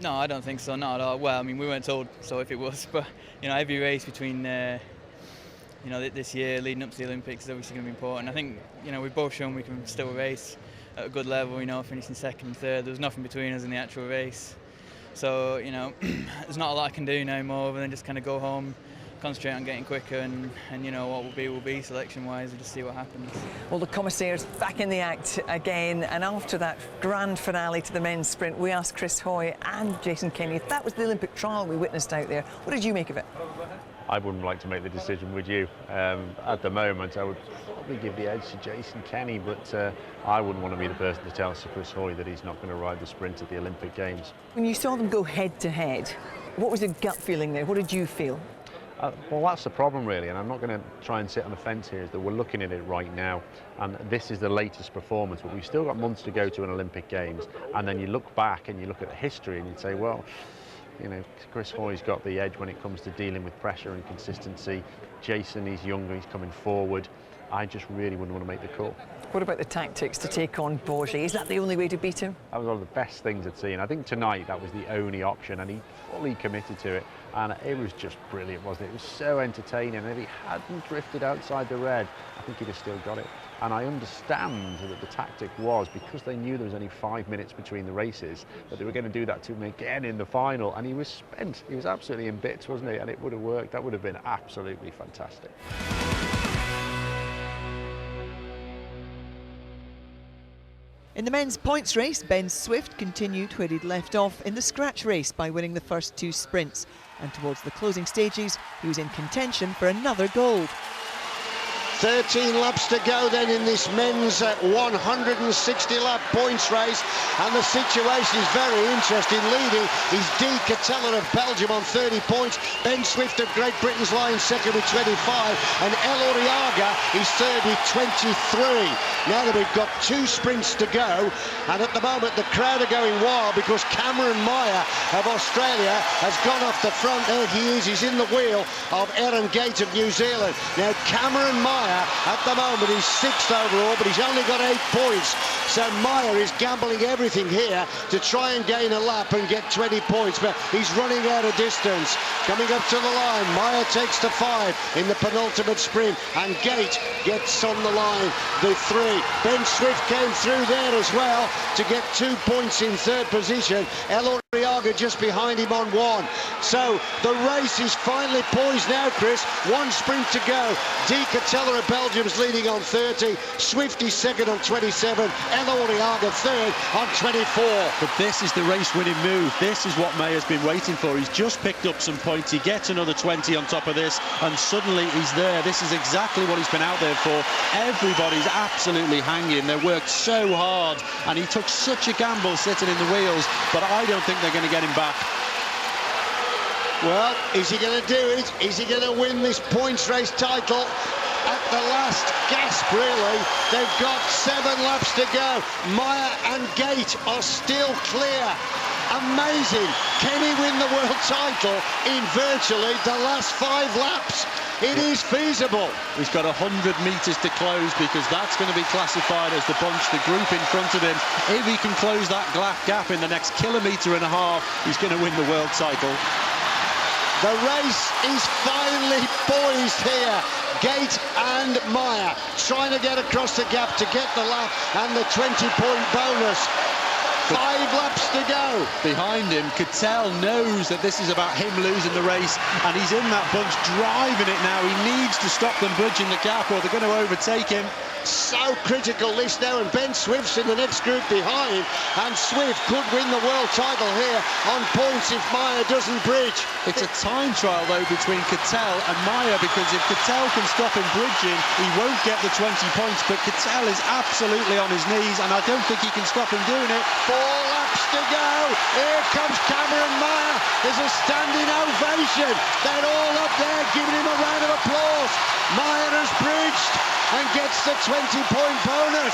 No, I don't think so, not at all. Well, I mean, we weren't told so if it was, but you know, every race between you know, this year leading up to the Olympics is obviously going to be important. I think, you know, we've both shown we can still race at a good level, you know, finishing second and third. There was nothing between us in the actual race. So, you know, there's not a lot I can do now more than just kind of go home, concentrate on getting quicker, and you know, what will be selection-wise, and just see what happens. Well, the commissaires back in the act again, and after that grand finale to the men's sprint, we asked Chris Hoy and Jason Kenny if that was the Olympic trial we witnessed out there. What did you make of it? I wouldn't like to make the decision, would you? At the moment, I would probably give the edge to Jason Kenny, but I wouldn't want to be the person to tell Sir Chris Hoy that he's not going to ride the sprint at the Olympic Games. When you saw them go head-to-head, what was your gut feeling there? What did you feel? Well, that's the problem, really, and I'm not going to try and sit on the fence here, is that we're looking at it right now, and this is the latest performance, but we've still got months to go to an Olympic Games, and then you look back and you look at the history and you'd say, well, you know, Chris Hoy's got the edge when it comes to dealing with pressure and consistency. Jason, he's younger, he's coming forward. I just really wouldn't want to make the call. What about the tactics to take on Boj? Is that the only way to beat him? That was one of the best things I'd seen. I think tonight that was the only option, and he fully committed to it. And it was just brilliant, wasn't it? It was so entertaining. And if he hadn't drifted outside the red, I think he'd have still got it. And I understand that the tactic was, because they knew there was only 5 minutes between the races, that they were going to do that to him again in the final. And he was spent. He was absolutely in bits, wasn't he? And it would have worked. That would have been absolutely fantastic. In the men's points race, Ben Swift continued where he'd left off in the scratch race by winning the first 2 sprints. And towards the closing stages, he was in contention for another gold. 13 laps to go then in this men's 160-lap points race, and the situation is very interesting. Leading is Di Catella of Belgium on 30 points. Ben Swift of Great Britain's lying second with 25, and El Uriaga is third with 23. Now that we've got 2 sprints to go, and at the moment the crowd are going wild because Cameron Meyer of Australia has gone off the front. There he is, he's in the wheel of Aaron Gate of New Zealand. Now Cameron Meyer at the moment is 6th overall, but he's only got 8 points. So Meyer is gambling everything here to try and gain a lap and get 20 points, but he's running out of distance. Coming up to the line, Meyer takes to 5 in the penultimate sprint, and Gate gets on the line, the 3. Ben Swift came through there as well to get 2 points in 3rd position. El Uriaga just behind him on 1. So the race is finally poised now, Chris. 1 sprint to go. Di Catella of Belgium's leading on 30. Swift is second on 27. El Uriaga third on 24. But this is the race-winning move. This is what Meyer's been waiting for. He's just picked up some points. He gets another 20 on top of this, and suddenly he's there. This is exactly what he's been out there for. Everybody's absolutely hanging. They worked so hard, and he took such a gamble sitting in the wheels, but I don't think they're going to get him back. Well, is he going to do it? Is he going to win this points race title? At the last gasp, really. They've got 7 laps to go. Meyer and Gate are still clear. Amazing. Can he win the world title in virtually the last 5 laps? It is feasible. He's got 100 metres to close, because that's going to be classified as the bunch, the group in front of him. If he can close that gap in the next kilometre and a half, he's going to win the world title. The race is finally poised here. Gate and Meyer trying to get across the gap to get the lap and the 20-point bonus. 5 laps to go. Behind him, Cattell knows that this is about him losing the race, and he's in that bunch driving it now. He needs to stop them bridging the gap, or they're going to overtake him. So critical this now, and Ben Swift's in the next group behind, and Swift could win the world title here on points if Meyer doesn't bridge. It's a time trial though between Cattell and Meyer, because if Cattell can stop him bridging, he won't get the 20 points, but Cattell is absolutely on his knees, and I don't think he can stop him doing it. 4 laps to go. Here comes Cameron Meyer. There's a standing ovation. They're all up there giving him a round of applause. Meyer has bridged and gets the 20-point bonus.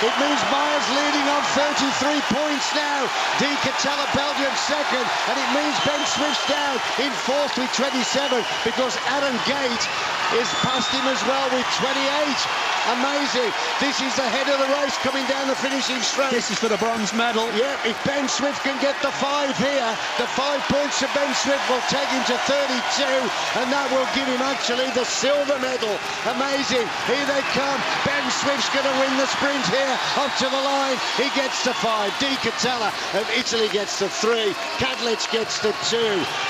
It means Meyer's leading on 33 points now. Di Cattell, Belgium, second, and it means Ben Swift's down in 4th with 27, because Aaron Gate is past him as well with 28. Amazing. This is the head of the race coming down the finishing straight. This is for the bronze medal. Yeah, if Ben Swift can get the 5 here, the 5 points of Ben Swift will take him to 32, and that will give him actually the silver medal. Amazing. Here they come. Ben Swift's going to win the sprint here up to the line. He gets the 5. Di Cattell of Italy gets the 3. Kadlec gets the 2.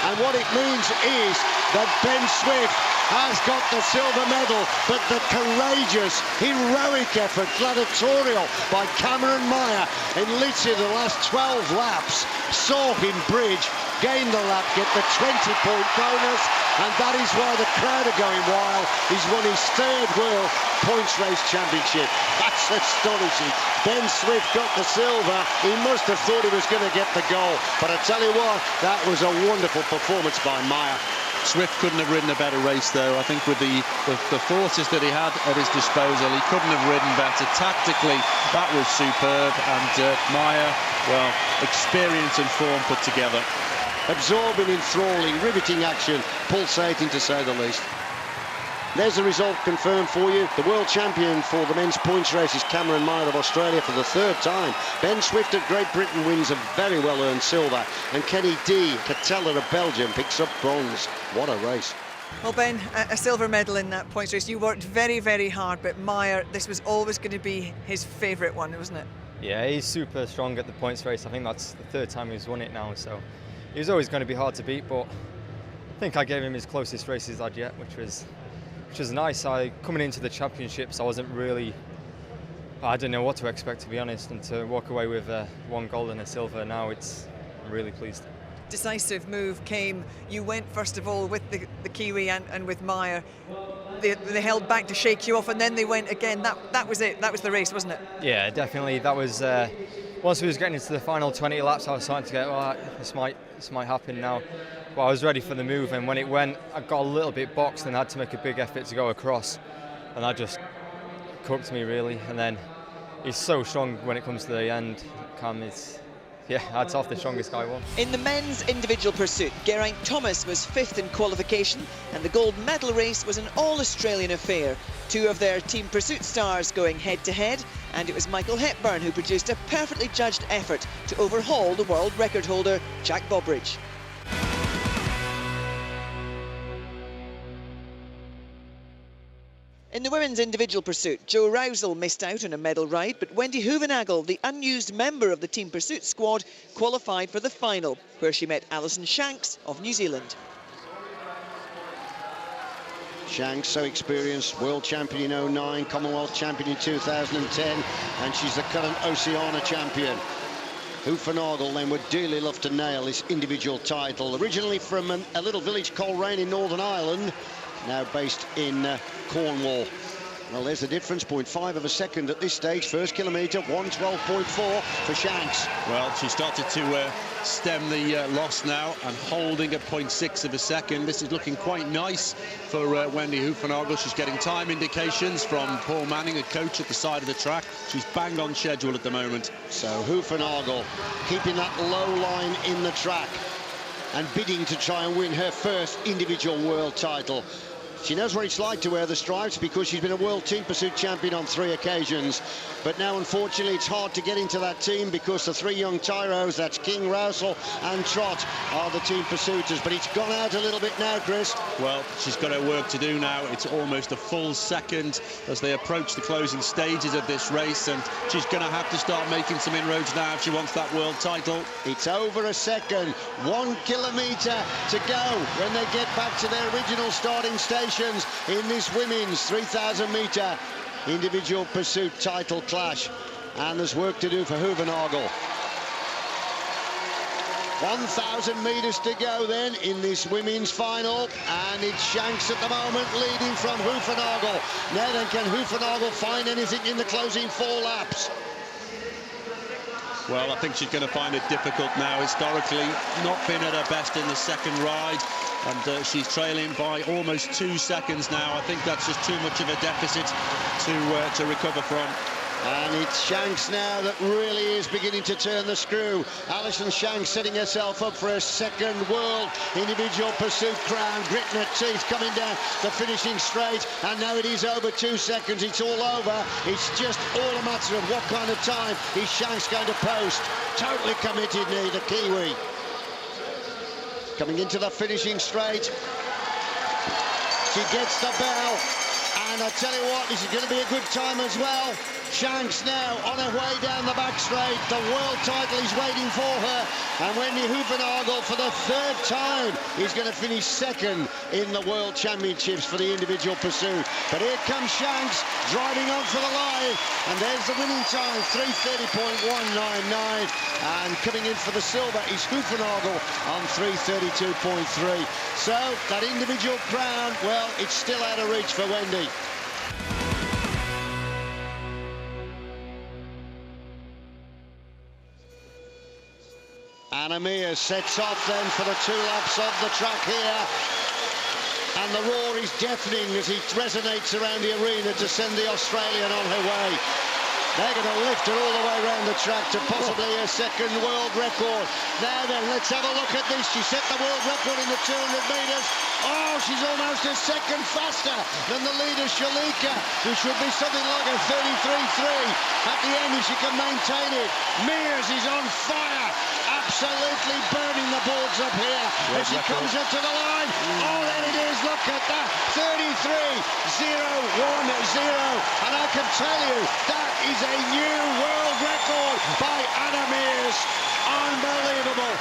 And what it means is that Ben Swift has got the silver medal, but the courageous, heroic effort, gladiatorial by Cameron Meyer in literally the last 12 laps saw him bridge, gain the lap, get the 20-point bonus, and that is why the crowd are going wild. He's won his 3rd World Points Race Championship. That's astonishing. Ben Swift got the silver. He must have thought he was going to get the gold, but I tell you what, that was a wonderful performance by Meyer. Swift couldn't have ridden a better race though. I think with the forces that he had at his disposal, he couldn't have ridden better. Tactically, that was superb, and Meyer, well, experience and form put together. Absorbing, enthralling, riveting action, pulsating to say the least. There's the result confirmed for you. The world champion for the men's points race is Cameron Meyer of Australia for the 3rd time. Ben Swift of Great Britain wins a very well-earned silver, and Kenny Di Cattell of Belgium picks up bronze. What a race. Well, Ben, a silver medal in that points race. You worked very, very hard, but Meyer, this was always going to be his favourite one, wasn't it? Yeah, he's super strong at the points race. I think that's the 3rd time he's won it now, so he was always going to be hard to beat, but I think I gave him his closest race he's had yet, which was nice. Coming into the championships, I wasn't really, I didn't know what to expect, to be honest, and to walk away with 1 gold and a silver now, I'm really pleased. Decisive move came. You went first of all with the Kiwi and with Meyer. They held back to shake you off, and then they went again. That was it. That was the race, wasn't it? Yeah, definitely. That was once we was getting into the final 20 laps, I was starting to get, well, this might happen now. But I was ready for the move, and when it went, I got a little bit boxed and had to make a big effort to go across, and that just cooked me really. And then he's so strong when it comes to the end. Cam is, yeah, hats off, the strongest guy won. In the men's individual pursuit, Geraint Thomas was 5th in qualification, and the gold medal race was an all-Australian affair. 2 of their team pursuit stars going head-to-head, and it was Michael Hepburn who produced a perfectly judged effort to overhaul the world record holder, Jack Bobridge. In the women's individual pursuit, Jo Rousel missed out on a medal ride, but Wendy Hoovenagel, the unused member of the team pursuit squad, qualified for the final, where she met Alison Shanks of New Zealand. Shanks, so experienced, world champion in 09, Commonwealth champion in 2010, and she's the current Oceania champion. Hoovenagel then would dearly love to nail this individual title. Originally from a little village, Coleraine in Northern Ireland, now based in Cornwall. Well, there's the difference, 0.5 of a second at this stage. First kilometre, 1:12.4 for Shanks. Well, she started to stem the loss now and holding at 0.6 of a second. This is looking quite nice for Wendy Hoovenagel. She's getting time indications from Paul Manning, a coach at the side of the track. She's bang on schedule at the moment. So Hoovenagel keeping that low line in the track and bidding to try and win her first individual world title. She knows what it's like to wear the stripes because she's been a world team pursuit champion on 3 occasions. But now, unfortunately, it's hard to get into that team because the 3 young tyros, that's King, Rousel and Trott, are the team pursuiters. But it's gone out a little bit now, Chris. Well, she's got her work to do now. It's almost a full second as they approach the closing stages of this race, and she's going to have to start making some inroads now if she wants that world title. It's over a second. 1 kilometre to go when they get back to their original starting stations in this women's 3,000-metre individual pursuit title clash. And there's work to do for Hoevenagel. 1,000 metres to go then in this women's final, and it's Shanks at the moment leading from Hoevenagel. Now then, can Hoevenagel find anything in the closing 4 laps? Well, I think she's going to find it difficult now. Historically, not been at her best in the second ride, and she's trailing by almost 2 seconds now. I think that's just too much of a deficit to recover from. And it's Shanks now that really is beginning to turn the screw. Alison Shanks setting herself up for her 2nd world individual pursuit crown. Grit in her teeth coming down the finishing straight, and now it is over 2 seconds. It's all over. It's just all a matter of what kind of time is Shanks going to post. Totally committed, the Kiwi. Coming into the finishing straight. She gets the bell, and I tell you what, this is going to be a good time as well. Shanks now on her way down the back straight. The world title is waiting for her. And Wendy Hoevenagel, for the 3rd time, is going to finish 2nd in the World Championships for the individual pursuit. But here comes Shanks driving on for the line. And there's the winning time, 3:30.199. And coming in for the silver is Hoevenagel on 3:32.3. So that individual crown, well, it's still out of reach for Wendy. Anna Meares sets off then for the 2 laps of the track here. And the roar is deafening as he resonates around the arena to send the Australian on her way. They're going to lift her all the way around the track to possibly her 2nd world record. Now then, let's have a look at this. She set the world record in the 200 metres. Oh, she's almost a second faster than the leader, Shalika, which would be something like a 33.3. At the end, if she can maintain it. Meares is on fire. Absolutely burning the boards up here as she comes up to the line. Oh, there it is. Look at that. 33.010. And I can tell you, that is a new world record by Anna Meares. Unbelievable.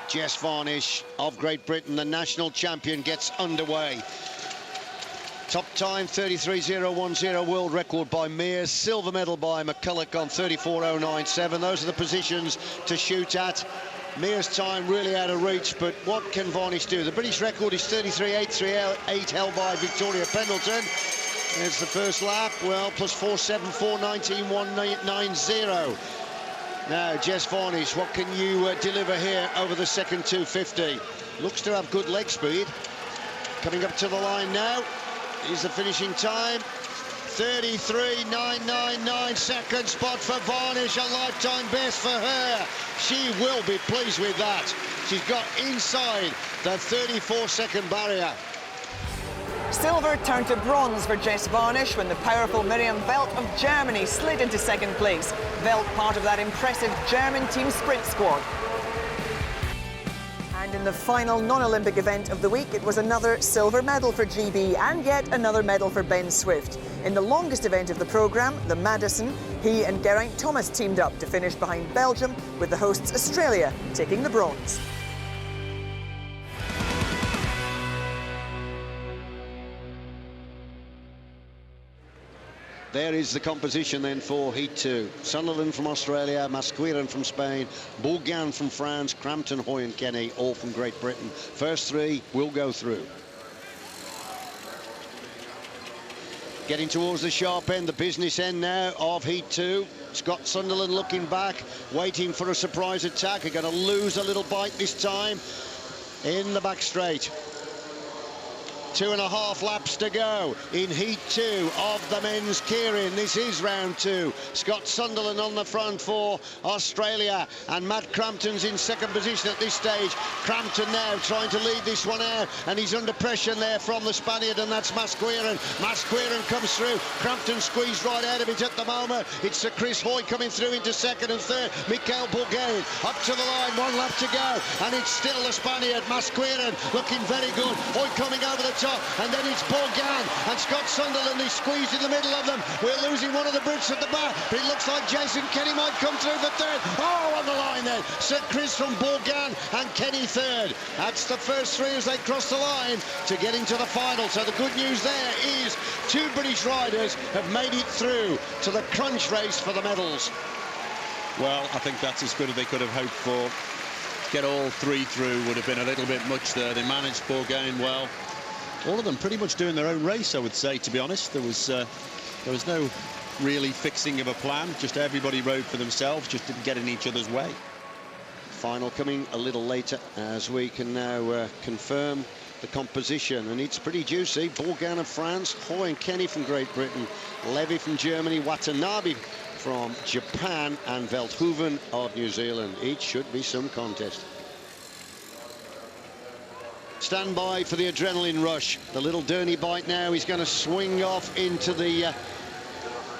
Jess Varnish of Great Britain, the national champion, gets underway. Top time 33.010, world record by Meares, silver medal by McCulloch on 34.097. Those are the positions to shoot at. Meares' time really out of reach, but what can Varnish do? The British record is 33.838 held by Victoria Pendleton. There's the first lap, well, plus 4.74, 19.190. Now, Jess Varnish, what can you deliver here over the second 250? Looks to have good leg speed. Coming up to the line now is the finishing time. 33.999, second spot for Varnish, a lifetime best for her. She will be pleased with that. She's got inside the 34-second barrier. Silver turned to bronze for Jess Varnish when the powerful Miriam Velt of Germany slid into 2nd place. Velt part of that impressive German team sprint squad. And in the final non-Olympic event of the week, it was another silver medal for GB and yet another medal for Ben Swift. In the longest event of the programme, the Madison, he and Geraint Thomas teamed up to finish behind Belgium, with the hosts Australia taking the bronze. There is the composition then for Heat 2. Sunderland from Australia, Masquiran from Spain, Bourgain from France, Crampton, Hoy and Kenny, all from Great Britain. First 3 will go through. Getting towards the sharp end, the business end now of Heat 2. Scott Sunderland looking back, waiting for a surprise attack. Are going to lose a little bite this time in the back straight. 2.5 laps to go in Heat 2 of the men's keirin. This is round 2. Scott Sunderland on the front for Australia, and Matt Crampton's in second position at this stage. Crampton now trying to lead this one out, and he's under pressure there from the Spaniard, and that's Masquerin. Masquerin comes through. Crampton squeezed right out of it at the moment. It's Sir Chris Hoy coming through into second and third. Mikael Bourgain up to the line, 1 lap to go, and it's still the Spaniard, Masquerin, looking very good. Hoy coming over the top, and then it's Bourgain, and Scott Sunderland is squeezed in the middle of them. We're losing one of the Brits at the back, but it looks like Jason Kenny might come through for third. Oh, on the line then, Sir Chris from Bourgain and Kenny third. That's the first 3 as they cross the line to get into the final. So the good news there is 2 British riders have made it through to the crunch race for the medals. Well, I think that's as good as they could have hoped for. Get all 3 through would have been a little bit much there. They managed Bourgain well. All of them pretty much doing their own race, I would say, to be honest. There was no really fixing of a plan. Just everybody rode for themselves, just didn't get in each other's way. Final coming a little later as we can now confirm the composition, and it's pretty juicy. Bourgain of France, Hoy and Kenny from Great Britain, Levy from Germany, Watanabe from Japan, and Veldhoven of New Zealand. It should be some contest. Stand by for the adrenaline rush. The little Derny bite now. He's going to swing off into the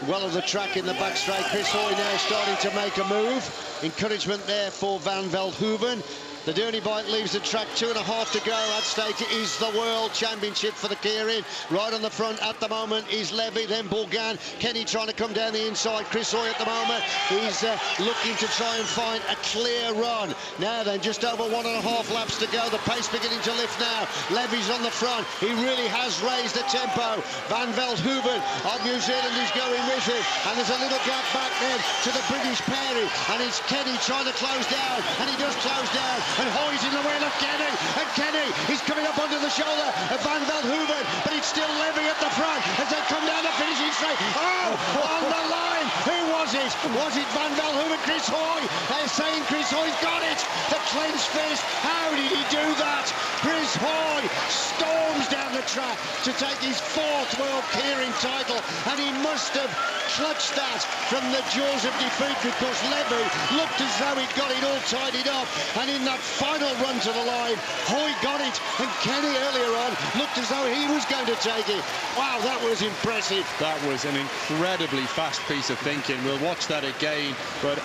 well of the track in the back straight. Chris Hoy now starting to make a move. Encouragement there for Van Veldhoven. The Derny bite leaves the track, 2.5 to go. At stake is the World Championship for the keirin. Right on the front at the moment is Levy, then Bourgain. Kenny trying to come down the inside. Chris Hoy at the moment. He's looking to try and find a clear run. Now then, just over 1.5 laps to go. The pace beginning to lift now. Levy's on the front. He really has raised the tempo. Van Veldhoven of New Zealand is going with him. And there's a little gap back then to the British pairing. And it's Kenny trying to close down. And he does close down. And Hoy's in the wheel of Kenny, and Kenny is coming up under the shoulder of Van Veldhoven, but it's still Levy at the front as they come down the finishing straight. Oh, on the line! Who was it? Was it Van Veldhoven? Chris Hoy? They're saying Chris Hoy's got it. The clenched fist. How did he do that? Chris Hoy storms down the track to take his 4th World Keirin title, and he must have clutched that from the jaws of defeat, because Levy looked as though he'd got it all tidied up, and in that final run to the line, Hoy got it, and Kenny earlier on looked as though he was going to take it. Wow, that was impressive. That was an incredibly fast piece of thinking. We'll watch that again, but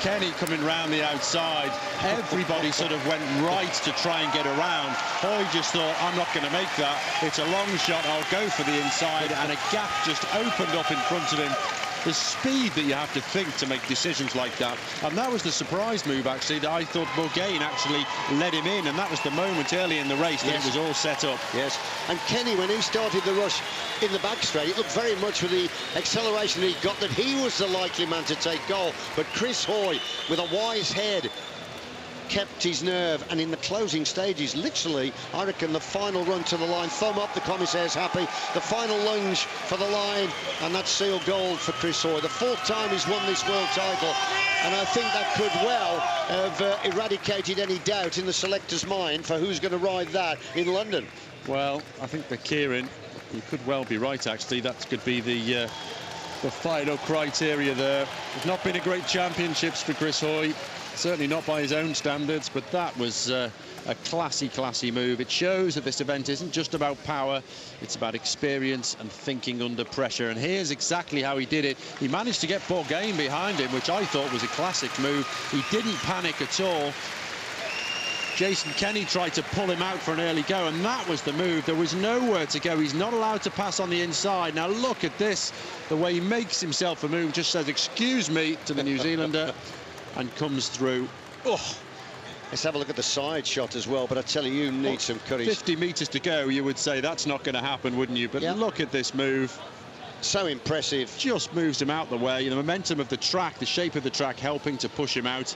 Kenny coming round the outside, everybody sort of went right to try and get around. Hoy just thought, I'm not going to make that. It's a long shot, I'll go for the inside, and a gap just opened up in front of him. The speed that you have to think to make decisions like that. And that was the surprise move, actually, that I thought Bourgain actually led him in, and that was the moment early in the race that it was all set up. Yes, and Kenny, when he started the rush in the back straight, it looked very much with the acceleration he got that he was the likely man to take goal. But Chris Hoy, with a wise head, kept his nerve, and in the closing stages, literally, I reckon the final run to the line, thumb up, the commissaire's happy, the final lunge for the line, and that's seal gold for Chris Hoy. The 4th time he's won this world title, and I think that could well have eradicated any doubt in the selector's mind for who's going to ride that in London. Well, I think the keirin, you could well be right, actually. That could be the final criteria there. It's not been a great championships for Chris Hoy. Certainly not by his own standards, but that was a classy move. It shows that this event isn't just about power, it's about experience and thinking under pressure. And here's exactly how he did it. He managed to get Bourgain behind him, which I thought was a classic move. He didn't panic at all. Jason Kenny tried to pull him out for an early go, and that was the move. There was nowhere to go. He's not allowed to pass on the inside. Now look at this, the way he makes himself a move, just says, excuse me, to the New Zealander, and comes through. Oh, let's have a look at the side shot as well, but I tell you need some courage. 50 metres to go, you would say that's not going to happen, wouldn't you? But look at this move. So impressive. Just moves him out the way. The momentum of the track, the shape of the track helping to push him out,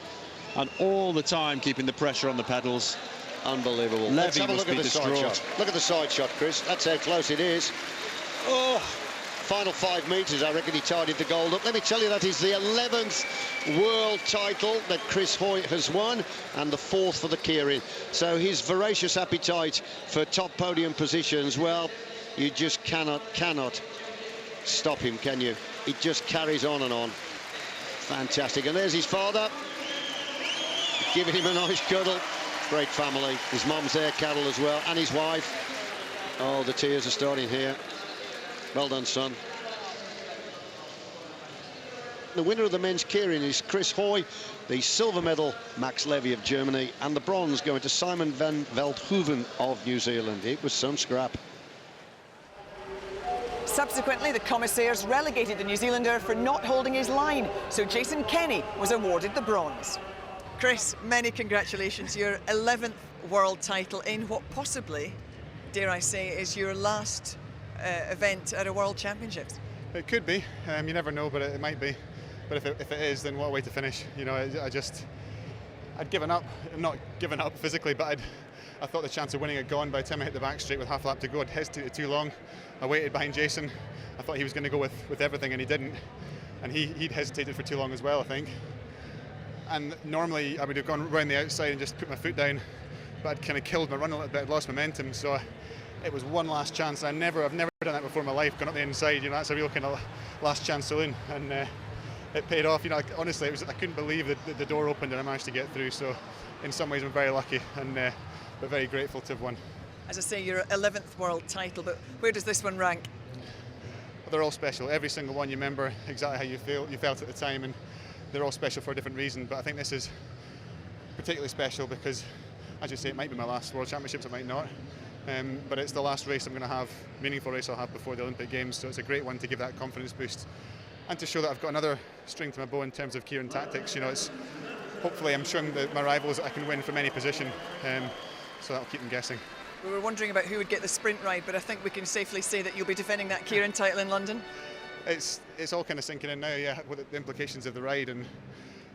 and all the time keeping the pressure on the pedals. Unbelievable. Levy Let's have a must look at be the side distraught. shot. Look at the side shot, Chris. That's how close it is. Oh, final 5 metres, I reckon he tidied the gold up. Let me tell you, that is the 11th world title that Chris Hoy has won, and the 4th for the Keirin. So his voracious appetite for top podium positions, well, you just cannot stop him, can you? It just carries on and on. Fantastic. And there's his father, giving him a nice cuddle. Great family. His mum's there, Carol, as well, and his wife. Oh, the tears are starting here. Well done, son. The winner of the men's Keirin is Chris Hoy. The silver medal, Max Levy of Germany, and the bronze going to Simon van Veldhoven of New Zealand. It was some scrap. Subsequently, the commissaires relegated the New Zealander for not holding his line, so Jason Kenny was awarded the bronze. Chris, many congratulations. Your 11th world title in what possibly, dare I say, is your last event at a World Championships. It could be. You never know, but it might be. But if it is, then what a way to finish. You know, I'd given up. Not given up physically, but I thought the chance of winning had gone by the time I hit the back straight with half a lap to go. I'd hesitated too long. I waited behind Jason. I thought he was going to go with everything, and he didn't. And he'd hesitated for too long as well, I think. And normally I would have gone around the outside and just put my foot down, but I'd kind of killed my run a little bit. I'd lost momentum, so it was one last chance. I've never done that before in my life. Gone up the inside, you know, that's a real kind of last chance saloon, and it paid off. You know, honestly, I couldn't believe that the door opened and I managed to get through. So, in some ways, I'm very lucky, and but very grateful to have won. As I say, your 11th world title, but where does this one rank? Well, they're all special. Every single one, you remember exactly how you felt at the time, and they're all special for a different reason. But I think this is particularly special because, as you say, it might be my last World Championships, it might not. But it's the last race I'm going to have, meaningful race I'll have before the Olympic Games. So it's a great one to give that confidence boost and to show that I've got another string to my bow in terms of Keirin tactics. You know, it's hopefully I'm showing my rivals that I can win from any position. So that'll keep them guessing. We were wondering about who would get the sprint ride, but I think we can safely say that you'll be defending that Keirin title in London. It's all kind of sinking in now, yeah, with the implications of the ride, and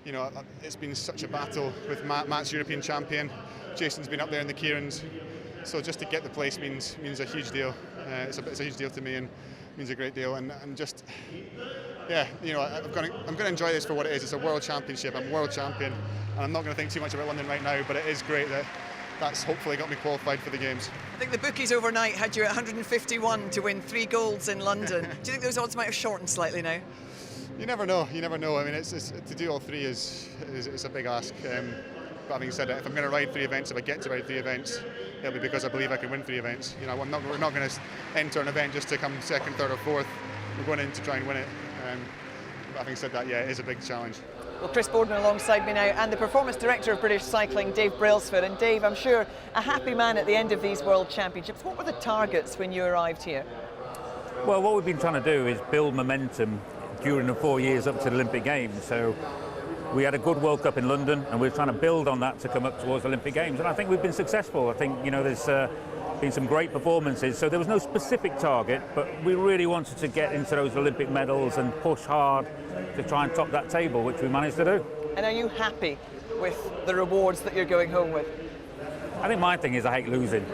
you know, it's been such a battle with Matt's European champion. Jason's been up there in the Keirins, so just to get the place means a huge deal. It's a huge deal to me and means a great deal, and just yeah, you know, I'm going to enjoy this for what it is. It's a World Championship. I'm world champion, and I'm not going to think too much about London right now. But it is great that that's hopefully got me qualified for the Games. I think the bookies overnight had you at 151 to win 3 golds in London. Do you think those odds might have shortened slightly now? You never know. You never know. I mean, it's to do all 3 is a big ask. But having said that, if I'm going to ride 3 events, if I get to ride 3 events, it'll be because I believe I can win 3 events. You know, we're not going to enter an event just to come 2nd, 3rd, or 4th. We're going in to try and win it. But having said that, yeah, it is a big challenge. Well, Chris Boardman alongside me now, and the Performance Director of British Cycling, Dave Brailsford. And Dave, I'm sure a happy man at the end of these World Championships. What were the targets when you arrived here? Well, what we've been trying to do is build momentum during the 4 years up to the Olympic Games. So we had a good World Cup in London, and we're trying to build on that to come up towards the Olympic Games. And I think we've been successful. I think, you know, there's been some great performances. So there was no specific target, but we really wanted to get into those Olympic medals and push hard to try and top that table, which we managed to do. And are you happy with the rewards that you're going home with? I think my thing is I hate losing.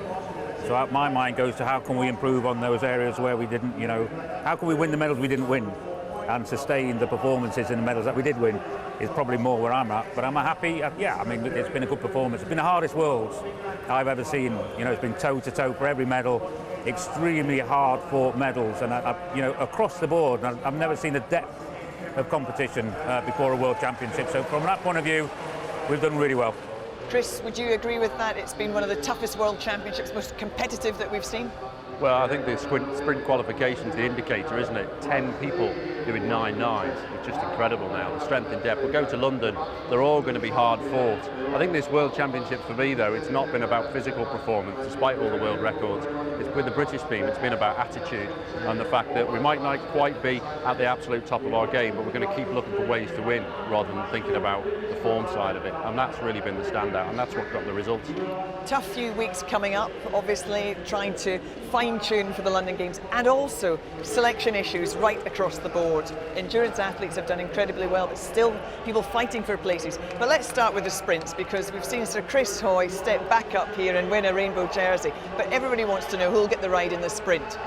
So my mind goes to how can we improve on those areas where we didn't, you know, how can we win the medals we didn't win and sustain the performances in the medals that we did win is probably more where I'm at. But am I happy? Yeah, I mean, it's been a good performance. It's been the hardest Worlds I've ever seen. You know, it's been toe-to-toe for every medal, extremely hard-fought medals, and, you know, across the board. I've never seen the depth of competition before a World Championship. So from that point of view, we've done really well. Chris, would you agree with that? It's been one of the toughest World Championships, most competitive that we've seen? Well, I think the sprint qualification's the indicator, isn't it? 10 people doing 9.9s. It's just incredible now. The strength in depth. We'll go to London. They're all going to be hard fought. I think this World Championship for me, though, it's not been about physical performance, despite all the world records. It's with the British team. It's been about attitude and the fact that we might not quite be at the absolute top of our game, but we're going to keep looking for ways to win rather than thinking about the form side of it. And that's really been the standout, and that's what got the results. Tough few weeks coming up, obviously, trying to fine-tune for the London Games, and also selection issues right across the board. Endurance athletes have done incredibly well, but still people fighting for places. But let's start with the sprints, because we've seen Sir Chris Hoy step back up here and win a rainbow jersey, but everybody wants to know who'll get the ride in the sprint.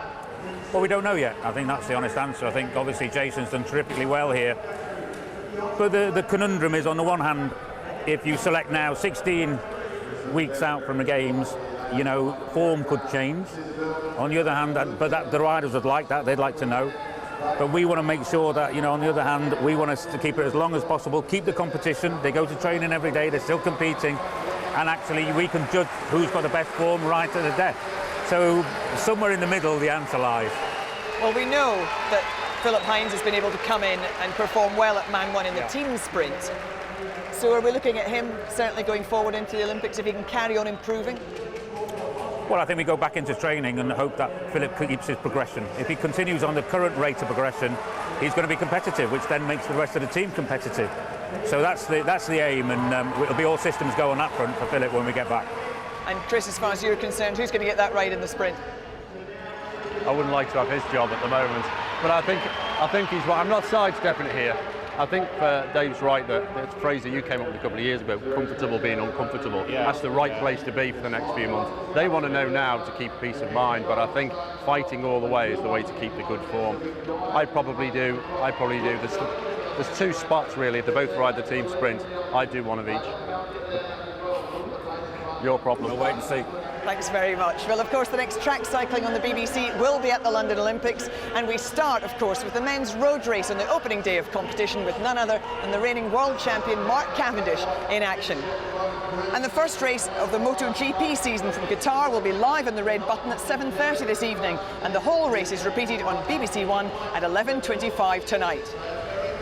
Well, we don't know yet. I think that's the honest answer. I think obviously Jason's done terrifically well here. But the conundrum is, on the one hand, if you select now 16 weeks out from the games, you know, form could change. On the other hand, the riders would like that. They'd like to know. But we want to make sure that, you know, on the other hand, we want us to keep it as long as possible, keep the competition. They go to training every day, they're still competing, and actually we can judge who's got the best form right to the death. So somewhere in the middle, the answer lies. Well, we know that Philip Hines has been able to come in and perform well at Man 1 in the team sprint. So are we looking at him certainly going forward into the Olympics if he can carry on improving? Well, I think we go back into training and hope that Philip keeps his progression. If he continues on the current rate of progression, he's going to be competitive, which then makes the rest of the team competitive. So that's the aim, and it'll be all systems go on that front for Philip when we get back. And Chris, as far as you're concerned, who's going to get that right in the sprint? I wouldn't like to have his job at the moment, but I think he's right. I'm not sidestepping it here. I think Dave's right that it's a phrase that you came up with a couple of years ago, comfortable being uncomfortable. Yeah. That's the right place to be for the next few months. They want to know now to keep peace of mind, but I think fighting all the way is the way to keep the good form. I probably do. There's two spots really. They both ride the team sprint. I do one of each. Your problem. We'll wait and see. Thanks very much. Well, of course, the next track cycling on the BBC will be at the London Olympics, and we start, of course, with the men's road race on the opening day of competition with none other than the reigning world champion Mark Cavendish in action. And the first race of the MotoGP season from Qatar will be live on the red button at 7:30 this evening, and the whole race is repeated on BBC One at 11:25 tonight.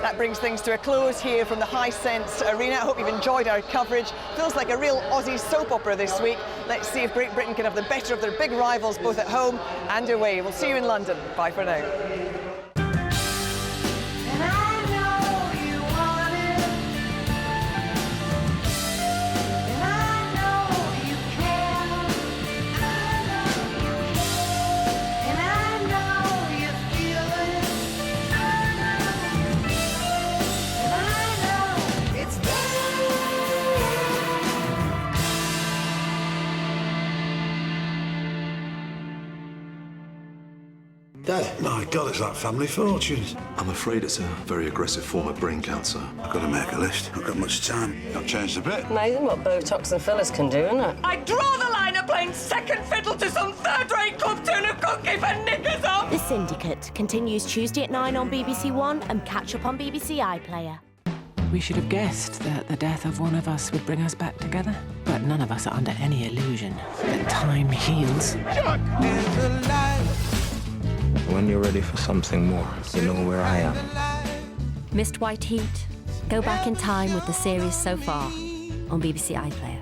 That brings things to a close here from the Hisense Arena. I hope you've enjoyed our coverage. Feels like a real Aussie soap opera this week. Let's see if Great Britain can have the better of their big rivals both at home and away. We'll see you in London. Bye for now. Dad? My God, it's like family fortunes. I'm afraid it's a very aggressive form of brain cancer. I've got to make a list. I've got much time. I've changed a bit. Amazing what Botox and fillers can do, isn't it? I'd draw the line of playing second fiddle to some third-rate club tune who couldn't keep her knickers on. The Syndicate continues Tuesday at 9 on BBC One and catch up on BBC iPlayer. We should have guessed that the death of one of us would bring us back together. But none of us are under any illusion that time heals. When you're ready for something more, you know where I am. Missed White Heat? Go back in time with the series so far on BBC iPlayer.